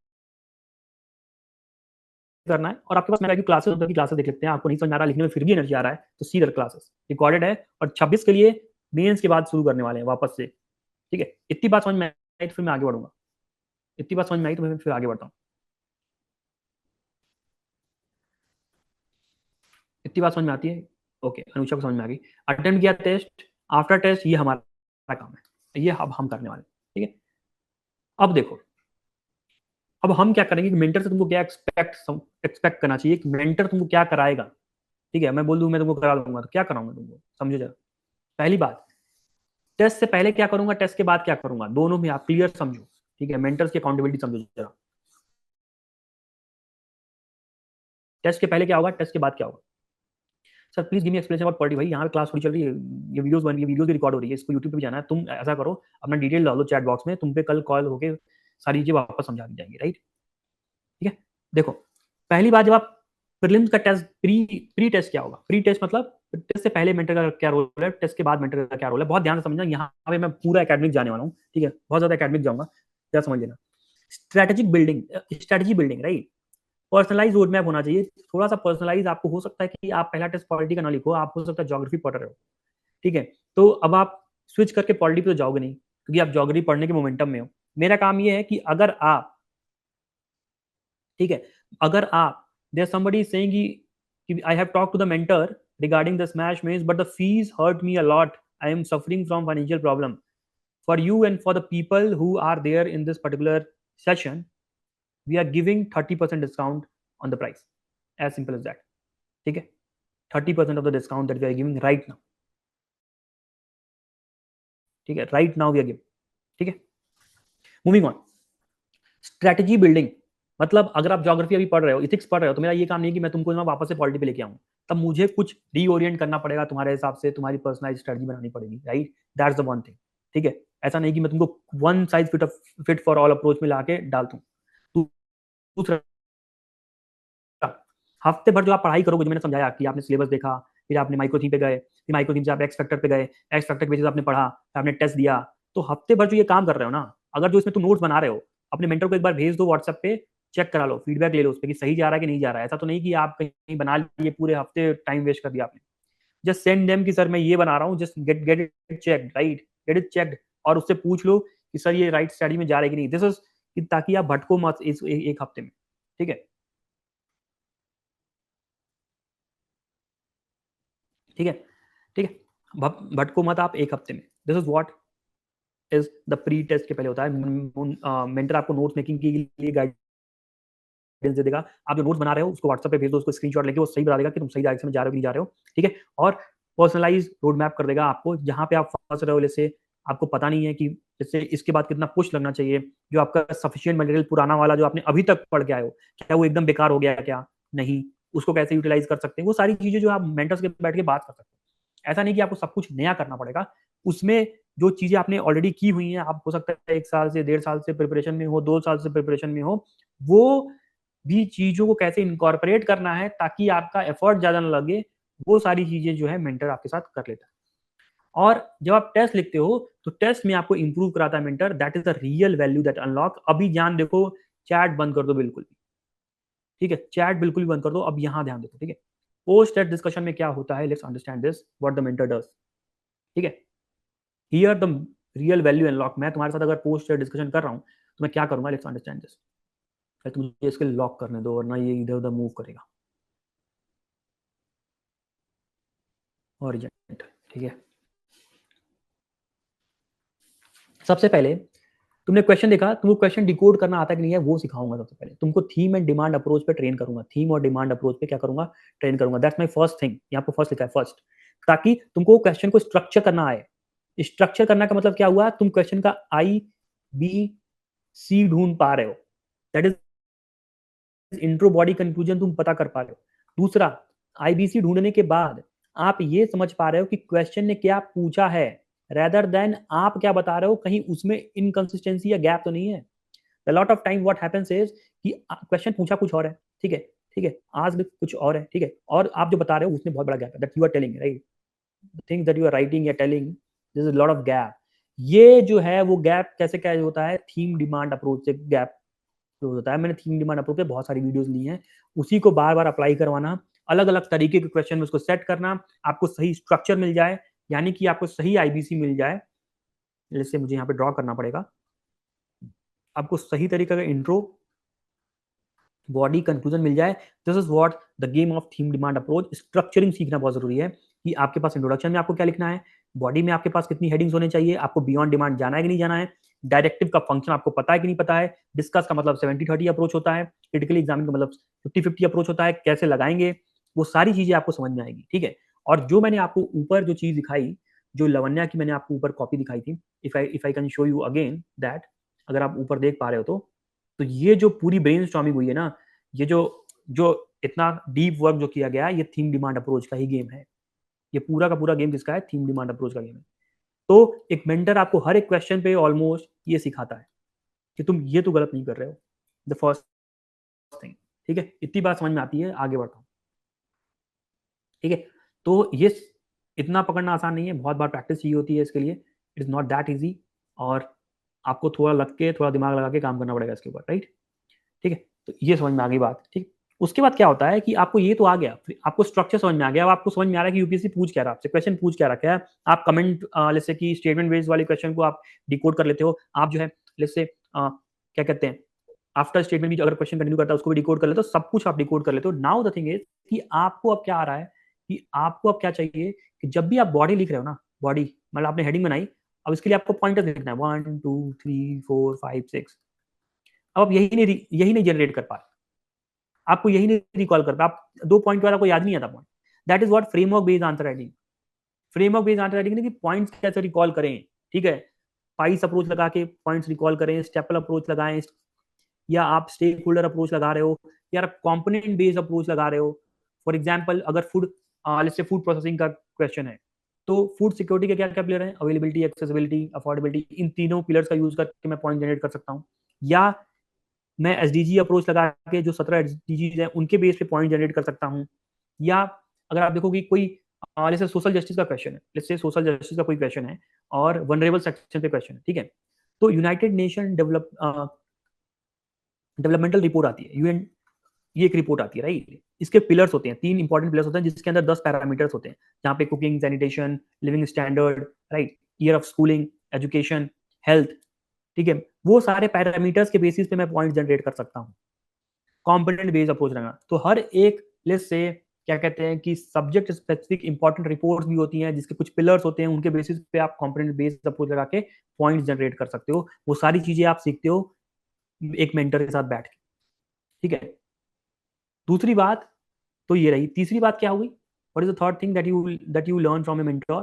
करना है? और आपके पास मेरा क्लासेस उधर की क्लासेस देख लेते हैं। आपको नहीं समझ आ रहा, लिखने में फिर भी एनर्जी आ रहा है, तो सी दर क्लासेस रिकॉर्डेड है, और 26 के लिए मेंस के बाद शुरू करने वाले हैं वापस से, ठीक है। इतनी बात समझ में आई तो फिर मैं आगे बढ़ूंगा, इतनी बात समझ में आई तो मैं फिर आगे बढ़ता हूँ, इतनी बात समझ में आती है। ओके, अनुषा को समझ में आ गई। अटेम्प्ट किया टेस्ट, आफ्टर टेस्ट, ये हमारा काम है, ये अब हम करने वाले हैं, ठीक है। अब देखो, अब हम क्या करेंगे कि मेंटर से तुमको क्या एक्सपेक्ट करना चाहिए, कि मेंटर तुमको क्या कराएगा, ठीक है। मैं बोल दूं मैं तुमको करा दूंगा, तो क्या कराऊंगा तुमको, समझो जरा। पहली बात, टेस्ट से पहले क्या करूंगा, टेस्ट के बाद क्या करूंगा, दोनों में आप क्लियर समझो, ठीक है। मेंटर्स की अकाउंटेबिलिटी समझो जरा। टेस्ट के पहले क्या होगा, टेस्ट के बाद क्या होगा। Sir please give me explanation about polity. भाई यहाँ पे क्लास थोड़ी चल रही है, ये वीडियोस बन रही है, वीडियो भी रिकॉर्ड हो रही है, इसको यूट्यूब पे भी जाना है। तुम ऐसा करो, अपना डिटेल डालो चैट बॉक्स में, तुम पे कल कॉल होके सारी चीजें वापस समझा दी जाएंगी, राइट, ठीक है। देखो, पहली बात, जब आप प्रीलिम्स का टेस्ट, प्री टेस्ट क्या होगा, प्री टेस्ट मतलब टेस्ट से पहले मेंटर का क्या रोल है, टेस्ट के बाद मेंटर का क्या रोल है। बहुत ध्यान से समझना, यहाँ पे मैं पूरा एकेडमिक जाने वाला हूँ, ठीक है, बहुत ज्यादा एकेडमिक जाऊंगा, जरा समझ लेना। Strategic building, strategy building, right. Personalize road map होना चाहिए, थोड़ा सा पर्सनलाइज। आपको हो सकता है कि आप पहला टेस्ट पॉलिटी का ना लिखो, आप हो सकता है ज्योग्राफी पढ़ रहे हो, ठीक है। तो अब आप स्विच करके पॉलिटी पे तो जाओगे नहीं, क्योंकि आप ज्योग्राफी पढ़ने के मोमेंटम में हो। मेरा काम ये है कि अगर आप, ठीक है, अगर आप, देयर समबडी सेइंग कि I have talk to the mentor regarding the smash maze but the fees hurt me a lot, I am suffering from financial problem, for you and for the people who are there in this particular session we are giving 30% discount on the price, as simple as that, ठीक है। 30% off the discount that we are giving right now, ठीक है, right now we are giving, ठीक है। मूविंग ऑन, स्ट्रेटजी बिल्डिंग, मतलब अगर आप ज्योग्राफी अभी पढ़ रहे हो, इथिक्स पढ़ रहे हो, तो मेरा ये काम नहीं है कि मैं तुमको ना वापस से पॉलिटी पे लेके आऊँ, तब मुझे कुछ रीओरिएंट करना पड़ेगा तुम्हारे हिसाब से, तुम्हारी पर्सनलाइज स्ट्रेटजी बनानी पड़ेगी, right, that's the one thing, ठीक है। ऐसा नहीं कि मैं तुमको one size fit for all approach में लाके डाल दूं। दूसरा, हफ्ते भर जो आप पढ़ाई करोगे, जो मैंने समझाया कि आपने सिलेबस देखा, फिर आपने माइक्रो थीम पे गए, फिर माइक्रो थीम से आप एक्स फैक्टर पे गए, एक्स फैक्टर के बेसिस आपने पढ़ा, फिर आपने टेस्ट दिया, तो हफ्ते भर जो ये काम कर रहे हो ना, अगर जो इसमें तुम नोट्स बना रहे हो, अपने मेंटर को एक बार भेज दो व्हाट्सएप पे, चेक करा लो, फीडबैक ले लो उस पर कि सही जा रहा है कि नहीं जा रहा है। ऐसा तो नहीं कि आप कहीं बना लिए, पूरे हफ्ते टाइम वेस्ट कर दिया आपने। जस्ट सेंड देम कि सर मैं ये बना रहा हूँ, just get get it checked, right, get it checked, और उससे पूछ लो कि सर ये राइट स्टडी में जा रहा है कि नहीं। दिस इज ताकि आप भटको मत इस एक हफ्ते में, ठीक है, ठीक है, ठीक है। भटको मत आप एक हफ्ते में। This is what is the pre test के पहले होता है। मेंटर आपको नोट्स मेकिंग के लिए गाइडेंस दे देगा। आप जो नोट्स बना रहे हो उसको व्हाट्सएप पे भेज दो, उसको स्क्रीनशॉट लेके, वो सही बता देगा कि तुम सही डायरेक्शन में जा रहे हो कि नहीं जा रहे हो, ठीक है। और पर्सनलाइज रोड मैप कर देगा आपको, जहां पे आप फंस रहे हो, जैसे आपको पता नहीं है कि जैसे इसके बाद कितना पुश लगना चाहिए, जो आपका सफिशियंट मटेरियल पुराना वाला जो आपने अभी तक पढ़ के आए हो, क्या वो एकदम बेकार हो गया है क्या, नहीं, उसको कैसे यूटिलाइज कर सकते हैं, वो सारी चीजें जो आप मेंटर्स के बैठ के बात कर सकते हैं। ऐसा नहीं कि आपको सब कुछ नया करना पड़ेगा, उसमें जो चीजें आपने ऑलरेडी की हुई हैं, आप हो सकता है 1 साल से 1.5 साल से प्रिपरेशन में हो, 2 साल से प्रिपरेशन में हो, वो भी चीजों को कैसे इनकॉर्पोरेट करना है ताकि आपका एफर्ट ज्यादा ना लगे, वो सारी चीजें जो है मेंटर आपके साथ कर लेता है। और जब आप टेस्ट लिखते हो, तो टेस्ट में आपको इंप्रूव कराता है mentor, that is the real value that unlock. अभी ध्यान देखो, चैट बंद कर दो बिल्कुल भी, ठीक है, चैट बिल्कुल भी बंद कर दो, अब यहां ध्यान देखो, ठीक है। पोस्ट टेस्ट डिस्कशन में क्या होता है, let's understand this what the mentor does, ठीक है। Here the real value unlock. मैं तुम्हारे साथ अगर पोस्ट डिस्कशन कर रहा हूँ तो मैं क्या करूंगा, लेट्स अंडरस्टैंड दिस। तो मुझे इसके लॉक करने दो वरना ये इधर उधर मूव करेगा। हॉरिजॉन्टल, ठीक है। सबसे पहले तुमने क्वेश्चन देखा, तुमको क्वेश्चन डिकोड करना आता कि नहीं है वो सिखाऊंगा। सबसे पहले तुमको थीम एंड डिमांड अप्रोच पे ट्रेन करूंगा। थीम और डिमांड अप्रोच पे क्या करूंगा, ट्रेन करूंगा। दैट्स माय फर्स्ट थिंग, यहाँ पे फर्स्ट लिखा है फर्स्ट, ताकि तुमको क्वेश्चन को स्ट्रक्चर करना आए। स्ट्रक्चर करना का मतलब क्या हुआ, तुम क्वेश्चन का आई बी सी ढूंढ पा रहे हो, that is intro body conclusion तुम पता कर पा रहे हो। दूसरा, आईबीसी ढूंढने के बाद आप ये समझ पा रहे हो कि क्वेश्चन ने क्या पूछा है, रेदर देन आप क्या बता रहे हो, कहीं उसमें इनकंसिस्टेंसी या गैप तो नहीं है। The lot of time what happens is कि क्वेश्चन पूछा कुछ और है, ठीक है, ठीक है, आज कुछ और है, ठीक है, और आप जो बता रहे हो उसमें बहुत बड़ा गैप है, that you are telling, right, things that you are writing या telling, this is lot of gap. ये जो है वो गैप कैसे क्या होता है, थीम डिमांड अप्रोच से गैप क्लोज होता है। मैंने थीम डिमांड अप्रोच पे बहुत सारी वीडियोस ली हैं, उसी को बार बार अप्लाई करवाना, अलग अलग तरीके के क्वेश्चन में उसको सेट करना, आपको सही स्ट्रक्चर मिल जाए, यानी कि आपको सही आईबीसी मिल जाए। जैसे मुझे यहाँ पे ड्रॉ करना पड़ेगा, आपको सही तरीके का इंट्रो बॉडी कंक्लूजन मिल जाए। This is what the game of theme demand approach. Structuring सीखना बहुत जरूरी है कि आपके पास इंट्रोडक्शन में आपको क्या लिखना है, बॉडी में आपके पास कितनी हेडिंग्स होने चाहिए, आपको बियॉन्ड डिमांड जाना है कि नहीं जाना है, डायरेक्टिव का फंक्शन आपको पता है कि नहीं पता है, डिस्कस का मतलब 70-30 अप्रोच होता है, क्रिटिकली एग्जामिन का मतलब 50-50 अप्रोच होता है, कैसे लगाएंगे, वो सारी चीजें आपको समझ में आएगी, ठीक है। और जो मैंने आपको ऊपर जो चीज दिखाई, जो लवन्या की मैंने आपको ऊपर कॉपी दिखाई थी, if I can show you again that, अगर आप ऊपर देख पा रहे हो तो ये जो पूरी ब्रेन स्टॉर्मिंग हुई है ना, ये जो जो इतना डीप वर्क जो किया गया है, ये थीम डिमांड अप्रोच का ही गेम है। ये पूरा का पूरा गेम किसका है, थीम डिमांड अप्रोच का गेम है। तो एक मेंटर आपको हर एक क्वेश्चन पे ऑलमोस्ट ये सिखाता है कि तुम ये तो गलत नहीं कर रहे हो, द फर्स्ट थिंग, ठीक है। इतनी बात समझ में आती है, आगे बढ़ता हूँ, ठीक है। तो ये इतना पकड़ना आसान नहीं है, बहुत बार प्रैक्टिस चाहिए होती है इसके लिए, it is not that easy, और आपको थोड़ा लग के थोड़ा दिमाग लगा के काम करना पड़ेगा इसके ऊपर, राइट, ठीक है। तो ये समझ में आ गई बात, ठीक। उसके बाद क्या होता है कि आपको ये तो आ गया, फिर आपको स्ट्रक्चर समझ में आ गया, अब आपको समझ में आ रहा है कि यूपीएससी पूछ क्या रहा है आपसे, क्वेश्चन पूछ क्या रखा है। आप कमेंट जैसे कि स्टेटमेंट बेस्ड वाले क्वेश्चन को आप डिकोड कर लेते हो, आप जो है जैसे क्या कहते हैं, आफ्टर स्टेटमेंट भी अगर क्वेश्चन कंटिन्यू करता है उसको भी डिकोड कर लेते हो, सब कुछ आप डिकोड कर लेते हो। नाउ द थिंग इज कि आपको अब क्या आ रहा है, कि आपको अब क्या चाहिए, कि जब भी आप बॉडी लिख रहे हो ना, बॉडी मतलब आपने हेडिंग बनाई, अब इसके लिए आपको पॉइंटर्स लिखना है, 1 2 3 4 5 6। अब आप यही नहीं जनरेट कर पा रहे, आपको यही नहीं रिकॉल कर पा, आप 2 पॉइंट के बाद आपको याद नहीं आता point. That is what framework based answer writing. Framework based answer writing कि पॉइंट्स कैसे रिकॉल करें, ठीक है, पाइस अप्रोच लगा के पॉइंट्स रिकॉल करें, स्टेपल अप्रोच लगाएं, या आप स्टेक होल्डर अप्रोच लगा रहे हो, या आप कॉम्पोनेंट बेस्ड अप्रोच लगा रहे हो। फॉर एग्जाम्पल अगर फूड प्रोसेसिंग का क्वेश्चन है, तो फूड सिक्योरिटी के क्या क्या पिलर है, अवेलेबिलिटी, एक्सेसिबिलिटी, अफोर्डेबिलिटी, इन तीनों पिलर्स का यूज करके मैं पॉइंट जनरेट कर सकता हूँ। या मैं एसडीजी अप्रोच लगा के जो 17 एसडीजी हैं उनके बेस पे पॉइंट जनरेट कर सकता हूँ। या अगर आप देखो कि कोई जैसे सोशल जस्टिस का क्वेश्चन है, जैसे सोशल जस्टिस का कोई क्वेश्चन है और वनरेबल सेक्शन पे क्वेश्चन है, ठीक है, तो यूनाइटेड नेशन डेवलपमेंटल रिपोर्ट आती है, यूएन, ये एक रिपोर्ट आती है, राइट। इसके पिलर्स होते हैं, 3 इंपॉर्टेंट पिलर्स होते हैं जिसके अंदर 10 पैरामीटर्स होते हैं, जहाँ पे cooking, sanitation, living standard, right, year of schooling, education, health, ठीक है। वो सारे पैरामीटर्स के बेसिस पे मैं पॉइंट जनरेट कर सकता हूँ। कॉम्पोनेंट बेस्ड अप्रोच रहना, तो हर एक लिस्ट से क्या कहते हैं कि सब्जेक्ट स्पेसिफिक इंपॉर्टेंट रिपोर्ट्स भी होती हैं जिसके कुछ पिलर्स होते हैं, उनके बेसिस पे आप कॉम्पोनेंट बेस्ड अप्रोच लगा के पॉइंट जनरेट कर सकते हो। वो सारी चीजें आप सीखते हो एक मेंटर के साथ बैठ के, ठीक है। दूसरी बात तो ये रही, तीसरी बात क्या हुई, what is the third thing that you learn from A mentor,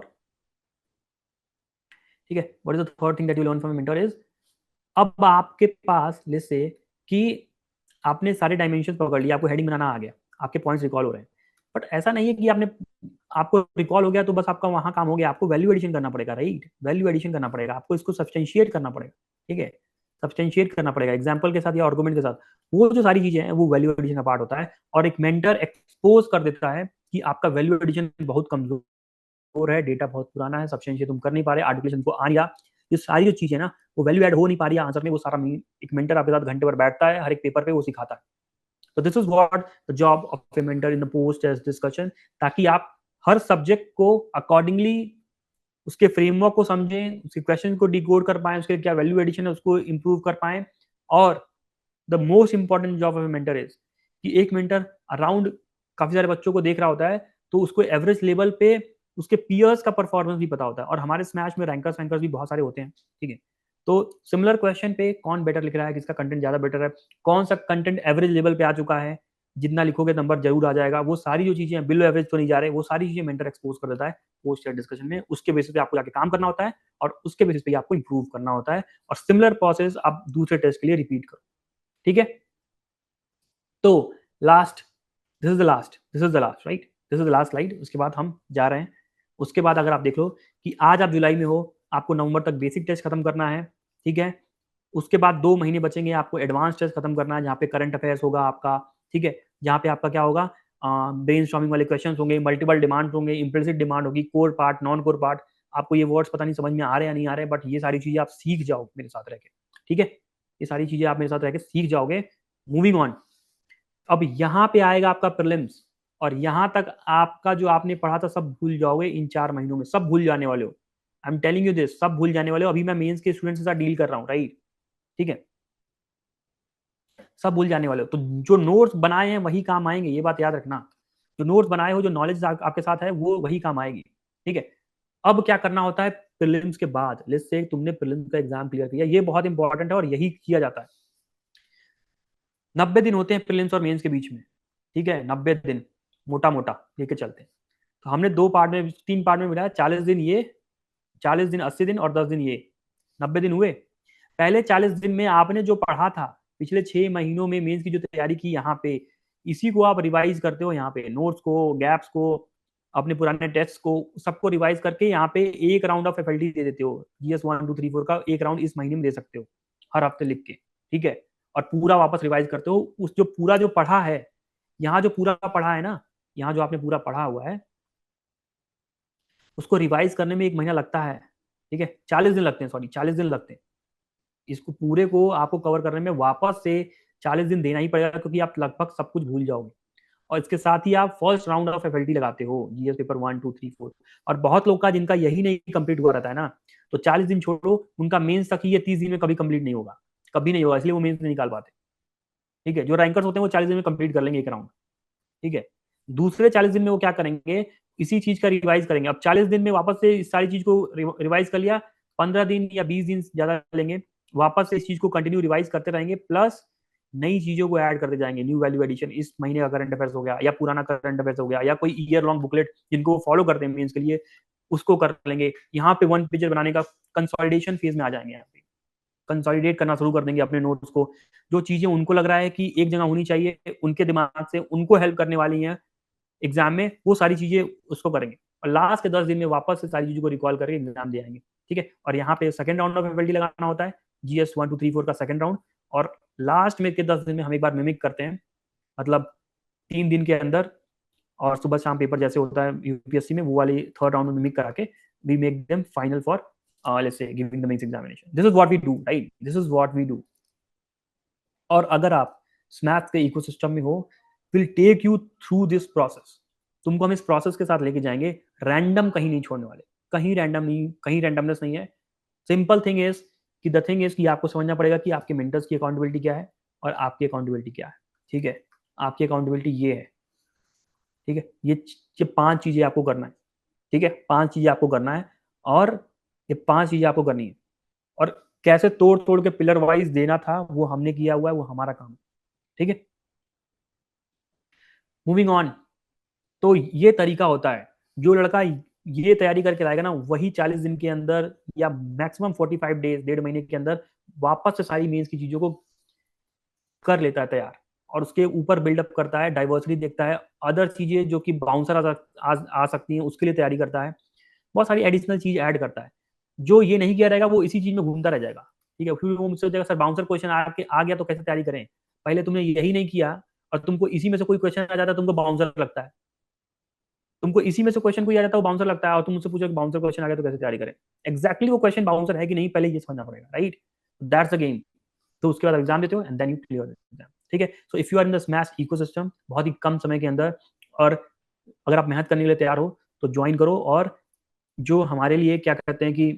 ठीक है। What is the third thing that you learn from A mentor is, अब आपके पास लिस्ट से कि आपने सारे डायमेंशन पकड़ लिया, आपको हेडिंग बनाना आ गया, आपके पॉइंट्स रिकॉल हो रहे हैं, बट ऐसा नहीं है कि आपको रिकॉल हो गया तो बस आपका वहां काम हो गया, आपको वैल्यू एडिशन करना पड़ेगा, राइट, वैल्यू एडिशन करना पड़ेगा, आपको इसको सब्सटेंशिएट करना पड़ेगा, ठीक है, सब्सटेंशिएट करना पड़ेगा एग्जाम्पल के साथ या आर्गुमेंट के साथ। वो जो सारी चीजें हैं वो वैल्यू एडिशन का पार्ट होता है, और एक मेंटर एक्सपोज कर देता है कि आपका वैल्यू एडिशन बहुत कमजोर है, डेटा बहुत पुराना है, सब्सटेंशिएट तुम कर नहीं पा रहे, आर्टिकुलेशन को आ नहीं रहा, ये सारी जो चीजें ना वो वैल्यू ऐड हो नहीं पा रही है आंसर में, वो सारा एक मेंटर आपके साथ घंटे भर बैठता है, हर एक पेपर पे वो सिखाता है। तो this is what the job of a mentor in the post test discussion, ताकि आप हर सब्जेक्ट को अकॉर्डिंगली उसके फ्रेमवर्क को समझें, उसके क्वेश्चन को डिकोड कर पाएं, उसके क्या वैल्यू एडिशन है उसको इंप्रूव कर पाएं। और the most important job of a mentor is कि एक मेंटर अराउंड काफी सारे बच्चों को देख रहा होता है, तो उसको एवरेज लेवल पे उसके पीयर्स का परफॉर्मेंस भी पता होता है। और हमारे स्मैश में रैंकर्स वैंकर्स भी बहुत सारे होते हैं, ठीक है। तो सिमिलर क्वेश्चन पे कौन बेटर लिख रहा है, किसका कंटेंट ज्यादा बेटर है, कौन सा कंटेंट एवरेज लेवल पे आ चुका है, जितना लिखोगे नंबर जरूर आ जाएगा। वो सारी जो चीजें हैं, बिलो एवरेज तो नहीं जा रहे, वो सारी चीजें मेंटर एक्सपोज कर देता है पोस्ट डिस्कशन में। उसके बेसिस पे आपको जाके काम करना होता है और उसके बेसिस पे आपको इंप्रूव करना होता है। और सिमिलर प्रोसेस आप दूसरे टेस्ट के लिए रिपीट करो, ठीक है। तो last, this is the last, this is the last, right, this is the last slide. उसके बाद हम जा रहे हैं। उसके बाद अगर आप देख लो कि आज आप जुलाई में हो, आपको नवंबर तक बेसिक टेस्ट खत्म करना है, ठीक है। उसके बाद 2 महीने बचेंगे, आपको एडवांस टेस्ट खत्म करना है, जहाँ पे करंट अफेयर्स होगा आपका, ठीक है। जहाँ पे आपका क्या होगा, ब्रेनस्टॉर्मिंग वाले क्वेश्चंस होंगे, मल्टीपल डिमांड होंगे, इम्प्लिसिट डिमांड होगी, core part, non core part. आपको ये वर्ड्स पता नहीं समझ में आ रहे हैं या नहीं आ रहे, बट ये सारी चीजें आप सीख जाओ मेरे साथ रह के, ठीक है। ये सारी चीजें आप मेरे साथ रह के सीख जाओगे। मूविंग ऑन, अब यहाँ पे आएगा आपका प्रीलिम्स, और यहाँ तक आपका जो आपने पढ़ा था सब भूल जाओगे इन 4 महीनों में, सब भूल जाने वाले हो। I am telling you this, सब भूल जाने वाले हो। अभी मैं मेंस के स्टूडेंट्स के साथ डील कर रहा हूँ, राइट, ठीक है। सब भूल जाने वाले हो। तो जो नोट्स बनाए हैं वही काम आएंगे, ये बात याद रखना। जो नोट्स बनाए हो, जो नॉलेज आपके साथ है, वो वही काम आएगी, ठीक है। अब क्या करना होता है प्रीलिम्स के बाद, लेट्स से तुमने प्रीलिम्स का एग्जाम क्लियर किया, ये बहुत इंपॉर्टेंट है और यही किया जाता है। 90 दिन होते हैं प्रीलिम्स और मेंस के बीच में, ठीक है। 90 दिन मोटा मोटा लेके चलते हैं। तो हमने 2 पार्ट में, 3 पार्ट में मिला, 40 दिन ये, 40 दिन, 80 दिन और 10 दिन ये, 90 दिन हुए। पहले 40 दिन में आपने जो पढ़ा था पिछले 6 महीनों में, मेंस की जो तैयारी की यहाँ पे, इसी को आप रिवाइज करते हो यहाँ पे, नोट्स को, गैप्स को, अपने पुराने टेस्ट को, सबको रिवाइज करके यहाँ पे एक राउंड ऑफ एफएलटी दे देते हो। जीएस 1 2 3 4 का एक राउंड इस महीने में दे सकते हो, हर हफ्ते लिख के, ठीक है। और पूरा वापस रिवाइज करते हो। उस जो पूरा जो पढ़ा है, यहाँ जो पूरा पढ़ा है ना, यहाँ जो आपने पूरा पढ़ा हुआ है, उसको रिवाइज करने में 1 महीना लगता है, ठीक है। 40 दिन लगते हैं, सॉरी 40 दिन लगते हैं। इसको पूरे को आपको कवर करने में वापस से 40 दिन देना ही पड़ेगा, क्योंकि आप लगभग सब कुछ भूल जाओगे। और इसके साथ ही आप फर्स्ट राउंड ऑफ एफएलटी लगाते हो, जीएस पेपर 1 2 3 4। और बहुत लोग का जिनका यही नहीं कंप्लीट हुआ रहता है ना, तो 40 दिन छोड़ो, उनका मेंस तक ही ये 30 दिन में कभी कंप्लीट नहीं होगा, कभी नहीं होगा, इसलिए वो मेंस नहीं निकाल पाते, ठीक है। जो रैंकर्स होते हैं वो 40 दिन में कंप्लीट कर लेंगे एक राउंड, ठीक है। दूसरे 40 दिन में वो क्या करेंगे, इसी चीज का रिवाइज करेंगे। अब 40 दिन में वापस से इस सारी चीज को रिवाइज कर लिया, 15 दिन या 20 दिन ज्यादा लेंगे, वापस से इस चीज को कंटिन्यू रिवाइज करते रहेंगे, प्लस नई चीजों को ऐड करते जाएंगे। न्यू वैल्यू एडिशन, इस महीने का करंट अफेयर्स हो गया, या पुराना करंट अफेयर्स हो गया, या कोई ईयर लॉन्ग बुकलेट जिनको वो फॉलो करते हैं मेंस के लिए, उसको कर लेंगे। यहाँ पे 1 पेजर बनाने का कंसोलिडेशन फेज में आ जाएंगे, यहाँ पे कंसोलिडेट करना शुरू कर देंगे अपने नोट्स को। जो चीजें उनको लग रहा है कि एक जगह होनी चाहिए, उनके दिमाग से उनको हेल्प करने वाली हैं एग्जाम में, वो सारी चीजें उसको करेंगे। और लास्ट के 10 दिन में वापस से सारी चीजों को रिकॉल करके एग्जाम दे आएंगे, ठीक है। और यहाँ पे सेकंड राउंड ऑफ एफएलटी लगाना होता है, जीएस 1 2 3 4 का सेकंड राउंड। और लास्ट में के 10 दिन में हम एक बार मिमिक करते हैं, मतलब 3 दिन के अंदर, और सुबह शाम पेपर जैसे होता है यूपीएससी में, वो वाली थर्ड राउंड में मिमिक करा के we make them final for let's say giving the mains examination. This is what we do, right, this is what we do. और अगर आप स्मैथ के इकोसिस्टम में हो, will take you through this process. तुमको हम इस प्रोसेस के साथ लेके जाएंगे, रैंडम कहीं नहीं छोड़ने वाले, कहीं रैंडम नहीं, कहीं रैंडमनेस नहीं है। सिंपल थिंग इज कि द थिंग इज कि आपको समझना पड़ेगा कि आपके मेंटर्स की अकाउंटेबिलिटी क्या है और आपकी अकाउंटेबिलिटी क्या है, ठीक है। आपकी अकाउंटेबिलिटी ये है, ठीक है। ये 5 चीजें आपको करना है, ठीक है। 5 चीजें आपको करना है, और ये 5 चीजें आपको करनी है। और कैसे तोड़ तोड़ के पिलर वाइज देना था वो हमने किया हुआ है, वो हमारा काम है, ठीक है। मूविंग ऑन, तो ये तरीका होता है। जो लड़का ये तैयारी करके लाएगा ना, वही 40 दिन के अंदर या मैक्सिमम 45 डेज, 1.5 महीने के अंदर वापस से सारी मेंस की चीजों को कर लेता है तैयार। और उसके ऊपर बिल्डअप करता है, डाइवर्सिटी देखता है, अदर चीजें जो कि बाउंसर आ सकती हैं उसके लिए तैयारी करता है, बहुत सारी एडिशनल चीज ऐड करता है। जो ये नहीं किया रहेगा वो इसी चीज में घूमता रह जाएगा, ठीक है। फिर वो मुझसे सोचेगा सर बाउंसर क्वेश्चन आ गया तो कैसे तैयारी करें, पहले तुमने यही नहीं किया और तुमको इसी में से कोई क्वेश्चन आ जाता है, तुमको बाउंसर लगता है। तुमको इसी में से क्वेश्चन कोई आ जाता है वो बाउंसर लगता है, और तुम मुझसे पूछो कि बाउंसर क्वेश्चन आ गया तो कैसे तैयारी करें। एक्जैक्टली वो क्वेश्चन बाउंसर है कि नहीं पहले ये समझना पड़ेगा, राइट, दैट्स द गेम। तो उसके बाद एग्जाम देते हो and then you clear exam, ठीक है। So if you are in the smash ecosystem, बहुत ही कम समय के अंदर, और अगर आप मेहनत करने के लिए तैयार हो तो ज्वाइन करो। और जो हमारे लिए क्या कहते हैं कि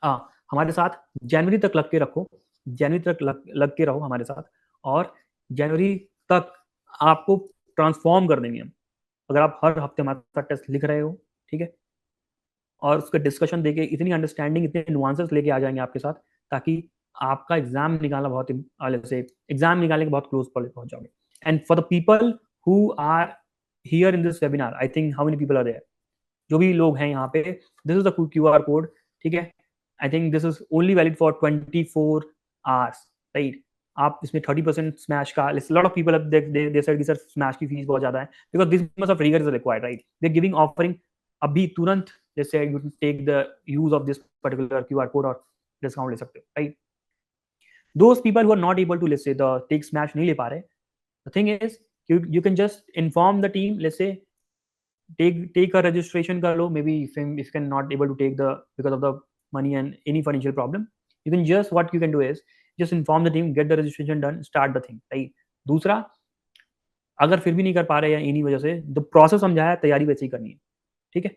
हमारे साथ जनवरी तक लग के रखो, जनवरी तक लग के रहो हमारे साथ, और जनवरी तक आपको ट्रांसफॉर्म कर देंगे हम। अगर आप हर हफ्ते हमारे साथ टेस्ट लिख रहे हो, ठीक है, और उसका डिस्कशन देके इतनी अंडरस्टैंडिंग, इतने नुआंसेस लेके आ जाएंगे आपके साथ, ताकि आपका एग्जाम निकालना बहुत से एग्जाम निकालने के बहुत क्लोज पहुंच जाओगे। And for the people who are here in this webinar, I think how many people are there, जो भी लोग हैं यहाँ पे, this is the QR code, ठीक है। I think this is only valid for 24 hours, right. आप इसमें 30% स्मैश का, lot of people they said कि सर स्मैश की फीस बहुत ज्यादा है, because this much of rigour is required, right. They giving offering अभी तुरंत, जैसे you take the use of this particular QR code और डिस्काउंट ले सकते हो, राइट। Those people who are not able to, let's say the take smash नहीं ले पा रहे, the thing is you can just inform the team, let's say take a registration कर लो, maybe if you can not able to take the because of the money and any financial problem, you can just, what you can do is just inform the team, get the registration done, start the thing, right। दूसरा, अगर फिर भी नहीं कर पा रहे या इन्हीं वजह से, the process समझाया, तैयारी वैसे ही करनी है, ठीक है।